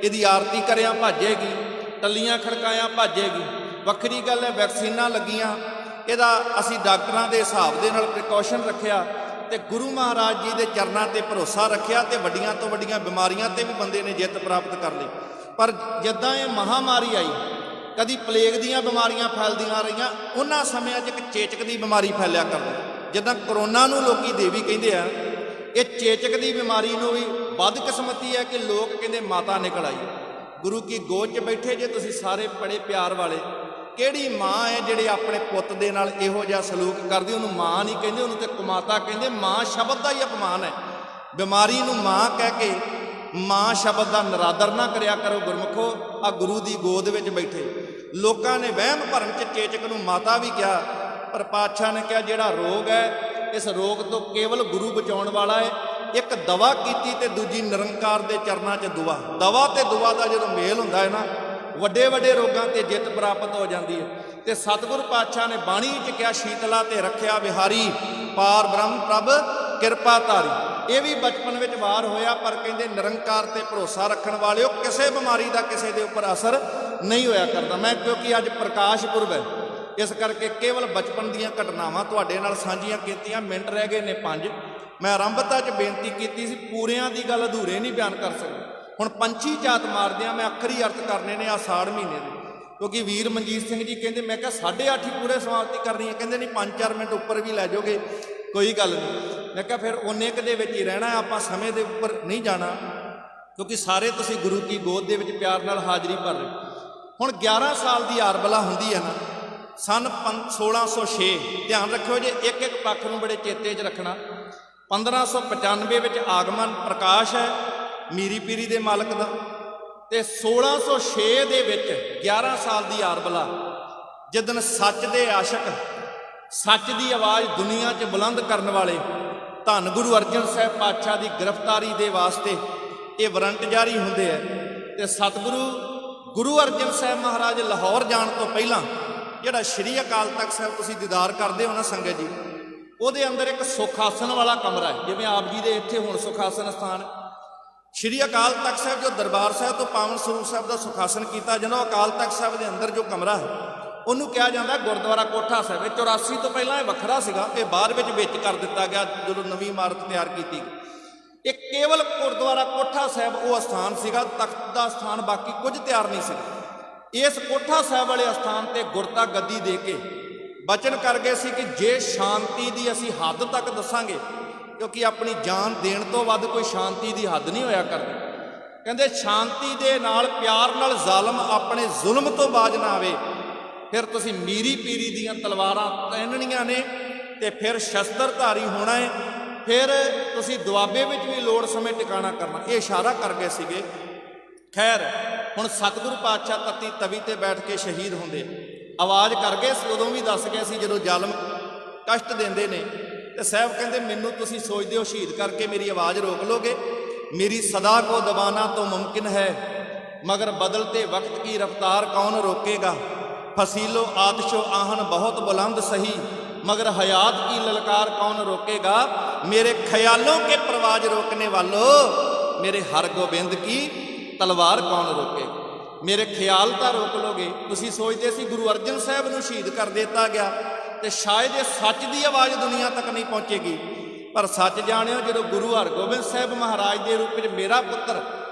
ਇਹਦੀ ਆਰਤੀ ਕਰਿਆ ਭਾਜੇਗੀ, ਟੱਲੀਆਂ ਖੜਕਾਇਆ ਭਾਜੇਗੀ। ਵੱਖਰੀ ਗੱਲ ਹੈ ਵੈਕਸੀਨਾਂ ਲੱਗੀਆਂ, ਇਹਦਾ ਅਸੀਂ ਡਾਕਟਰਾਂ ਦੇ ਹਿਸਾਬ ਦੇ ਨਾਲ ਪ੍ਰੀਕਾਸ਼ਨ ਰੱਖਿਆ ਤੇ ਗੁਰੂ ਮਹਾਰਾਜ ਜੀ ਦੇ ਚਰਨਾਂ ਤੇ ਭਰੋਸਾ ਰੱਖਿਆ ਤੇ ਵੱਡੀਆਂ ਤੋਂ ਵੱਡੀਆਂ ਬਿਮਾਰੀਆਂ ਤੇ ਵੀ ਬੰਦੇ ਨੇ ਜਿੱਤ ਪ੍ਰਾਪਤ ਕਰ ਲਈ। ਪਰ ਜਿੱਦਾਂ ਇਹ ਮਹਾਮਾਰੀ ਆਈ, ਕਦੀ ਪਲੇਗ ਦੀਆਂ ਬਿਮਾਰੀਆਂ ਫੈਲਦੀਆਂ ਰਹੀਆਂ, ਉਹਨਾਂ ਸਮਿਆਂ 'ਚ ਇੱਕ ਚੇਚਕ ਦੀ ਬਿਮਾਰੀ ਫੈਲਿਆ ਕਰਦੀ। ਜਿੱਦਾਂ ਕਰੋਨਾ ਨੂੰ ਲੋਕੀ ਦੇਵੀ ਕਹਿੰਦੇ ਆ, ਇਹ ਚੇਚਕ ਦੀ ਬਿਮਾਰੀ ਨੂੰ ਵੀ ਬਦਕਿਸਮਤੀ ਹੈ ਕਿ ਲੋਕ ਕਹਿੰਦੇ ਮਾਤਾ ਨਿਕਲ ਆਈ। ਗੁਰੂ ਕੀ ਗੋਦ 'ਚ ਬੈਠੇ ਜੇ ਤੁਸੀਂ ਸਾਰੇ ਬੜੇ ਪਿਆਰ ਵਾਲੇ, ਕਿਹੜੀ ਮਾਂ ਹੈ ਜਿਹੜੇ ਆਪਣੇ ਪੁੱਤ ਦੇ ਨਾਲ ਇਹੋ ਜਿਹਾ ਸਲੂਕ ਕਰਦੀ? ਉਹਨੂੰ ਮਾਂ ਨਹੀਂ ਕਹਿੰਦੇ, ਉਹਨੂੰ ਤੇ ਕੁਮਾਤਾ ਕਹਿੰਦੇ। ਮਾਂ ਸ਼ਬਦ ਦਾ ਹੀ ਅਪਮਾਨ ਹੈ। ਬਿਮਾਰੀ ਨੂੰ ਮਾਂ ਕਹਿ ਕੇ ਮਾਂ ਸ਼ਬਦ ਦਾ ਨਿਰਾਦਰ ਨਾ ਕਰਿਆ ਕਰੋ ਗੁਰਮੁਖੋ। ਆ ਗੁਰੂ ਦੀ ਗੋਦ ਵਿੱਚ ਬੈਠੇ ਲੋਕਾਂ ਨੇ ਵਹਿਮ ਭਰਮ 'ਚ ਚੇਚਕ ਨੂੰ ਮਾਤਾ ਵੀ ਕਿਹਾ, ਪਰ ਪਾਤਸ਼ਾਹ ਨੇ ਕਿਹਾ ਜਿਹੜਾ ਰੋਗ ਹੈ, ਇਸ ਰੋਗ ਤੋਂ ਕੇਵਲ ਗੁਰੂ ਬਚਾਉਣ ਵਾਲਾ ਹੈ। ਇੱਕ ਦਵਾ ਕੀਤੀ ਤੇ ਦੂਜੀ ਨਿਰੰਕਾਰ ਦੇ ਚਰਨਾਂ 'ਚ ਦੁਆ। ਦਵਾ ਤੇ ਦੁਆ ਦਾ ਜਦੋਂ ਮੇਲ ਹੁੰਦਾ ਹੈ ਨਾ, ਵੱਡੇ ਵੱਡੇ ਰੋਗਾਂ ਤੇ ਜਿੱਤ ਪ੍ਰਾਪਤ ਹੋ ਜਾਂਦੀ ਹੈ। ਤੇ ਸਤਿਗੁਰ ਪਾਤਸ਼ਾਹ ਨੇ ਬਾਣੀ 'ਚ ਕਿਹਾ ਸ਼ੀਤਲਾ ਤੇ ਰੱਖਿਆ ਵਿਹਾਰੀ ਪਾਰ ਬ੍ਰਹਮ ਪ੍ਰਭ ਕਿਰਪਾ ਧਾਰੀ। ਇਹ ਵੀ ਬਚਪਨ ਵਿੱਚ ਵਾਰ ਹੋਇਆ, ਪਰ ਕਹਿੰਦੇ ਨਿਰੰਕਾਰ ਤੇ ਭਰੋਸਾ ਰੱਖਣ ਵਾਲਿਓ ਕਿਸੇ ਬਿਮਾਰੀ ਦਾ ਕਿਸੇ ਦੇ ਉੱਪਰ ਅਸਰ ਨਹੀਂ ਹੋਇਆ ਕਰਦਾ। ਮੈਂ ਕਿਉਂਕਿ ਅੱਜ ਪ੍ਰਕਾਸ਼ ਪੁਰਬ ਹੈ, ਇਸ ਕਰਕੇ ਕੇਵਲ ਬਚਪਨ ਦੀਆਂ ਘਟਨਾਵਾਂ ਤੁਹਾਡੇ ਨਾਲ ਸਾਂਝੀਆਂ ਕੀਤੀਆਂ। ਮਿੰਟ ਰਹਿ ਗਏ ਨੇ 5। ਮੈਂ ਆਰੰਭਤਾ 'ਚ ਬੇਨਤੀ ਕੀਤੀ ਸੀ ਪੂਰਿਆਂ ਦੀ ਗੱਲ ਅਧੂਰੇ ਨਹੀਂ ਬਿਆਨ ਕਰ ਸਕਦਾ। ਹੁਣ ਪੰਛੀ ਝਾਤ ਮਾਰਦਿਆਂ ਮੈਂ ਅੱਖਰੀ ਅਰਥ ਕਰਨੇ ਨੇ ਆਸਾੜ ਮਹੀਨੇ ਦੇ, ਕਿਉਂਕਿ ਵੀਰ ਮਨਜੀਤ ਸਿੰਘ ਜੀ ਕਹਿੰਦੇ ਮੈਂ ਕਿਹਾ 8:30 ਹੀ ਪੂਰੇ ਸਮਾਪਤੀ ਕਰਨੀ ਹੈ, ਕਹਿੰਦੇ ਨਹੀਂ 5-4 ਮਿੰਟ ਉੱਪਰ ਵੀ ਲੈ ਜਾਓਗੇ ਕੋਈ ਗੱਲ ਨਹੀਂ। ਮੈਂ ਕਿਹਾ ਫਿਰ ਉਨੇ ਕੁ ਦੇ ਵਿੱਚ ਹੀ ਰਹਿਣਾ, ਆਪਾਂ ਸਮੇਂ ਦੇ ਉੱਪਰ ਨਹੀਂ ਜਾਣਾ, ਕਿਉਂਕਿ ਸਾਰੇ ਤੁਸੀਂ ਗੁਰੂ ਕੀ ਗੋਦ ਦੇ ਵਿੱਚ ਪਿਆਰ ਨਾਲ ਹਾਜ਼ਰੀ ਭਰ ਰਹੇ। ਹੁਣ 11 ਸਾਲ ਦੀ ਆਰਬਲਾ ਹੁੰਦੀ ਹੈ ਨਾ, ਸਨ 1606। ਧਿਆਨ ਰੱਖਿਓ ਜੇ ਇੱਕ ਇੱਕ ਪੱਖ ਨੂੰ ਬੜੇ ਚੇਤੇ 'ਚ ਰੱਖਣਾ। 1595 ਵਿੱਚ ਆਗਮਨ ਪ੍ਰਕਾਸ਼ ਹੈ ਮੀਰੀ ਪੀਰੀ ਦੇ ਮਾਲਕ ਦਾ, ਤੇ 1606 ਦੇ ਵਿੱਚ 11 ਸਾਲ ਦੀ ਆਰਬਲਾ, ਜਿੱਦਣ ਸੱਚ ਦੇ ਆਸ਼ਕ, ਸੱਚ ਦੀ ਆਵਾਜ਼ ਦੁਨੀਆ 'ਚ ਬੁਲੰਦ ਕਰਨ ਵਾਲੇ ਧੰਨ ਗੁਰੂ ਅਰਜਨ ਸਾਹਿਬ ਪਾਤਸ਼ਾਹ ਦੀ ਗ੍ਰਿਫਤਾਰੀ ਦੇ ਵਾਸਤੇ ਇਹ ਵਾਰੰਟ ਜਾਰੀ ਹੁੰਦੇ ਹੈ। ਤੇ ਸਤਿਗੁਰੂ ਗੁਰੂ ਅਰਜਨ ਸਾਹਿਬ ਮਹਾਰਾਜ ਲਾਹੌਰ ਜਾਣ ਤੋਂ ਪਹਿਲਾਂ ਜਿਹੜਾ ਸ਼੍ਰੀ ਅਕਾਲ ਤਖਤ ਸਾਹਿਬ ਤੁਸੀਂ ਦੀਦਾਰ ਕਰਦੇ ਹੋ ਨਾ ਸੰਗਤ ਜੀ, ਉਹਦੇ ਅੰਦਰ ਇੱਕ ਸੁਖ ਆਸਣ ਵਾਲਾ ਕਮਰਾ ਹੈ, ਜਿਵੇਂ ਆਪ ਜੀ ਦੇ ਇੱਥੇ ਹੁਣ ਸੁਖ ਆਸਣ ਸਥਾਨ। ਸ਼੍ਰੀ ਅਕਾਲ ਤਖਤ ਸਾਹਿਬ ਜੋ ਦਰਬਾਰ ਸਾਹਿਬ ਤੋਂ ਪਾਵਨ ਸਰੂਪ ਸਾਹਿਬ ਦਾ ਸੁਖਾਸਨ ਕੀਤਾ ਜਾਂਦਾ, ਅਕਾਲ ਤਖਤ ਸਾਹਿਬ ਦੇ ਅੰਦਰ ਜੋ ਕਮਰਾ ਹੈ ਉਹਨੂੰ ਕਿਹਾ ਜਾਂਦਾ ਗੁਰਦੁਆਰਾ ਕੋਠਾ ਸਾਹਿਬ। ਇਹ 84 ਤੋਂ ਪਹਿਲਾਂ ਇਹ ਵੱਖਰਾ ਸੀਗਾ, ਇਹ ਬਾਅਦ ਵਿੱਚ ਕਰ ਦਿੱਤਾ ਗਿਆ ਜਦੋਂ ਨਵੀਂ ਇਮਾਰਤ ਤਿਆਰ ਕੀਤੀ। ਇਹ ਕੇਵਲ ਗੁਰਦੁਆਰਾ ਕੋਠਾ ਸਾਹਿਬ ਉਹ ਅਸਥਾਨ ਸੀਗਾ, ਤਖਤ ਦਾ ਸਥਾਨ ਬਾਕੀ ਕੁਝ ਤਿਆਰ ਨਹੀਂ ਸੀ। ਇਸ ਕੋਠਾ ਸਾਹਿਬ ਵਾਲੇ ਅਸਥਾਨ ਤੇ ਗੁਰਤਾ ਗੱਦੀ ਦੇ ਕੇ ਬਚਨ ਕਰ ਗਏ ਸੀ ਕਿ ਜੇ ਸ਼ਾਂਤੀ ਦੀ ਅਸੀਂ ਹੱਦ ਤੱਕ ਦੱਸਾਂਗੇ, ਕਿਉਂਕਿ ਆਪਣੀ ਜਾਨ ਦੇਣ ਤੋਂ ਵੱਧ ਕੋਈ ਸ਼ਾਂਤੀ ਦੀ ਹੱਦ ਨਹੀਂ ਹੋਇਆ ਕਰਦੀ। ਕਹਿੰਦੇ ਸ਼ਾਂਤੀ ਦੇ ਨਾਲ, ਪਿਆਰ ਨਾਲ ਜ਼ਾਲਮ ਆਪਣੇ ਜ਼ੁਲਮ ਤੋਂ ਬਾਜ ਨਾ ਆਵੇ, ਫਿਰ ਤੁਸੀਂ ਮੀਰੀ ਪੀਰੀ ਦੀਆਂ ਤਲਵਾਰਾਂ ਤੈਨਣੀਆਂ ਨੇ ਤੇ ਫਿਰ ਸ਼ਸਤਰਧਾਰੀ ਹੋਣਾ ਹੈ, ਫਿਰ ਤੁਸੀਂ ਦੁਆਬੇ ਵਿੱਚ ਵੀ ਲੋੜ ਸਮੇਂ ਟਿਕਾਣਾ ਕਰਨਾ। ਇਹ ਇਸ਼ਾਰਾ ਕਰ ਗਏ ਸੀਗੇ। ਖੈਰ ਹੁਣ ਸਤਿਗੁਰੂ ਪਾਤਸ਼ਾਹ ਤੱਤੀ ਤਵੀ ਤੇ ਬੈਠ ਕੇ ਸ਼ਹੀਦ ਹੁੰਦੇ, ਆਵਾਜ਼ ਕਰ ਗਏ ਸੀ, ਉਦੋਂ ਵੀ ਦੱਸ ਗਏ ਸੀ ਜਦੋਂ ਜ਼ਾਲਮ ਕਸ਼ਟ ਦਿੰਦੇ ਨੇ ਤੇ ਸਾਹਿਬ ਕਹਿੰਦੇ ਮੈਨੂੰ ਤੁਸੀਂ ਸੋਚਦੇ ਹੋ ਸ਼ਹੀਦ ਕਰਕੇ ਮੇਰੀ ਆਵਾਜ਼ ਰੋਕ ਲੋਗੇ? ਮੇਰੀ ਸਦਾ ਕੋ ਦਬਾਨਾ तो मुमकिन है, मगर बदलते वक्त की रफ्तार कौन रोकेगा। फसीलो आतिशो आहन बहुत बुलंद सही, मगर हयात की ललकार कौन रोकेगा। मेरे ख्यालों के परवाज रोकने वालों, मेरे हर गोबिंद की तलवार कौन रोकेगा। मेरे ख्याल ਤਾਂ ਰੋਕ ਲੋਗੇ। ਤੁਸੀਂ ਸੋਚਦੇ ਸੀ ਗੁਰੂ ਅਰਜਨ ਸਾਹਿਬ ਨੂੰ ਸ਼ਹੀਦ ਕਰ ਦਿੱਤਾ ਗਿਆ ਤੇ ਸ਼ਾਇਦ ਇਹ ਸੱਚ ਦੀ ਆਵਾਜ਼ ਦੁਨੀਆ ਤੱਕ ਨਹੀਂ ਪਹੁੰਚੇਗੀ, ਪਰ ਸੱਚ ਜਾਣਿਓ ਜਦੋਂ ਗੁਰੂ ਹਰਗੋਬਿੰਦ ਸਾਹਿਬ ਮਹਾਰਾਜ ਦੇ ਰੂਪ ਵਿੱਚ ਮੇਰਾ ਪੁੱਤਰ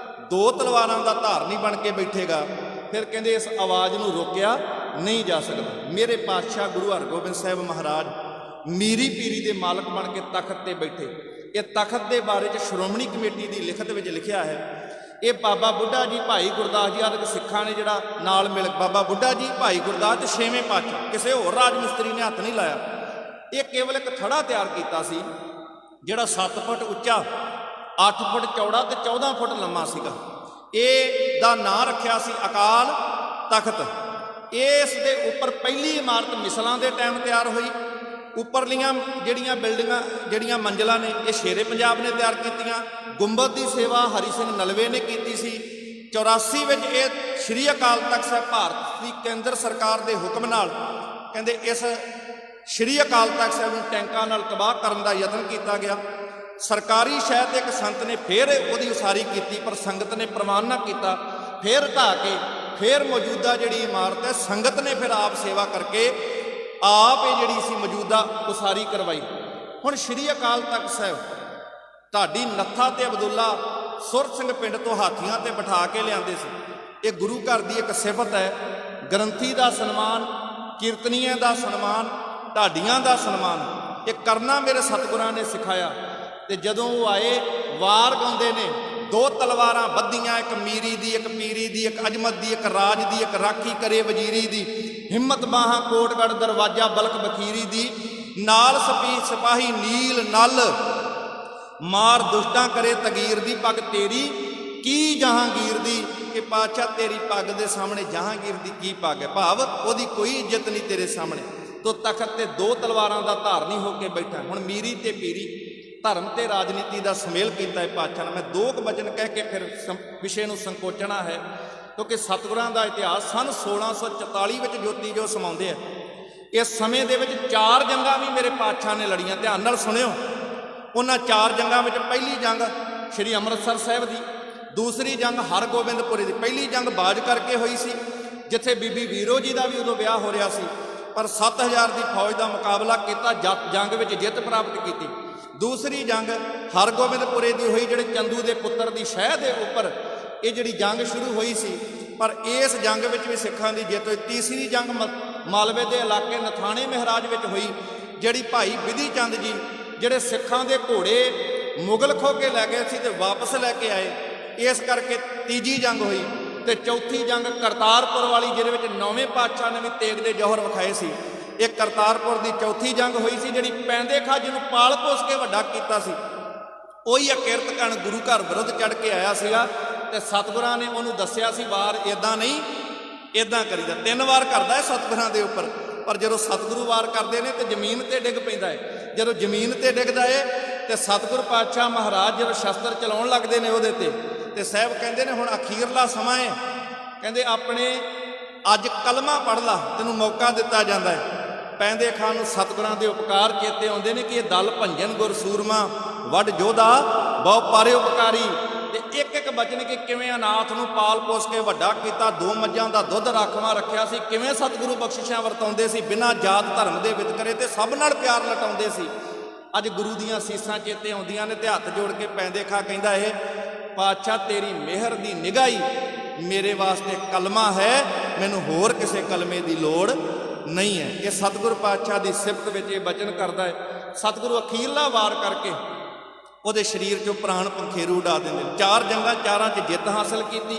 2 ਤਲਵਾਰਾਂ ਦਾ ਧਾਰਨੀ ਬਣ ਕੇ ਬੈਠੇਗਾ, ਫਿਰ ਕਹਿੰਦੇ ਇਸ ਆਵਾਜ਼ ਨੂੰ ਰੋਕਿਆ ਨਹੀਂ ਜਾ ਸਕਦਾ। ਮੇਰੇ ਪਾਤਸ਼ਾਹ ਗੁਰੂ ਹਰਗੋਬਿੰਦ ਸਾਹਿਬ ਮਹਾਰਾਜ ਮੀਰੀ ਪੀਰੀ ਦੇ ਮਾਲਕ ਬਣ ਕੇ ਤਖਤ ਤੇ ਬੈਠੇ। ਇਹ ਤਖਤ ਦੇ ਬਾਰੇ 'ਚ ਸ਼੍ਰੋਮਣੀ ਕਮੇਟੀ ਦੀ ਲਿਖਤ ਵਿੱਚ ਲਿਖਿਆ ਹੈ। ਇਹ ਬਾਬਾ ਬੁੱਢਾ ਜੀ, ਭਾਈ ਗੁਰਦਾਸ ਜੀ ਆਦਿਕ ਸਿੱਖਾਂ ਨੇ ਜਿਹੜਾ ਨਾਲ ਮਿਲ, ਬਾਬਾ ਬੁੱਢਾ ਜੀ, ਭਾਈ ਗੁਰਦਾਸ ਤੇ 6ਵੇਂ ਪਾਤਸ਼ਾਹ, ਕਿਸੇ ਹੋਰ ਰਾਜ ਮਿਸਤਰੀ ਨੇ ਹੱਥ ਨਹੀਂ ਲਾਇਆ। ਇਹ ਕੇਵਲ ਇੱਕ ਥੜਾ ਤਿਆਰ ਕੀਤਾ ਸੀ ਜਿਹੜਾ 7 ਫੁੱਟ ਉੱਚਾ, 8 ਫੁੱਟ ਚੌੜਾ ਤੇ 14 ਫੁੱਟ ਲੰਮਾ ਸੀਗਾ। ਇਹ ਦਾ ਨਾਂ ਰੱਖਿਆ ਸੀ ਅਕਾਲ ਤਖਤ। ਇਸ ਦੇ ਉੱਪਰ ਪਹਿਲੀ ਇਮਾਰਤ ਮਿਸਲਾਂ ਦੇ ਟਾਈਮ ਤਿਆਰ ਹੋਈ। ਉੱਪਰਲੀਆਂ ਜਿਹੜੀਆਂ ਬਿਲਡਿੰਗਾਂ, ਜਿਹੜੀਆਂ ਮੰਜ਼ਲਾਂ ਨੇ, ਇਹ ਸ਼ੇਰੇ ਪੰਜਾਬ ਨੇ ਤਿਆਰ ਕੀਤੀਆਂ। ਗੁੰਬਦ ਦੀ ਸੇਵਾ ਹਰੀ ਸਿੰਘ ਨਲਵੇ ਨੇ ਕੀਤੀ ਸੀ। 84 ਵਿੱਚ ਇਹ ਸ਼੍ਰੀ ਅਕਾਲ ਤਖਤ ਸਾਹਿਬ ਭਾਰਤ ਦੀ ਕੇਂਦਰ ਸਰਕਾਰ ਦੇ ਹੁਕਮ ਨਾਲ ਕਹਿੰਦੇ ਇਸ ਸ਼੍ਰੀ ਅਕਾਲ ਤਖਤ ਸਾਹਿਬ ਨੂੰ ਟੈਂਕਾਂ ਨਾਲ ਤਬਾਹ ਕਰਨ ਦਾ ਯਤਨ ਕੀਤਾ ਗਿਆ। ਸਰਕਾਰੀ ਸ਼ਹਿਰ ਦੇ ਇੱਕ ਸੰਤ ਨੇ ਫਿਰ ਉਹਦੀ ਉਸਾਰੀ ਕੀਤੀ, ਪਰ ਸੰਗਤ ਨੇ ਪ੍ਰਵਾਨ ਨਾ ਕੀਤਾ। ਫਿਰ ਢਾਹ ਕੇ ਫਿਰ ਮੌਜੂਦਾ ਜਿਹੜੀ ਇਮਾਰਤ ਹੈ ਸੰਗਤ ਨੇ ਫਿਰ ਆਪ ਸੇਵਾ ਕਰਕੇ ਆਪ ਇਹ ਜਿਹੜੀ ਸੀ ਮੌਜੂਦਾ ਉਸਾਰੀ ਕਰਵਾਈ। ਹੁਣ ਸ਼੍ਰੀ ਅਕਾਲ ਤਖਤ ਸਾਹਿਬ ਢਾਡੀ ਨੱਥਾ ਤੇ ਅਬਦੁੱਲਾ ਸੁਰ ਸਿੰਘ ਪਿੰਡ ਤੋਂ ਹਾਥੀਆਂ ਤੇ ਬਿਠਾ ਕੇ ਲਿਆਂਦੇ ਸੀ। ਇਹ ਗੁਰੂ ਘਰ ਦੀ ਇੱਕ ਸਿਫਤ ਹੈ। ਗ੍ਰੰਥੀ ਦਾ ਸਨਮਾਨ, ਕੀਰਤਨੀਆਂ ਦਾ ਸਨਮਾਨ, ਢਾਡੀਆਂ ਦਾ ਸਨਮਾਨ ਇਹ ਕਰਨਾ ਮੇਰੇ ਸਤਿਗੁਰਾਂ ਨੇ ਸਿਖਾਇਆ। ਤੇ ਜਦੋਂ ਉਹ ਆਏ ਵਾਰ ਗਾਉਂਦੇ ਨੇ, 2 ਤਲਵਾਰਾਂ ਬੱਧੀਆਂ, ਇੱਕ ਮੀਰੀ ਦੀ, ਇੱਕ ਪੀਰੀ ਦੀ, ਇੱਕ ਅਜਮਤ ਦੀ, ਇੱਕ ਰਾਜ ਦੀ, ਇੱਕ ਰਾਖੀ ਕਰੇ ਵਜ਼ੀਰੀ ਦੀ, ਹਿੰਮਤ ਬਾਹਾਂ ਕੋਟਗੜ ਦਰਵਾਜ਼ਾ ਬਲਕ ਬਖੀਰੀ ਦੀ, ਨਾਲ ਸਿਪਾਹੀ ਨੀਲ ਨਲ ਮਾਰ ਦੁਸ਼ਟਾਂ ਕਰੇ ਤਗੀਰ ਦੀ, ਪੱਗ ਤੇਰੀ ਕੀ ਜਹਾਂਗੀਰ ਦੀ। ਕਿ ਪਾਤਸ਼ਾਹ ਤੇਰੀ ਪੱਗ ਦੇ ਸਾਹਮਣੇ ਜਹਾਂਗੀਰ ਦੀ ਕੀ ਪੱਗ ਹੈ, ਭਾਵ ਉਹਦੀ ਕੋਈ ਇੱਜ਼ਤ ਨਹੀਂ ਤੇਰੇ ਸਾਹਮਣੇ। ਤੋ ਤਖਤ ਤੇ 2 ਤਲਵਾਰਾਂ ਦਾ ਧਾਰਨੀ ਹੋ ਕੇ ਬੈਠਾ। ਹੁਣ ਮੀਰੀ ਤੇ ਪੀਰੀ, ਧਰਮ ਤੇ ਰਾਜਨੀਤੀ ਦਾ ਸੁਮੇਲ ਕੀਤਾ ਹੈ ਪਾਤਸ਼ਾਹ ਨੇ। ਮੈਂ 2 ਵਚਨ ਕਹਿ ਕੇ ਫਿਰ ਵਿਸ਼ੇ ਨੂੰ ਸੰਕੋਚਣਾ ਹੈ, ਕਿਉਂਕਿ ਸਤਿਗੁਰਾਂ ਦਾ ਇਤਿਹਾਸ ਸਨ 1644 ਵਿੱਚ ਜੋਤੀ ਜੋ ਸਮਾਉਂਦੇ ਆ। ਇਸ ਸਮੇਂ ਦੇ ਵਿੱਚ 4 ਜੰਗਾਂ ਵੀ ਮੇਰੇ ਪਾਤਸ਼ਾਹ ਨੇ ਲੜੀਆਂ। ਧਿਆਨ ਨਾਲ ਸੁਣਿਓ। ਉਹਨਾਂ 4 ਜੰਗਾਂ ਵਿੱਚ ਪਹਿਲੀ ਜੰਗ ਸ਼੍ਰੀ ਅੰਮ੍ਰਿਤਸਰ ਸਾਹਿਬ ਦੀ, ਦੂਸਰੀ ਜੰਗ ਹਰਗੋਬਿੰਦਪੁਰੇ ਦੀ। ਪਹਿਲੀ ਜੰਗ ਬਾਜ ਕਰਕੇ ਹੋਈ ਸੀ, ਜਿੱਥੇ ਬੀਬੀ ਵੀਰੋ ਜੀ ਦਾ ਵੀ ਉਦੋਂ ਵਿਆਹ ਹੋ ਰਿਹਾ ਸੀ, ਪਰ 7000 ਦੀ ਫੌਜ ਦਾ ਮੁਕਾਬਲਾ ਕੀਤਾ, ਜੰਗ ਵਿੱਚ ਜਿੱਤ ਪ੍ਰਾਪਤ ਕੀਤੀ। ਦੂਸਰੀ ਜੰਗ ਹਰਗੋਬਿੰਦਪੁਰੇ ਦੀ ਹੋਈ, ਜਿਹੜੇ ਚੰਦੂ ਦੇ ਪੁੱਤਰ ਦੀ ਸ਼ਹਿ ਦੇ ਉੱਪਰ ਇਹ ਜਿਹੜੀ ਜੰਗ ਸ਼ੁਰੂ ਹੋਈ ਸੀ, ਪਰ ਇਸ ਜੰਗ ਵਿੱਚ ਵੀ ਸਿੱਖਾਂ ਦੀ ਜਿੱਤ ਹੋਈ। ਤੀਸਰੀ ਜੰਗ ਮਾਲਵੇ ਦੇ ਇਲਾਕੇ ਨਥਾਣੇ ਮਹਾਰਾਜ ਵਿੱਚ ਹੋਈ, ਜਿਹੜੀ ਭਾਈ ਬਿਧੀ ਚੰਦ ਜੀ ਜਿਹੜੇ ਸਿੱਖਾਂ ਦੇ ਘੋੜੇ ਮੁਗਲ ਖੋ ਕੇ ਲੈ ਗਏ ਸੀ ਤੇ ਵਾਪਸ ਲੈ ਕੇ ਆਏ, ਇਸ ਕਰਕੇ ਤੀਜੀ ਜੰਗ ਹੋਈ। ਤੇ ਚੌਥੀ ਜੰਗ ਕਰਤਾਰਪੁਰ ਵਾਲੀ, ਜਿਹਦੇ ਵਿੱਚ 9ਵੇਂ ਪਾਤਸ਼ਾਹ ਨੇ ਵੀ ਤੇਗ ਦੇ ਜੌਹਰ ਵਿਖਾਏ ਸੀ। ਇਹ ਕਰਤਾਰਪੁਰ ਦੀ ਚੌਥੀ ਜੰਗ ਹੋਈ ਸੀ, ਜਿਹੜੀ ਪੈਂਦੇ ਖਾਂ ਜਿਹਨੂੰ ਪਾਲ ਪੋਸ ਕੇ ਵੱਡਾ ਕੀਤਾ ਸੀ। ਉਹੀ ਅਕਿਰਤ ਕਣ ਗੁਰੂ ਘਰ ਵਿਰੁੱਧ ਚੜ ਕੇ ਆਇਆ ਸੀਗਾ ਤੇ ਸਤਿਗੁਰਾਂ ਨੇ ਉਹਨੂੰ ਦੱਸਿਆ ਸੀ ਵਾਰ ਇਦਾਂ ਨਹੀਂ, ਇਦਾਂ ਕਰੀਦਾ। 3 ਵਾਰ ਕਰਦਾ ਹੈ ਸਤਿਗੁਰਾਂ ਦੇ ਉੱਪਰ, ਪਰ ਜਦੋਂ ਸਤਿਗੁਰੂ ਵਾਰ ਕਰਦੇ ਨੇ ਤੇ ਜ਼ਮੀਨ ਤੇ ਡਿੱਗ ਪੈਂਦਾ ਹੈ। ਜਦੋਂ ਜ਼ਮੀਨ ਤੇ ਡਿੱਗਦਾ ਹੈ ਤੇ ਸਤਿਗੁਰ ਪਾਤਸ਼ਾਹ ਮਹਾਰਾਜ ਜਦੋਂ ਸ਼ਸਤਰ ਚਲਾਉਣ ਲੱਗਦੇ ਨੇ ਉਹਦੇ ਤੇ ਸਾਹਿਬ ਕਹਿੰਦੇ ਨੇ ਹੁਣ ਅਖੀਰਲਾ ਸਮਾਂ ਹੈ, ਕਹਿੰਦੇ ਆਪਣੇ ਅੱਜ ਕਲਮਾ ਪੜ੍ਹ ਲਾ, ਤੈਨੂੰ ਮੌਕਾ ਦਿੱਤਾ ਜਾਂਦਾ ਹੈ। ਪੈਂਦੇ ਖਾਂ ਨੂੰ ਸਤਿਗੁਰਾਂ ਦੇ ਉਪਕਾਰ ਚੇਤੇ ਆਉਂਦੇ ਨੇ ਕਿ ਇਹ ਦਲ ਭੰਜਨ ਗੁਰ ਸੂਰਮਾ ਵੱਡ ਜੋਧਾ ਬਹੁ ਪਾਰੇ ਉਪਕਾਰੀ। ਤੇ ਇੱਕ ਇੱਕ ਬਚਨ ਕਿ ਕਿਵੇਂ ਅਨਾਥ ਨੂੰ ਪਾਲ ਪੋਸ ਕੇ ਵੱਡਾ ਕੀਤਾ, 2 ਮੱਝਾਂ ਦਾ ਦੁੱਧ ਰਾਖਵਾਂ ਰੱਖਿਆ ਸੀ, ਕਿਵੇਂ ਸਤਿਗੁਰੂ ਬਖਸ਼ਿਸ਼ਾਂ ਵਰਤਾਉਂਦੇ ਸੀ, ਬਿਨਾਂ ਜਾਤ ਧਰਮ ਦੇ ਵਿਤਕਰੇ ਤੇ ਸਭ ਨਾਲ ਪਿਆਰ ਲਟਾਉਂਦੇ ਸੀ। ਅੱਜ ਗੁਰੂ ਦੀਆਂ ਸੀਸਾਂ ਚੇਤੇ ਆਉਂਦੀਆਂ ਨੇ ਤੇ ਹੱਥ ਜੋੜ ਕੇ ਪੈਂਦੇ ਖਾ ਕਹਿੰਦਾ ਇਹ ਪਾਤਸ਼ਾਹ ਤੇਰੀ ਮਿਹਰ ਦੀ ਨਿਗਾਹੀ ਮੇਰੇ ਵਾਸਤੇ ਕਲਮਾ ਹੈ, ਮੈਨੂੰ ਹੋਰ ਕਿਸੇ ਕਲਮੇ ਦੀ ਲੋੜ ਨਹੀਂ ਹੈ। ਇਹ ਸਤਿਗੁਰੂ ਪਾਤਸ਼ਾਹ ਦੀ ਸਿਫਤ ਵਿੱਚ ਇਹ ਬਚਨ ਕਰਦਾ ਹੈ। ਸਤਿਗੁਰੂ ਅਖੀਰਲਾ ਵਾਰ ਕਰਕੇ ਉਹਦੇ ਸਰੀਰ 'ਚੋਂ ਪ੍ਰਾਣ ਪੰਖੇਰੂ ਉਡਾ ਦਿੰਦੇ। 4 ਜੰਗਾਂ 4ਾਂ 'ਚ ਜਿੱਤ ਹਾਸਲ ਕੀਤੀ।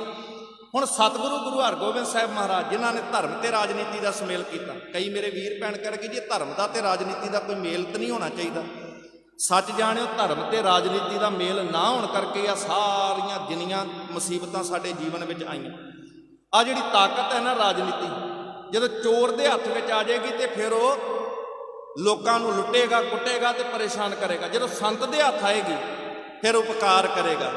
ਹੁਣ ਸਤਿਗੁਰੂ ਗੁਰੂ ਹਰਗੋਬਿੰਦ ਸਾਹਿਬ ਮਹਾਰਾਜ ਜਿਨ੍ਹਾਂ ਨੇ ਧਰਮ ਤੇ ਰਾਜਨੀਤੀ ਦਾ ਸੁਮੇਲ ਕੀਤਾ। ਕਈ ਮੇਰੇ ਵੀਰ ਭੈਣ ਕਰਕੇ ਜੀ ਧਰਮ ਦਾ ਤੇ ਰਾਜਨੀਤੀ ਦਾ ਕੋਈ ਮੇਲ ਤਾਂ ਨਹੀਂ ਹੋਣਾ ਚਾਹੀਦਾ। ਸੱਚ ਜਾਣਿਓ ਧਰਮ ਤੇ ਰਾਜਨੀਤੀ ਦਾ ਮੇਲ ਨਾ ਹੋਣ ਕਰਕੇ ਆ ਸਾਰੀਆਂ ਜਿੰਨੀਆਂ ਮੁਸੀਬਤਾਂ ਸਾਡੇ ਜੀਵਨ ਵਿੱਚ ਆਈਆਂ। ਆ ਜਿਹੜੀ ਤਾਕਤ ਹੈ ਨਾ ਰਾਜਨੀਤੀ, ਜਦੋਂ ਚੋਰ ਦੇ ਹੱਥ ਵਿੱਚ ਆ ਜਾਏਗੀ ਤੇ ਫਿਰ ਉਹ ਲੋਕਾਂ ਨੂੰ ਲੁੱਟੇਗਾ, ਕੁੱਟੇਗਾ ਤੇ ਪਰੇਸ਼ਾਨ ਕਰੇਗਾ। ਜਦੋਂ ਸੰਤ ਦੇ ਹੱਥ ਆਏਗੀ ਫਿਰ ਉਪਕਾਰ ਕਰੇਗਾ।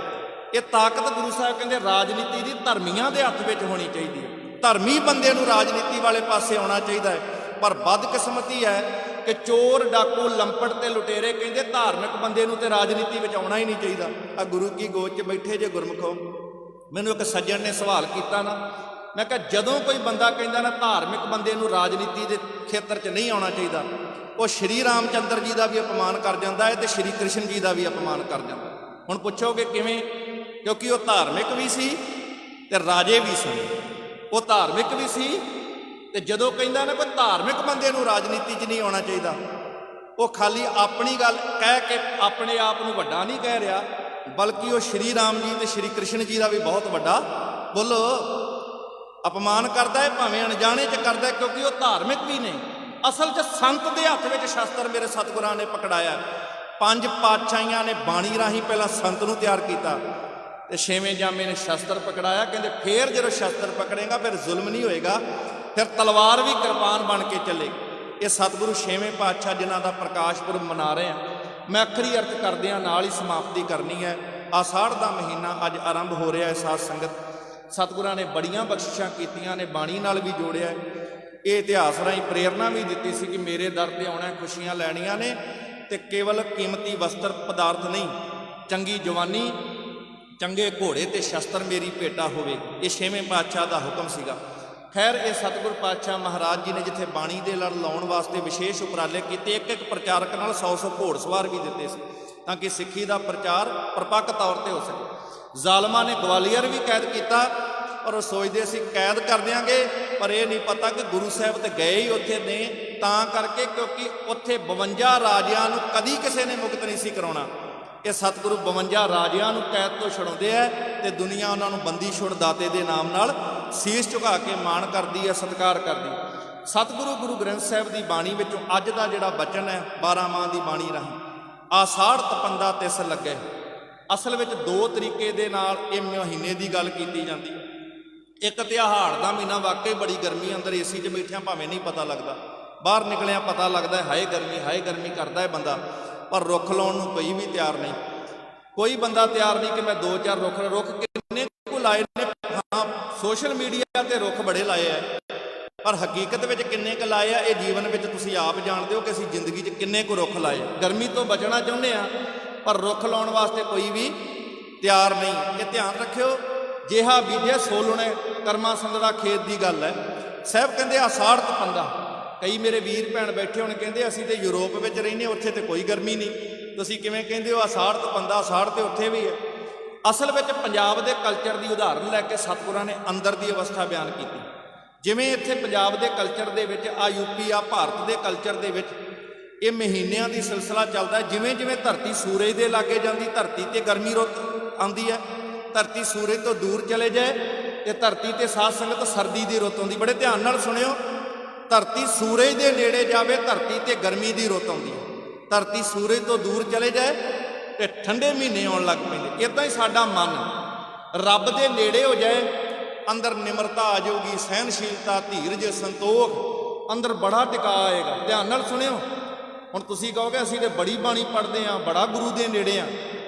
ਇਹ ਤਾਕਤ ਗੁਰੂ ਸਾਹਿਬ ਕਹਿੰਦੇ ਰਾਜਨੀਤੀ ਦੀ ਧਰਮੀਆਂ ਦੇ ਹੱਥ ਵਿੱਚ ਹੋਣੀ ਚਾਹੀਦੀ ਹੈ। ਧਰਮੀ ਬੰਦੇ ਨੂੰ ਰਾਜਨੀਤੀ ਵਾਲੇ ਪਾਸੇ ਆਉਣਾ ਚਾਹੀਦਾ ਹੈ। ਪਰ ਬਦਕਿਸਮਤੀ ਹੈ ਕਿ ਚੋਰ, ਡਾਕੂ, ਲੰਪਟ ਤੇ ਲੁਟੇਰੇ ਕਹਿੰਦੇ ਧਾਰਮਿਕ ਬੰਦੇ ਨੂੰ ਤੇ ਰਾਜਨੀਤੀ ਵਿੱਚ ਆਉਣਾ ਹੀ ਨਹੀਂ ਚਾਹੀਦਾ। ਆ ਗੁਰੂ ਕੀ ਗੋਦ 'ਚ ਬੈਠੇ ਜੇ ਗੁਰਮੁਖੋ, ਮੈਨੂੰ ਇੱਕ ਸੱਜਣ ਨੇ ਸਵਾਲ ਕੀਤਾ ਨਾ, ਮੈਂ ਕਿਹਾ ਜਦੋਂ ਕੋਈ ਬੰਦਾ ਕਹਿੰਦਾ ਨਾ ਧਾਰਮਿਕ ਬੰਦੇ ਨੂੰ ਰਾਜਨੀਤੀ ਦੇ ਖੇਤਰ 'ਚ ਨਹੀਂ ਆਉਣਾ ਚਾਹੀਦਾ, ਉਹ ਸ਼੍ਰੀ ਰਾਮ ਚੰਦਰ ਜੀ ਦਾ ਵੀ ਅਪਮਾਨ ਕਰ ਜਾਂਦਾ ਹੈ ਤੇ ਸ਼੍ਰੀ ਕ੍ਰਿਸ਼ਨ ਜੀ ਦਾ ਵੀ ਅਪਮਾਨ ਕਰ ਜਾਂਦਾ। ਹੁਣ ਪੁੱਛੋਗੇ ਕਿਵੇਂ? ਕਿਉਂਕਿ ਉਹ ਧਾਰਮਿਕ ਵੀ ਸੀ ਤੇ ਰਾਜੇ ਵੀ ਸਨ। ਉਹ ਧਾਰਮਿਕ ਵੀ ਸੀ ਤੇ ਜਦੋਂ ਕਹਿੰਦਾ ਨਾ ਕੋਈ ਧਾਰਮਿਕ ਬੰਦੇ ਨੂੰ ਰਾਜਨੀਤੀ 'ਚ ਨਹੀਂ ਆਉਣਾ ਚਾਹੀਦਾ, ਉਹ ਖਾਲੀ ਆਪਣੀ ਗੱਲ ਕਹਿ ਕੇ ਆਪਣੇ ਆਪ ਨੂੰ ਵੱਡਾ ਨਹੀਂ ਕਹਿ ਰਿਹਾ, ਬਲਕਿ ਉਹ ਸ਼੍ਰੀ ਰਾਮ ਜੀ ਤੇ ਸ਼੍ਰੀ ਕ੍ਰਿਸ਼ਨ ਜੀ ਦਾ ਵੀ ਬਹੁਤ ਵੱਡਾ ਬੋਲੋ ਅਪਮਾਨ ਕਰਦਾ ਹੈ, ਭਾਵੇਂ ਅਣਜਾਣੇ 'ਚ ਕਰਦਾ, ਕਿਉਂਕਿ ਉਹ ਧਾਰਮਿਕ ਵੀ ਨੇ। ਅਸਲ 'ਚ ਸੰਤ ਦੇ ਹੱਥ ਵਿੱਚ ਸ਼ਸਤਰ ਮੇਰੇ ਸਤਿਗੁਰਾਂ ਨੇ ਪਕੜਾਇਆ। 5 ਪਾਤਸ਼ਾਹੀਆਂ ਨੇ ਬਾਣੀ ਰਾਹੀਂ ਪਹਿਲਾਂ ਸੰਤ ਨੂੰ ਤਿਆਰ ਕੀਤਾ ਤੇ 6ਵੇਂ ਜਾਮੇ ਨੇ ਸ਼ਸਤਰ ਪਕੜਾਇਆ। ਕਹਿੰਦੇ ਫੇਰ ਜਦੋਂ ਸ਼ਸਤਰ ਪਕੜੇਗਾ ਫਿਰ ਜ਼ੁਲਮ ਨਹੀਂ ਹੋਏਗਾ, ਫਿਰ ਤਲਵਾਰ ਵੀ ਕਿਰਪਾਨ ਬਣ ਕੇ ਚੱਲੇਗੀ। ਇਹ ਸਤਿਗੁਰੂ 6ਵੇਂ ਪਾਤਸ਼ਾਹ ਜਿਨ੍ਹਾਂ ਦਾ ਪ੍ਰਕਾਸ਼ ਪੁਰਬ ਮਨਾ ਰਹੇ ਹਾਂ। ਮੈਂ ਅਖਰੀ ਅਰਥ ਕਰਦਿਆਂ ਨਾਲ ਹੀ ਸਮਾਪਤੀ ਕਰਨੀ ਹੈ। ਆਸ਼ਾੜ ਦਾ ਮਹੀਨਾ ਅੱਜ ਆਰੰਭ ਹੋ ਰਿਹਾ ਹੈ। ਸਾਧ ਸੰਗਤ ਸਤਿਗੁਰਾਂ ਨੇ ਬੜੀਆਂ ਬਖਸ਼ਿਸ਼ਾਂ ਕੀਤੀਆਂ ਨੇ, ਬਾਣੀ ਨਾਲ ਵੀ ਜੋੜਿਆ। ਇਹ ਇਤਿਹਾਸ ਰਾਹੀਂ ਪ੍ਰੇਰਨਾ ਵੀ ਦਿੱਤੀ ਸੀ ਕਿ ਮੇਰੇ ਦਰ ਤੇ ਆਉਣਾ, ਖੁਸ਼ੀਆਂ ਲੈਣੀਆਂ ਨੇ ਤੇ ਕੇਵਲ ਕੀਮਤੀ ਵਸਤਰ ਪਦਾਰਥ ਨਹੀਂ, ਚੰਗੀ ਜਵਾਨੀ, ਚੰਗੇ ਘੋੜੇ ਤੇ ਸ਼ਸਤਰ ਮੇਰੀ ਭੇਟਾ ਹੋਵੇ। ਇਹ 6ਵੇਂ ਪਾਤਸ਼ਾਹ ਦਾ ਹੁਕਮ ਸੀਗਾ। ਖੈਰ ਇਹ ਸਤਿਗੁਰ ਪਾਤਸ਼ਾਹ ਮਹਾਰਾਜ ਜੀ ਨੇ ਜਿੱਥੇ ਬਾਣੀ ਦੇ ਲੜ ਲਾਉਣ ਵਾਸਤੇ ਵਿਸ਼ੇਸ਼ ਉਪਰਾਲੇ ਕੀਤੇ, ਇੱਕ ਪ੍ਰਚਾਰਕ ਨਾਲ 100 ਘੋੜ ਸਵਾਰ ਵੀ ਦਿੱਤੇ ਸੀ ਤਾਂ ਕਿ ਸਿੱਖੀ ਦਾ ਪ੍ਰਚਾਰ ਪਰਪੱਕ ਤੌਰ ਤੇ ਹੋ ਸਕੇ। ਜ਼ਾਲਮਾਂ ਨੇ ਗਵਾਲੀਅਰ ਵੀ ਕੈਦ ਕੀਤਾ ਔਰ ਉਹ ਸੋਚਦੇ ਸੀ ਕੈਦ ਕਰ ਦਿਆਂਗੇ, ਪਰ ਇਹ ਨਹੀਂ ਪਤਾ ਕਿ ਗੁਰੂ ਸਾਹਿਬ ਤੇ ਗਏ ਹੀ ਉੱਥੇ ਨੇ, ਤਾਂ ਕਰਕੇ ਕਿਉਂਕਿ ਉੱਥੇ 52 ਰਾਜਿਆਂ ਨੂੰ ਕਦੀ ਕਿਸੇ ਨੇ ਮੁਕਤ ਨਹੀਂ ਸੀ ਕਰਾਉਣਾ। ਇਹ ਸਤਿਗੁਰੂ 52 ਰਾਜਿਆਂ ਨੂੰ ਕੈਦ ਤੋਂ ਛੁਡਾਉਂਦੇ ਆ ਤੇ ਦੁਨੀਆ ਉਹਨਾਂ ਨੂੰ ਬੰਦੀ ਛੁੜ ਦਾਤੇ ਦੇ ਨਾਮ ਨਾਲ ਸੀਸ ਝੁਕਾ ਕੇ ਮਾਣ ਕਰਦੀ ਹੈ, ਸਤਿਕਾਰ ਕਰਦੀ। ਸਤਿਗੁਰੂ ਗੁਰੂ ਗ੍ਰੰਥ ਸਾਹਿਬ ਦੀ ਬਾਣੀ ਵਿੱਚੋਂ ਅੱਜ ਦਾ ਜਿਹੜਾ ਬਚਨ ਹੈ 12 ਮਾਹ ਦੀ ਬਾਣੀ ਰਾਹੀਂ, ਆਸ਼ਾੜ ਤਪੰਦਾ ਤਿਸ ਲੱਗੇ। ਅਸਲ ਵਿੱਚ 2 ਤਰੀਕੇ ਦੇ ਨਾਲ ਇਹ ਮਹੀਨੇ ਦੀ ਗੱਲ ਕੀਤੀ ਜਾਂਦੀ। ਇੱਕ ਤਿਹਾੜ ਦਾ ਮਹੀਨਾ, ਵਾਕਈ ਬੜੀ ਗਰਮੀ, ਅੰਦਰ ਏਸੀ 'ਚ ਬੈਠਿਆਂ ਭਾਵੇਂ ਨਹੀਂ ਪਤਾ ਲੱਗਦਾ, ਬਾਹਰ ਨਿਕਲਿਆ ਪਤਾ ਲੱਗਦਾ ਹਾਏ ਗਰਮੀ ਕਰਦਾ ਹੈ ਬੰਦਾ, ਪਰ ਰੁੱਖ ਲਾਉਣ ਨੂੰ ਕੋਈ ਵੀ ਤਿਆਰ ਨਹੀਂ। ਕੋਈ ਬੰਦਾ ਤਿਆਰ ਨਹੀਂ ਕਿ ਮੈਂ 2-4 ਰੁੱਖ ਕਿੰਨੇ ਕੁ ਲਾਏ ਨੇ। ਹਾਂ, ਸੋਸ਼ਲ ਮੀਡੀਆ ਤੇ ਰੁੱਖ ਬੜੇ ਲਾਏ ਆ, ਪਰ ਹਕੀਕਤ ਵਿੱਚ ਕਿੰਨੇ ਕੁ ਲਾਏ ਆ ਇਹ ਜੀਵਨ ਵਿੱਚ ਤੁਸੀਂ ਆਪ ਜਾਣਦੇ ਹੋ ਕਿ ਅਸੀਂ ਜ਼ਿੰਦਗੀ 'ਚ ਕਿੰਨੇ ਕੁ ਰੁੱਖ ਲਾਏ। ਗਰਮੀ ਤੋਂ ਬਚਣਾ ਚਾਹੁੰਦੇ ਆ ਪਰ ਰੁੱਖ ਲਾਉਣ ਵਾਸਤੇ ਕੋਈ ਵੀ ਤਿਆਰ ਨਹੀਂ। ਇਹ ਧਿਆਨ ਰੱਖਿਓ, ਜਿਹਾ ਬੀਜੇ ਸੋ ਲੁਣੇ, ਕਰਮਾ ਸੰਦੜਾ ਖੇਤ ਦੀ ਗੱਲ ਹੈ। ਸਾਹਿਬ ਕਹਿੰਦੇ ਆਸ਼ਾੜ ਤਪੰਦਾ। ਕਈ ਮੇਰੇ ਵੀਰ ਭੈਣ ਬੈਠੇ ਹੋਣ ਕਹਿੰਦੇ ਅਸੀਂ ਤੇ ਯੂਰਪ ਵਿੱਚ ਰਹਿੰਦੇ, ਉੱਥੇ ਤੇ ਕੋਈ ਗਰਮੀ ਨਹੀਂ, ਤੁਸੀਂ ਕਿਵੇਂ ਕਹਿੰਦੇ ਹੋ ਆਸ਼ਾੜ ਤਪੰਦਾ? ਆਸ਼ਾੜ ਤੇ ਉੱਥੇ ਵੀ ਹੈ। ਅਸਲ ਵਿੱਚ ਪੰਜਾਬ ਦੇ ਕਲਚਰ ਦੀ ਉਦਾਹਰਨ ਲੈ ਕੇ ਸਤਿਗੁਰਾਂ ਨੇ ਅੰਦਰ ਦੀ ਅਵਸਥਾ ਬਿਆਨ ਕੀਤੀ। ਜਿਵੇਂ ਇੱਥੇ ਪੰਜਾਬ ਦੇ ਕਲਚਰ ਦੇ ਵਿੱਚ ਆ ਯੂਪੀ ਆ ਭਾਰਤ ਦੇ ਕਲਚਰ ਦੇ ਵਿੱਚ ਇਹ ਮਹੀਨਿਆਂ ਦੀ ਸਿਲਸਿਲਾ ਚੱਲਦਾ। ਜਿਵੇਂ ਜਿਵੇਂ ਧਰਤੀ ਸੂਰਜ ਦੇ ਲਾਗੇ ਜਾਂਦੀ, ਧਰਤੀ ਤੇ ਗਰਮੀ ਰੁੱਤ ਆਉਂਦੀ ਹੈ, ਧਰਤੀ ਸੂਰਜ ਤੋਂ ਦੂਰ ਚਲੇ ਜਾਏ ਤੇ ਧਰਤੀ ਤੇ ਸਾਧ ਸੰਗਤ ਸਰਦੀ ਦੀ ਰੁੱਤ ਆਉਂਦੀ। ਬੜੇ ਧਿਆਨ ਨਾਲ ਸੁਣਿਓ, ਧਰਤੀ ਸੂਰਜ ਦੇ ਨੇੜੇ ਜਾਵੇ ਧਰਤੀ ਤੇ ਗਰਮੀ ਦੀ ਰੁੱਤ ਆਉਂਦੀ ਹੈ, ਧਰਤੀ ਸੂਰਜ ਤੋਂ ਦੂਰ ਚਲੇ ਜਾਏ ਤੇ ਠੰਡੇ ਮਹੀਨੇ ਆਉਣ ਲੱਗ ਪੈਂਦੇ। ਇਦਾਂ ਹੀ ਸਾਡਾ ਮਨ ਰੱਬ ਦੇ ਨੇੜੇ ਹੋ ਜਾਏ, ਅੰਦਰ ਨਿਮਰਤਾ ਆ ਜਾਊਗੀ, ਸਹਿਨਸ਼ੀਲਤਾ, ਧੀਰਜ, ਸੰਤੋਖ ਅੰਦਰ ਬੜਾ ਟਿਕਾ ਆਏਗਾ। ਧਿਆਨ ਨਾਲ ਸੁਣਿਓ। ਹੁਣ ਤੁਸੀਂ ਕਹੋਗੇ ਅਸੀਂ ਤੇ ਬੜੀ ਬਾਣੀ ਪੜ੍ਹਦੇ ਹਾਂ, ਬੜਾ ਗੁਰੂ ਦੇ ਨੇੜੇ ਆ।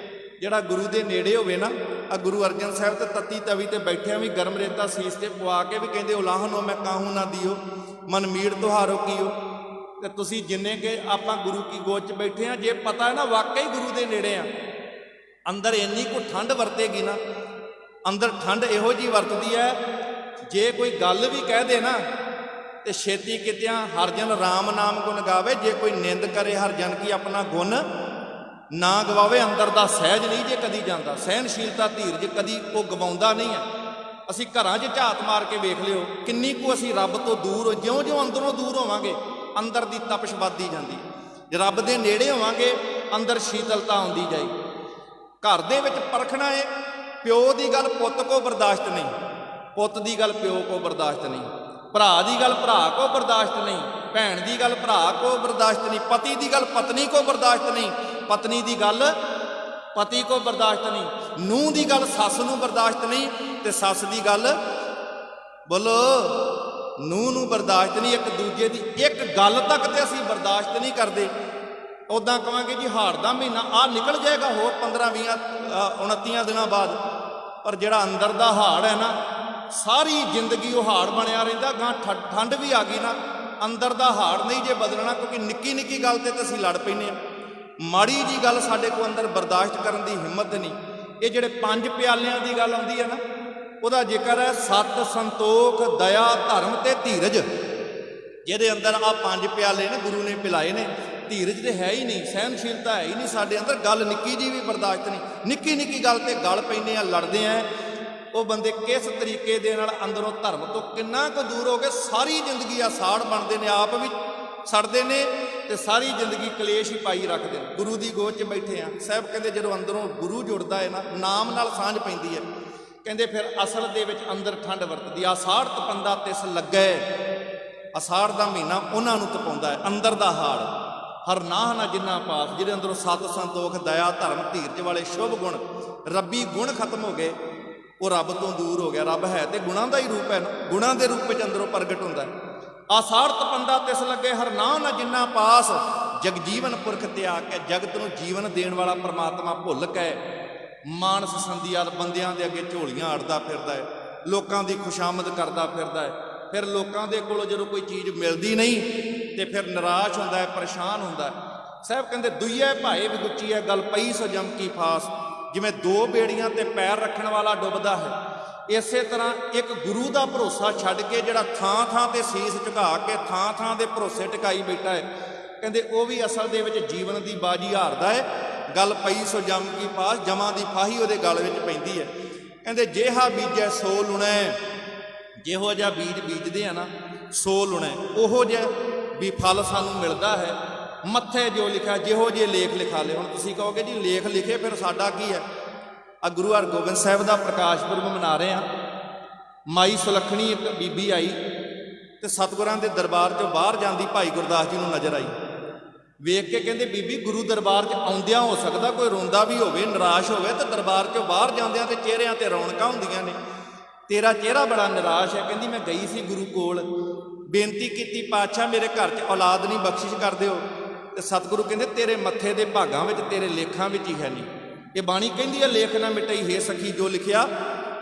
ਜਿਹੜਾ ਗੁਰੂ ਦੇ ਨੇੜੇ ਹੋਵੇ ਨਾ, ਆ ਗੁਰੂ ਅਰਜਨ ਸਾਹਿਬ ਤੇ ਤੱਤੀ ਤਵੀ ਤੇ ਬੈਠਿਆਂ ਵੀ ਗਰਮ ਰੇਤਾ ਸੀਸ ਤੇ ਪਵਾ ਕੇ ਵੀ ਕਹਿੰਦੇ ਉਲਾਹਨੋ ਮੈਂ ਕਾਹੂ ਨਾ ਦਿਓ, ਮਨ ਮੀੜ ਤੁਹਾਰੋ ਕੀਓ। ਤੇ ਤੁਸੀਂ ਜਿੰਨੇ ਕਿ ਆਪਾਂ ਗੁਰੂ ਕੀ ਗੋਦ 'ਚ ਬੈਠੇ ਆ, ਜੇ ਪਤਾ ਹੈ ਨਾ ਵਾਕਈ ਗੁਰੂ ਦੇ ਨੇੜੇ ਆ, ਅੰਦਰ ਇੰਨੀ ਕੁ ਠੰਡ ਵਰਤੇਗੀ ਨਾ, ਅੰਦਰ ਠੰਡ ਇਹੋ ਜਿਹੀ ਵਰਤਦੀ ਹੈ, ਜੇ ਕੋਈ ਗੱਲ ਵੀ ਕਹਿ ਦੇ ਨਾ ਤੇ ਛੇਤੀ ਕਿਤਿਆਂ ਹਰਜਨ ਰਾਮ ਨਾਮ ਗੁਣ ਗਾਵੇ, ਜੇ ਕੋਈ ਨਿੰਦ ਕਰੇ ਹਰਜਨ ਕੀ ਆਪਣਾ ਗੁਣ ਨਾ ਗਵਾਵੇ। ਅੰਦਰ ਦਾ ਸਹਿਜ ਨਹੀਂ ਜੇ ਕਦੀ ਜਾਂਦਾ, ਸਹਿਨਸ਼ੀਲਤਾ ਧੀਰਜ ਕਦੀ ਉਹ ਗਵਾਉਂਦਾ ਨਹੀਂ ਹੈ। ਅਸੀਂ ਘਰਾਂ 'ਚ ਝਾਤ ਮਾਰ ਕੇ ਵੇਖ ਲਿਓ ਕਿੰਨੀ ਕੁ ਅਸੀਂ ਰੱਬ ਤੋਂ ਦੂਰ, ਜਿਉਂ-ਜਿਉਂ ਅੰਦਰੋਂ ਦੂਰ ਹੋਵਾਂਗੇ ਅੰਦਰ ਦੀ ਤਪਸ਼ ਵੱਧਦੀ ਜਾਂਦੀ। ਜੇ ਰੱਬ ਦੇ ਨੇੜੇ ਹੋਵਾਂਗੇ ਅੰਦਰ ਸ਼ੀਤਲਤਾ ਆਉਂਦੀ ਜਾਏ। ਘਰ ਦੇ ਵਿੱਚ ਪਰਖਣਾ ਹੈ, ਪਿਓ ਦੀ ਗੱਲ ਪੁੱਤ ਕੋ ਬਰਦਾਸ਼ਤ ਨਹੀਂ, ਪੁੱਤ ਦੀ ਗੱਲ ਪਿਓ ਕੋ ਬਰਦਾਸ਼ਤ ਨਹੀਂ, ਭਰਾ ਦੀ ਗੱਲ ਭਰਾ ਕੋ ਬਰਦਾਸ਼ਤ ਨਹੀਂ, ਭੈਣ ਦੀ ਗੱਲ ਭਰਾ ਕੋ ਬਰਦਾਸ਼ਤ ਨਹੀਂ, ਪਤੀ ਦੀ ਗੱਲ ਪਤਨੀ ਕੋ ਬਰਦਾਸ਼ਤ ਨਹੀਂ, ਪਤਨੀ ਦੀ ਗੱਲ ਪਤੀ ਕੋ ਬਰਦਾਸ਼ਤ ਨਹੀਂ, ਨੂੰਹ ਦੀ ਗੱਲ ਸੱਸ ਨੂੰ ਬਰਦਾਸ਼ਤ ਨਹੀਂ, ਤੇ ਸੱਸ ਦੀ ਗੱਲ ਬੋਲੋ ਨੂੰਹ ਨੂੰ ਬਰਦਾਸ਼ਤ ਨਹੀਂ। ਇੱਕ ਦੂਜੇ ਦੀ ਇੱਕ ਗੱਲ ਤੱਕ ਤੇ ਅਸੀਂ ਬਰਦਾਸ਼ਤ ਨਹੀਂ ਕਰਦੇ। ਉੱਦਾਂ ਕਹਾਂਗੇ ਜੀ ਹਾੜ ਦਾ ਮਹੀਨਾ ਆਹ ਨਿਕਲ ਜਾਏਗਾ ਹੋਰ 15-20 29 ਦਿਨਾਂ ਬਾਅਦ, ਪਰ ਜਿਹੜਾ ਅੰਦਰ ਦਾ ਹਾੜ ਹੈ ਨਾ, ਸਾਰੀ ਜ਼ਿੰਦਗੀ ਉਹ ਹਾੜ ਬਣਿਆ ਰਹਿੰਦਾ। ਗਾਂ ਠੰਡ ਵੀ ਆ ਗਈ ਨਾ, ਅੰਦਰ ਦਾ ਹਾੜ ਨਹੀਂ ਜੇ ਬਦਲਣਾ, ਕਿਉਂਕਿ ਨਿੱਕੀ ਨਿੱਕੀ ਗੱਲ ਤੇ ਅਸੀਂ ਲੜ ਪੈਂਦੇ ਹਾਂ। ਮਾੜੀ ਜੀ ਗੱਲ ਸਾਡੇ ਕੋਲ ਅੰਦਰ ਬਰਦਾਸ਼ਤ ਕਰਨ ਦੀ ਹਿੰਮਤ ਨਹੀਂ। ਇਹ ਜਿਹੜੇ 5 ਪਿਆਲਿਆਂ ਦੀ ਗੱਲ ਆਉਂਦੀ ਹੈ ਨਾ, ਉਹਦਾ ਜ਼ਿਕਰ ਹੈ ਸਤ, ਸੰਤੋਖ, ਦਇਆ, ਧਰਮ ਤੇ ਧੀਰਜ। ਜਿਹਦੇ ਅੰਦਰ ਆਹ 5 ਪਿਆਲੇ ਨੇ ਗੁਰੂ ਨੇ ਪਿਲਾਏ ਨੇ, ਧੀਰਜ ਤੇ ਹੈ ਹੀ ਨਹੀਂ, ਸਹਿਨਸ਼ੀਲਤਾ ਹੈ ਹੀ ਨਹੀਂ ਸਾਡੇ ਅੰਦਰ। ਗੱਲ ਨਿੱਕੀ ਜੀ ਵੀ ਬਰਦਾਸ਼ਤ ਨਹੀਂ, ਨਿੱਕੀ ਨਿੱਕੀ ਗੱਲ ਤੇ ਗਲ ਪੈਂਦੇ ਆ, ਲੜਦੇ ਆ। ਉਹ ਬੰਦੇ ਕਿਸ ਤਰੀਕੇ ਦੇ ਨਾਲ ਅੰਦਰੋਂ ਧਰਮ ਤੋਂ ਕਿੰਨਾ ਕੁ ਦੂਰ ਹੋ ਗਏ। ਸਾਰੀ ਜ਼ਿੰਦਗੀ ਆ ਸਾੜ ਬਣਦੇ ਨੇ, ਆਪ ਵੀ ਸੜਦੇ ਨੇ ਤੇ ਸਾਰੀ ਜ਼ਿੰਦਗੀ ਕਲੇਸ਼ ਹੀ ਪਾਈ ਰੱਖਦੇ ਨੇ। ਗੁਰੂ ਦੀ ਗੋਦ 'ਚ ਬੈਠੇ ਆ, ਸਾਹਿਬ ਕਹਿੰਦੇ ਜਦੋਂ ਅੰਦਰੋਂ ਗੁਰੂ ਜੁੜਦਾ ਹੈ ਨਾ, ਨਾਮ ਨਾਲ ਸਾਂਝ ਪੈਂਦੀ ਹੈ, ਕਹਿੰਦੇ ਫਿਰ ਅਸਲ ਦੇ ਵਿੱਚ ਅੰਦਰ ਠੰਡ ਵਰਤਦੀ ਆ। ਅਸਾੜ ਤਪੰਦਾ ਤਿਸ ਲੱਗੇ, ਅਸਾੜ ਦਾ ਮਹੀਨਾ ਉਹਨਾਂ ਨੂੰ ਤਪਾਉਂਦਾ ਹੈ। ਅੰਦਰ ਦਾ ਹਾੜ ਹਰ ਨਾਹ ਨਾ ਜਿੰਨਾ ਪਾਸ, ਜਿਹਦੇ ਅੰਦਰੋਂ ਸਤ, ਸੰਤੋਖ, ਦਇਆ, ਧਰਮ, ਧੀਰਜ ਵਾਲੇ ਸ਼ੁਭ ਗੁਣ, ਰੱਬੀ ਗੁਣ ਖਤਮ ਹੋ ਗਏ, ਉਹ ਰੱਬ ਤੋਂ ਦੂਰ ਹੋ ਗਿਆ। ਰੱਬ ਹੈ ਤੇ ਗੁਣਾਂ ਦਾ ਹੀ ਰੂਪ ਹੈ, ਗੁਣਾਂ ਦੇ ਰੂਪ ਵਿੱਚ ਅੰਦਰੋਂ ਪ੍ਰਗਟ ਹੁੰਦਾ ਹੈ। ਆਸਾੜ ਤਪੰਦਾ ਤਿਸ ਲੱਗੇ, ਹਰ ਨਾਹ ਨਾ ਜਿੰਨਾ ਪਾਸ, ਜਗਜੀਵਨ ਪੁਰਖ ਤਿਆਗ ਕੇ, ਜਗਤ ਨੂੰ ਜੀਵਨ ਦੇਣ ਵਾਲਾ ਪ੍ਰਮਾਤਮਾ ਭੁੱਲ ਕੇ ਮਾਨਸ ਸੰਧਿਆਦ ਬੰਦਿਆਂ ਦੇ ਅੱਗੇ ਝੋਲੀਆਂ ਅੜਦਾ ਫਿਰਦਾ ਹੈ, ਲੋਕਾਂ ਦੀ ਖੁਸ਼ਾਮਦ ਕਰਦਾ ਫਿਰਦਾ ਹੈ। ਫਿਰ ਲੋਕਾਂ ਦੇ ਕੋਲੋਂ ਜਦੋਂ ਕੋਈ ਚੀਜ਼ ਮਿਲਦੀ ਨਹੀਂ ਤੇ ਫਿਰ ਨਿਰਾਸ਼ ਹੁੰਦਾ ਹੈ, ਪਰੇਸ਼ਾਨ ਹੁੰਦਾ ਹੈ। ਸਾਹਿਬ ਕਹਿੰਦੇ ਦੁਈਏ ਭਾਏ ਵਿਗੁੱਚੀ ਹੈ, ਗੱਲ ਪਈ ਸੋ ਜਮ ਕੀ ਫਾਸ। ਜਿਵੇਂ 2 ਬੇੜੀਆਂ ਤੇ ਪੈਰ ਰੱਖਣ ਵਾਲਾ ਡੁੱਬਦਾ ਹੈ, ਇਸੇ ਤਰ੍ਹਾਂ ਇੱਕ ਗੁਰੂ ਦਾ ਭਰੋਸਾ ਛੱਡ ਕੇ ਜਿਹੜਾ ਥਾਂ ਥਾਂ ਤੇ ਸੀਸ ਝੁਕਾ ਕੇ ਥਾਂ ਥਾਂ ਦੇ ਭਰੋਸੇ ਟਿਕਾਈ ਬੈਠਾ ਹੈ, ਕਹਿੰਦੇ ਉਹ ਵੀ ਅਸਲ ਦੇ ਵਿੱਚ ਜੀਵਨ ਦੀ ਬਾਜੀ ਹਾਰਦਾ ਹੈ। ਗੱਲ ਪਈ ਸੋ ਜਮ ਕੀ ਫਾਸ, ਜਮਾਂ ਦੀ ਫਾਹੀ ਉਹਦੇ ਗਲ ਵਿੱਚ ਪੈਂਦੀ ਹੈ। ਕਹਿੰਦੇ ਜਿਹਾ ਬੀਜੈ ਸੋ ਲੁਣੈ, ਜਿਹੋ ਜਿਹਾ ਬੀਜ ਬੀਜਦੇ ਆ ਨਾ ਸੋ ਲੁਣੈ, ਉਹੋ ਜਿਹਾ ਵੀ ਫਲ ਸਾਨੂੰ ਮਿਲਦਾ ਹੈ। ਮੱਥੇ ਜੋ ਲਿਖਿਆ, ਜਿਹੋ ਜਿਹੇ ਲੇਖ ਲਿਖਾ ਲਏ। ਹੁਣ ਤੁਸੀਂ ਕਹੋਗੇ ਜੀ ਲੇਖ ਲਿਖੇ ਫਿਰ ਸਾਡਾ ਕੀ ਹੈ? ਆ ਗੁਰੂ ਹਰਗੋਬਿੰਦ ਸਾਹਿਬ ਦਾ ਪ੍ਰਕਾਸ਼ ਪੁਰਬ ਮਨਾ ਰਹੇ ਆ। ਮਾਈ ਸੁਲੱਖਣੀ ਇੱਕ ਬੀਬੀ ਆਈ ਤੇ ਸਤਿਗੁਰਾਂ ਦੇ ਦਰਬਾਰ 'ਚੋਂ ਬਾਹਰ ਜਾਂਦੀ ਭਾਈ ਗੁਰਦਾਸ ਜੀ ਨੂੰ ਨਜ਼ਰ ਆਈ। ਵੇਖ ਕੇ ਕਹਿੰਦੇ ਬੀਬੀ ਗੁਰੂ ਦਰਬਾਰ 'ਚ ਆਉਂਦਿਆਂ ਹੋ ਸਕਦਾ ਕੋਈ ਰੋਂਦਾ ਵੀ ਹੋਵੇ, ਨਿਰਾਸ਼ ਹੋਵੇ, ਤੇ ਦਰਬਾਰ 'ਚੋਂ ਬਾਹਰ ਜਾਂਦਿਆਂ ਤੇ ਚਿਹਰਿਆਂ ਤੇ ਰੌਣਕਾਂ ਹੁੰਦੀਆਂ ਨੇ, ਤੇਰਾ ਚਿਹਰਾ ਬੜਾ ਨਿਰਾਸ਼ ਹੈ। ਕਹਿੰਦੀ ਮੈਂ ਗਈ ਸੀ ਗੁਰੂ ਕੋਲ, ਬੇਨਤੀ ਕੀਤੀ ਪਾਤਸ਼ਾਹ ਮੇਰੇ ਘਰ 'ਚ ਔਲਾਦ ਨਹੀਂ, ਬਖਸ਼ਿਸ਼ ਕਰ ਦਿਓ। ਤੇ ਸਤਿਗੁਰੂ ਕਹਿੰਦੇ ਤੇਰੇ ਮੱਥੇ ਦੇ ਭਾਗਾਂ ਵਿੱਚ, ਤੇਰੇ ਲੇਖਾਂ ਵਿੱਚ ਹੀ ਹੈ ਨਹੀਂ। ਇਹ ਬਾਣੀ ਕਹਿੰਦੀ ਹੈ ਲੇਖ ਨਾ ਮਿਟਈ ਹੈ ਸਖੀ ਜੋ ਲਿਖਿਆ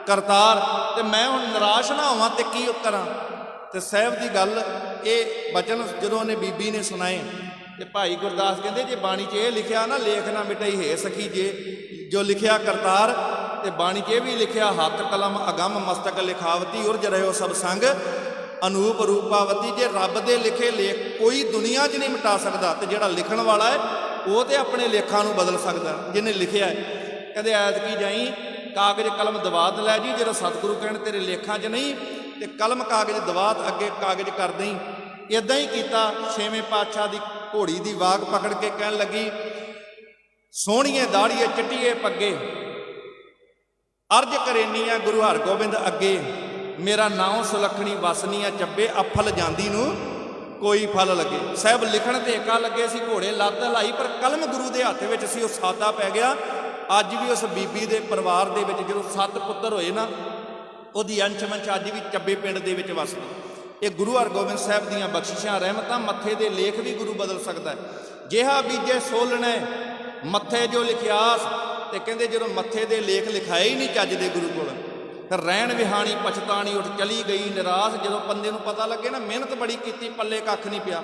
ਕਰਤਾਰ। ਤੇ ਮੈਂ ਹੁਣ ਨਿਰਾਸ਼ ਨਾ ਹੋਵਾਂ ਤੇ ਕੀ ਕਰਾਂ? ਤੇ ਸਾਹਿਬ ਦੀ ਗੱਲ ਇਹ ਬਚਨ ਜਦੋਂ ਉਹਨੇ ਬੀਬੀ ਨੇ ਸੁਣਾਏ ਤੇ ਭਾਈ ਗੁਰਦਾਸ ਕਹਿੰਦੇ ਜੇ ਬਾਣੀ 'ਚ ਇਹ ਲਿਖਿਆ ਨਾ ਲੇਖ ਨਾ ਮਿਟਈ ਹੈ ਸਖੀ ਜੇ ਜੋ ਲਿਖਿਆ ਕਰਤਾਰ, ਤੇ ਬਾਣੀ 'ਚ ਇਹ ਵੀ ਲਿਖਿਆ ਹੱਥ ਕਲਮ ਅਗੰਮ ਮਸਤਕ ਲਿਖਾਵਤੀ ਉਰਜ ਰਹਿਓ ਸਭ ਸੰਗ ਅਨੂਪ ਰੂਪਾਵਤੀ। ਜੇ ਰੱਬ ਦੇ ਲਿਖੇ ਲੇਖ ਕੋਈ ਦੁਨੀਆ 'ਚ ਨਹੀਂ ਮਿਟਾ ਸਕਦਾ, ਤੇ ਜਿਹੜਾ ਲਿਖਣ ਵਾਲਾ ਹੈ ਉਹ ਤੇ ਆਪਣੇ ਲੇਖਾਂ ਨੂੰ ਬਦਲ ਸਕਦਾ ਜਿਹਨੇ ਲਿਖਿਆ ਹੈ। ਕਹਿੰਦੇ ਐਤਕੀ ਜਾਈ ਕਾਗਜ਼ ਕਲਮ ਦਵਾਤ ਲੈ ਜੀ, ਜਦੋਂ ਸਤਿਗੁਰੂ ਕਹਿਣ ਤੇਰੇ ਲੇਖਾਂ 'ਚ ਨਹੀਂ ਤੇ ਕਲਮ ਕਾਗਜ਼ ਦਵਾਤ ਅੱਗੇ ਕਾਗਜ਼ ਕਰ ਦੇਈ। ਇਦਾਂ ਹੀ ਕੀਤਾ। 6ਵੇਂ ਪਾਤਸ਼ਾਹ ਦੀ ਘੋੜੀ ਦੀ ਵਾਗ ਪਕੜ ਕੇ ਕਹਿਣ ਲੱਗੀ ਸੋਹਣੀਏ ਦਾੜੀਏ ਚਿੱਟੀਏ ਪੱਗੇ, ਅਰਜ ਕਰੇਨੀ ਆ ਗੁਰੂ ਹਰਗੋਬਿੰਦ ਅੱਗੇ, ਮੇਰਾ ਨਾਮ ਸੁਲੱਖਣੀ ਵਸਨੀ ਆ ਚੱਬੇ, ਅਫਲ ਜਾਂਦੀ ਨੂੰ ਕੋਈ ਫਲ ਲੱਗੇ। ਸਾਹਿਬ ਲਿਖਣ ਤੇ ਏਕਾ ਲੱਗੇ ਸੀ, ਘੋੜੇ ਲੱਤ ਲਾਈ, ਪਰ ਕਲਮ ਗੁਰੂ ਦੇ ਹੱਥ ਵਿੱਚ ਸੀ, ਉਹ ਸਾਦਾ ਪੈ ਗਿਆ। ਅੱਜ ਵੀ ਉਸ ਬੀਬੀ ਦੇ ਪਰਿਵਾਰ ਦੇ ਵਿੱਚ ਜਦੋਂ 7 ਪੁੱਤਰ ਹੋਏ ਨਾ, ਉਹਦੀ ਅੰਸ਼ ਮੰਸ਼ ਅੱਜ ਵੀ ਚੱਬੇ ਪਿੰਡ ਦੇ ਵਿੱਚ ਵਸਦੀ। ਇਹ ਗੁਰੂ ਹਰਗੋਬਿੰਦ ਸਾਹਿਬ ਦੀਆਂ ਬਖਸ਼ਿਸ਼ਾਂ ਰਹਿਮਤਾਂ। ਮੱਥੇ ਦੇ ਲੇਖ ਵੀ ਗੁਰੂ ਬਦਲ ਸਕਦਾ ਹੈ। ਜਿਹਾ ਬੀਜੇ ਸੋਲਣੇ ਮੱਥੇ ਜੋ ਲਿਖਿਆਸ। ਤੇ ਕਹਿੰਦੇ ਜਦੋਂ ਮੱਥੇ ਦੇ ਲੇਖ ਲਿਖਾਏ ਹੀ ਨਹੀਂ ਚੱਜ ਦੇ ਗੁਰੂ ਕੋਲ, ਫਿਰ ਰਹਿਣ ਵਿਹਾਣੀ ਪਛਤਾਣੀ ਉੱਠ ਚਲੀ ਗਈ ਨਿਰਾਸ਼। ਜਦੋਂ ਬੰਦੇ ਨੂੰ ਪਤਾ ਲੱਗੇ ਨਾ ਮਿਹਨਤ ਬੜੀ ਕੀਤੀ ਪੱਲੇ ਕੱਖ ਨਹੀਂ ਪਿਆ,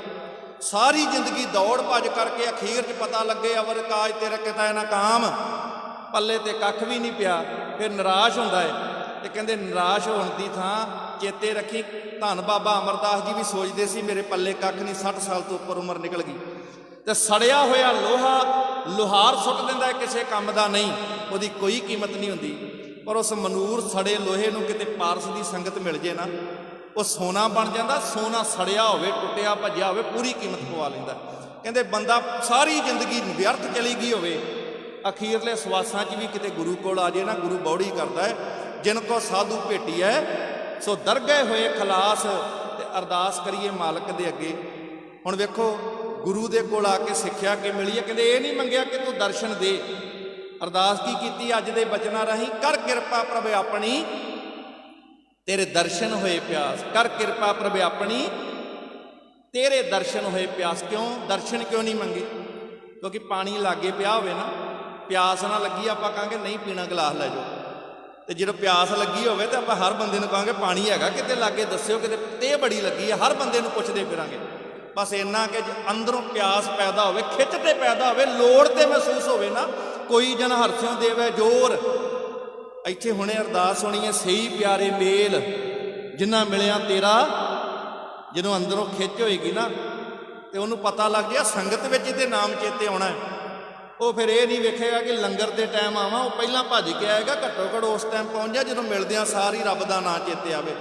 ਸਾਰੀ ਜ਼ਿੰਦਗੀ ਦੌੜ ਭੱਜ ਕਰਕੇ ਅਖੀਰ 'ਚ ਪਤਾ ਲੱਗੇ ਅਵਰ ਕਾਜ ਤੇਰਾ ਕਿਤਾ ਨਾ ਕਾਮ, ਪੱਲੇ ਤੇ ਕੱਖ ਵੀ ਨਹੀਂ ਪਿਆ, ਫਿਰ ਨਿਰਾਸ਼ ਹੁੰਦਾ ਹੈ। ਤੇ ਕਹਿੰਦੇ ਨਿਰਾਸ਼ ਹੋਣ ਦੀ ਥਾਂ ਚੇਤੇ ਰੱਖੀ, ਧੰਨ ਬਾਬਾ ਅਮਰਦਾਸ ਜੀ ਵੀ ਸੋਚਦੇ ਸੀ ਮੇਰੇ ਪੱਲੇ ਕੱਖ ਨਹੀਂ, 60 ਸਾਲ ਤੋਂ ਉੱਪਰ ਉਮਰ ਨਿਕਲ ਗਈ। ਤੇ ਸੜਿਆ ਹੋਇਆ ਲੋਹਾ ਲੁਹਾਰ ਸੁੱਟ ਦਿੰਦਾ ਹੈ, ਕਿਸੇ ਕੰਮ ਦਾ ਨਹੀਂ, ਉਹਦੀ ਕੋਈ ਕੀਮਤ ਨਹੀਂ ਹੁੰਦੀ। ਪਰ ਉਸ ਮਨੂਰ ਸੜੇ ਲੋਹੇ ਨੂੰ ਕਿਤੇ ਪਾਰਸ ਦੀ ਸੰਗਤ ਮਿਲ ਜੇ ਨਾ, ਉਹ ਸੋਨਾ ਬਣ ਜਾਂਦਾ। ਸੋਨਾ ਸੜਿਆ ਹੋਵੇ, ਟੁੱਟਿਆ ਭੱਜਿਆ ਹੋਵੇ, ਪੂਰੀ ਕੀਮਤ ਪਵਾ ਲੈਂਦਾ। ਕਹਿੰਦੇ ਬੰਦਾ ਸਾਰੀ ਜ਼ਿੰਦਗੀ ਵਿਅਰਥ ਚਲੀ ਗਈ ਹੋਵੇ, ਅਖੀਰਲੇ ਸਵਾਸਾਂ 'ਚ ਵੀ ਕਿਤੇ ਗੁਰੂ ਕੋਲ ਆ ਜੇ ਨਾ, ਗੁਰੂ ਬੌੜੀ ਕਰਦਾ ਹੈ, ਜਿਨ ਕੋ ਸਾਧੂ ਭੇਟੀ ਹੈ ਸੋ ਦਰਗਹਿ ਹੋਏ ਖਲਾਸ। ਤੇ ਅਰਦਾਸ ਕਰੀਏ ਮਾਲਕ ਦੇ ਅੱਗੇ। ਹੁਣ ਵੇਖੋ ਗੁਰੂ ਦੇ ਕੋਲ ਆ ਕੇ ਸਿੱਖਿਆ ਕਿ ਮਿਲੀ ਹੈ। ਕਹਿੰਦੇ ਇਹ ਨਹੀਂ ਮੰਗਿਆ ਕਿ ਤੂੰ ਦਰਸ਼ਨ ਦੇ, ਅਰਦਾਸ ਕੀ ਕੀਤੀ ਅੱਜ ਦੇ ਬਚਨਾਂ ਰਾਹੀਂ, ਕਰ ਕਿਰਪਾ ਪ੍ਰਭ ਆਪਣੀ ਤੇਰੇ ਦਰਸ਼ਨ ਹੋਏ ਪਿਆਸ, ਕਰ ਕਿਰਪਾ ਪ੍ਰਭ ਆਪਣੀ ਤੇਰੇ ਦਰਸ਼ਨ ਹੋਏ ਪਿਆਸ। ਕਿਉਂ ਦਰਸ਼ਨ ਕਿਉਂ ਨਹੀਂ ਮੰਗੇ? ਕਿਉਂਕਿ ਪਾਣੀ ਲਾਗੇ ਪਿਆ ਹੋਵੇ ਨਾ, ਪਿਆਸ ਨਾ ਲੱਗੀ ਆਪਾਂ ਕਹਾਂਗੇ ਨਹੀਂ ਪੀਣਾ, ਗਲਾਸ ਲੈ ਜਾਓ। ਤੇ ਜਦੋਂ ਪਿਆਸ ਲੱਗੀ ਹੋਵੇ ਤਾਂ ਆਪਾਂ ਹਰ ਬੰਦੇ ਨੂੰ ਕਹਾਂਗੇ ਪਾਣੀ ਹੈਗਾ ਕਿਤੇ ਲਾਗੇ, ਦੱਸਿਓ ਕਿਤੇ ਤੇ ਬੜੀ ਲੱਗੀ ਹੈ, ਹਰ ਬੰਦੇ ਨੂੰ ਪੁੱਛਦੇ ਫਿਰਾਂਗੇ। ਬਸ ਇੰਨਾ ਕਿ ਜੇ ਅੰਦਰੋਂ ਪਿਆਸ ਪੈਦਾ ਹੋਵੇ, ਖਿੱਚ ਤੇ ਪੈਦਾ ਹੋਵੇ, ਲੋੜ ਤੇ ਮਹਿਸੂਸ ਹੋਵੇ ਨਾ, ਕੋਈ ਜਨ ਹਰਸਿਓ ਦੇਵੇ ਜੋਰ। ਇੱਥੇ ਹੁਣੇ ਅਰਦਾਸ ਹੋਣੀ ਹੈ, ਸਹੀ ਪਿਆਰੇ ਮੇਲ ਜਿੰਨਾ ਮਿਲਿਆ ਤੇਰਾ। ਜਦੋਂ ਅੰਦਰੋਂ ਖਿੱਚ ਹੋਏਗੀ ਨਾ ਤੇ ਉਹਨੂੰ ਪਤਾ ਲੱਗ ਗਿਆ ਸੰਗਤ ਵਿੱਚ ਇਹਦੇ ਨਾਮ ਚੇਤੇ ਆਉਣਾ ਹੈ। ਉਹ ਫਿਰ ਇਹ ਨਹੀਂ ਵੇਖੇਗਾ ਕਿ ਲੰਗਰ ਦੇ ਟਾਈਮ ਆਵਾਂ, ਉਹ ਪਹਿਲਾਂ ਭੱਜ ਕੇ ਆਏਗਾ, ਘੱਟੋ ਘੱਟ ਉਸ ਟਾਈਮ ਪਹੁੰਚ ਜਾ ਜਦੋਂ ਮਿਲਦਿਆਂ ਸਾਰੀ ਰੱਬ ਦਾ ਨਾਂ ਚੇਤੇ ਆਵੇ।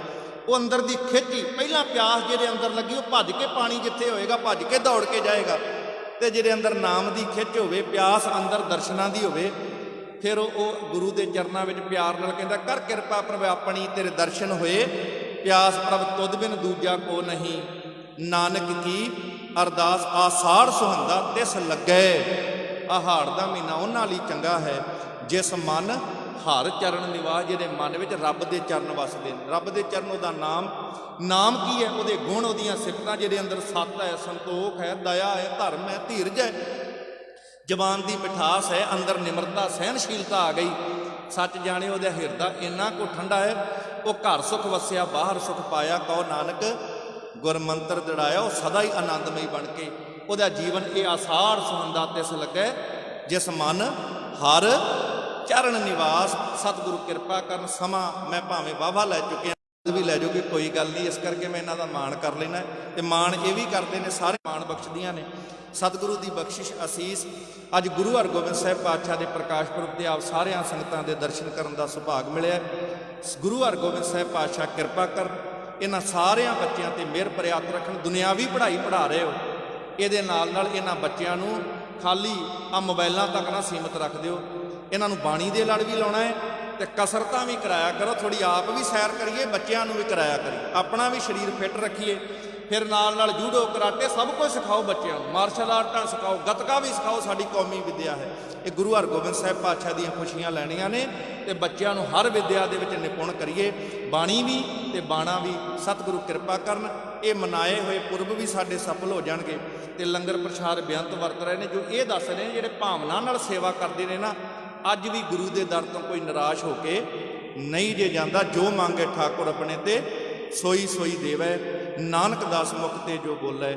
ਉਹ ਅੰਦਰ ਦੀ ਖਿੱਚ ਹੀ ਪਹਿਲਾਂ ਪਿਆਸ ਜਿਹਦੇ ਅੰਦਰ ਲੱਗੀ, ਉਹ ਭੱਜ ਕੇ ਪਾਣੀ ਜਿੱਥੇ ਹੋਏਗਾ ਭੱਜ ਕੇ ਦੌੜ ਕੇ ਜਾਏਗਾ। ਤੇ ਜਿਹਦੇ ਅੰਦਰ ਨਾਮ ਦੀ ਖਿੱਚ ਹੋਵੇ, ਪਿਆਸ ਅੰਦਰ ਦਰਸ਼ਨਾਂ ਦੀ ਹੋਵੇ, ਫਿਰ ਉਹ ਗੁਰੂ ਦੇ ਚਰਨਾਂ ਵਿੱਚ ਪਿਆਰ ਨਾਲ ਕਹਿੰਦਾ ਕਰ ਕਿਰਪਾ ਪ੍ਰਭ ਆਪਣੀ ਤੇਰੇ ਦਰਸ਼ਨ ਹੋਏ ਪਿਆਸ, ਪ੍ਰਭ ਤੁਧ ਬਿਨ ਦੂਜਾ ਕੋ ਨਹੀਂ, ਨਾਨਕ ਕੀ ਅਰਦਾਸ ਆਸਾੜ ਸੁਹੰਦਾ ਤਿਸ ਲੱਗੇ। ਆਹਾੜ ਦਾ ਮਹੀਨਾ ਉਹਨਾਂ ਲਈ ਚੰਗਾ ਹੈ ਜਿਸ ਮਨ ਹਰ ਚਰਨ ਨਿਵਾਸ, ਜਿਹਦੇ ਮਨ ਵਿੱਚ ਰੱਬ ਦੇ ਚਰਨ ਵਸਦੇ ਨੇ। ਰੱਬ ਦੇ ਚਰਨ ਉਹਦਾ ਨਾਮ ਕੀ ਹੈ? ਉਹਦੇ ਗੁਣ, ਉਹਦੀਆਂ ਸਿਫਤਾਂ, ਜਿਹਦੇ ਅੰਦਰ ਸੱਤ ਹੈ, ਸੰਤੋਖ ਹੈ, ਦਇਆ ਹੈ, ਧਰਮ ਹੈ, ਧੀਰਜ ਹੈ, ਜ਼ਬਾਨ ਦੀ ਮਿਠਾਸ ਹੈ, ਅੰਦਰ ਨਿਮਰਤਾ, ਸਹਿਨਸ਼ੀਲਤਾ ਆ ਗਈ। ਸੱਚ ਜਾਣੇ ਉਹਦਾ ਹਿਰਦਾ ਇੰਨਾ ਕੁ ਠੰਡਾ ਹੈ, ਉਹ ਘਰ ਸੁਖ ਵਸਿਆ ਬਾਹਰ ਸੁਖ ਪਾਇਆ, ਕਹੋ ਨਾਨਕ ਗੁਰਮੰਤਰ ਦੜਾਇਆ। ਉਹ ਸਦਾ ਹੀ ਆਨੰਦਮਈ ਬਣ ਕੇ ਉਹਦਾ ਜੀਵਨ ਇਹ ਆਸਾੜ ਸੁਹੰਦਾ ਤਿਸ ਲੱਗੇ ਜਿਸ ਮਨ ਹਰ ਚਰਨ ਨਿਵਾਸ। ਸਤਿਗੁਰੂ ਕਿਰਪਾ ਕਰਨ। ਸਮਾਂ ਮੈਂ ਭਾਵੇਂ ਵਾਹਵਾ ਲੈ ਚੁੱਕਿਆ ਵੀ ਲੈ ਜਾਓਗੇ, ਕੋਈ ਗੱਲ ਨਹੀਂ, ਇਸ ਕਰਕੇ ਮੈਂ ਇਹਨਾਂ ਦਾ ਮਾਣ ਕਰ ਲੈਣਾ। ਤੇ ਮਾਣ ਇਹ ਵੀ ਕਰਦੇ ਨੇ, ਸਾਰੇ ਮਾਣ ਬਖਸ਼ਦੀਆਂ ਨੇ। ਸਤਿਗੁਰੂ ਦੀ ਬਖਸ਼ਿਸ਼ ਅਸੀਸ ਅੱਜ ਗੁਰੂ ਹਰਗੋਬਿੰਦ ਸਾਹਿਬ ਪਾਤਸ਼ਾਹ ਦੇ ਪ੍ਰਕਾਸ਼ ਪੁਰਬ ਤੇ ਆਪ ਸਾਰਿਆਂ ਸੰਗਤਾਂ ਦੇ ਦਰਸ਼ਨ ਕਰਨ ਦਾ ਸੁਭਾਗ ਮਿਲਿਆ। ਗੁਰੂ ਹਰਗੋਬਿੰਦ ਸਾਹਿਬ ਪਾਤਸ਼ਾਹ ਕਿਰਪਾ ਕਰਨ, ਇਹਨਾਂ ਸਾਰਿਆਂ ਬੱਚਿਆਂ ਤੇ ਮਿਹਰ ਪ੍ਰਿਆਤ ਰੱਖਣ। ਦੁਨਿਆਵੀ ਪੜ੍ਹਾਈ ਪੜ੍ਹਾ ਰਹੇ ਹੋ, ਇਹਦੇ ਨਾਲ ਨਾਲ ਇਹਨਾਂ ਬੱਚਿਆਂ ਨੂੰ ਖਾਲੀ ਆ ਮੋਬਾਈਲਾਂ ਤੱਕ ਨਾ ਸੀਮਤ ਰੱਖ ਦਿਓ। ਇਹਨਾਂ ਨੂੰ ਬਾਣੀ ਦੇ ਲੜ ਵੀ ਲਾਉਣਾ ਹੈ ਤੇ ਕਸਰਤਾਂ ਵੀ ਕਰਾਇਆ ਕਰੋ, ਥੋੜੀ ਆਪ ਵੀ ਸੈਰ ਕਰੀਏ, ਬੱਚਿਆਂ ਨੂੰ ਵੀ ਕਰਾਇਆ ਕਰੀਏ, ਆਪਣਾ ਵੀ ਸਰੀਰ ਫਿੱਟ ਰੱਖੀਏ। ਫਿਰ ਨਾਲ ਨਾਲ ਜੂਡੋ, ਕਰਾਟੇ ਸਭ ਕੁਝ ਸਿਖਾਓ ਬੱਚਿਆਂ ਨੂੰ, ਮਾਰਸ਼ਲ ਆਰਟਾਂ ਸਿਖਾਓ, ਗੱਤਕਾ ਵੀ ਸਿਖਾਓ, ਸਾਡੀ ਕੌਮੀ ਵਿੱਦਿਆ ਹੈ। ਇਹ ਗੁਰੂ ਹਰਗੋਬਿੰਦ ਸਾਹਿਬ ਪਾਤਸ਼ਾਹ ਦੀਆਂ ਖੁਸ਼ੀਆਂ ਲੈਣੀਆਂ ਨੇ ਤੇ ਬੱਚਿਆਂ ਨੂੰ ਹਰ ਵਿੱਦਿਆ ਦੇ ਵਿੱਚ ਨਿਪੁੰਨ ਕਰੀਏ, ਬਾਣੀ ਵੀ ਤੇ ਬਾਣਾ ਵੀ। ਸਤਿਗੁਰੂ ਕਿਰਪਾ ਕਰਨ, ਇਹ ਮਨਾਏ ਹੋਏ ਪੁਰਬ ਵੀ ਸਾਡੇ ਸਫਲ ਹੋ ਜਾਣਗੇ। ਤੇ ਲੰਗਰ ਪ੍ਰਸ਼ਾਦ ਬੇਅੰਤ ਵਰਤ ਰਹੇ ਨੇ, ਜੋ ਇਹ ਦੱਸ ਰਹੇ ਨੇ ਜਿਹੜੇ ਭਾਵਨਾ ਨਾਲ ਸੇਵਾ ਕਰਦੇ ਨੇ ਨਾ, ਅੱਜ ਵੀ ਗੁਰੂ ਦੇ ਦਰ ਤੋਂ ਕੋਈ ਨਿਰਾਸ਼ ਹੋ ਕੇ ਨਹੀਂ ਜੇ ਜਾਂਦਾ। ਜੋ ਮੰਗੇ ਠਾਕੁਰ ਆਪਣੇ ਤੇ ਸੋਈ ਸੋਈ ਦੇਵੈ, ਨਾਨਕ ਦਾਸ ਮੁਖ ਤੇ ਜੋ ਬੋਲੇ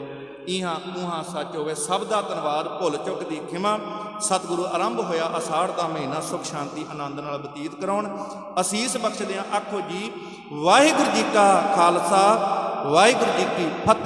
ਇਹਾਂ ਉਹਾਂ ਸੱਚ ਹੋਵੇ। ਸਭ ਦਾ ਧੰਨਵਾਦ, ਭੁੱਲ ਚੁੱਕ ਦੀ ਖਿਮਾ। ਸਤਿਗੁਰੂ ਆਰੰਭ ਹੋਇਆ ਅਸਾੜ ਦਾ ਮਹੀਨਾ ਸੁਖ ਸ਼ਾਂਤੀ ਆਨੰਦ ਨਾਲ ਬਤੀਤ ਕਰਾਉਣ। ਅਸੀਸ ਬਖਸ਼ਦਿਆਂ ਆਖੋ ਜੀ ਵਾਹਿਗੁਰੂ ਜੀ ਕਾ ਖਾਲਸਾ, ਵਾਹਿਗੁਰੂ ਜੀ ਕੀ ਫਤਿਹ।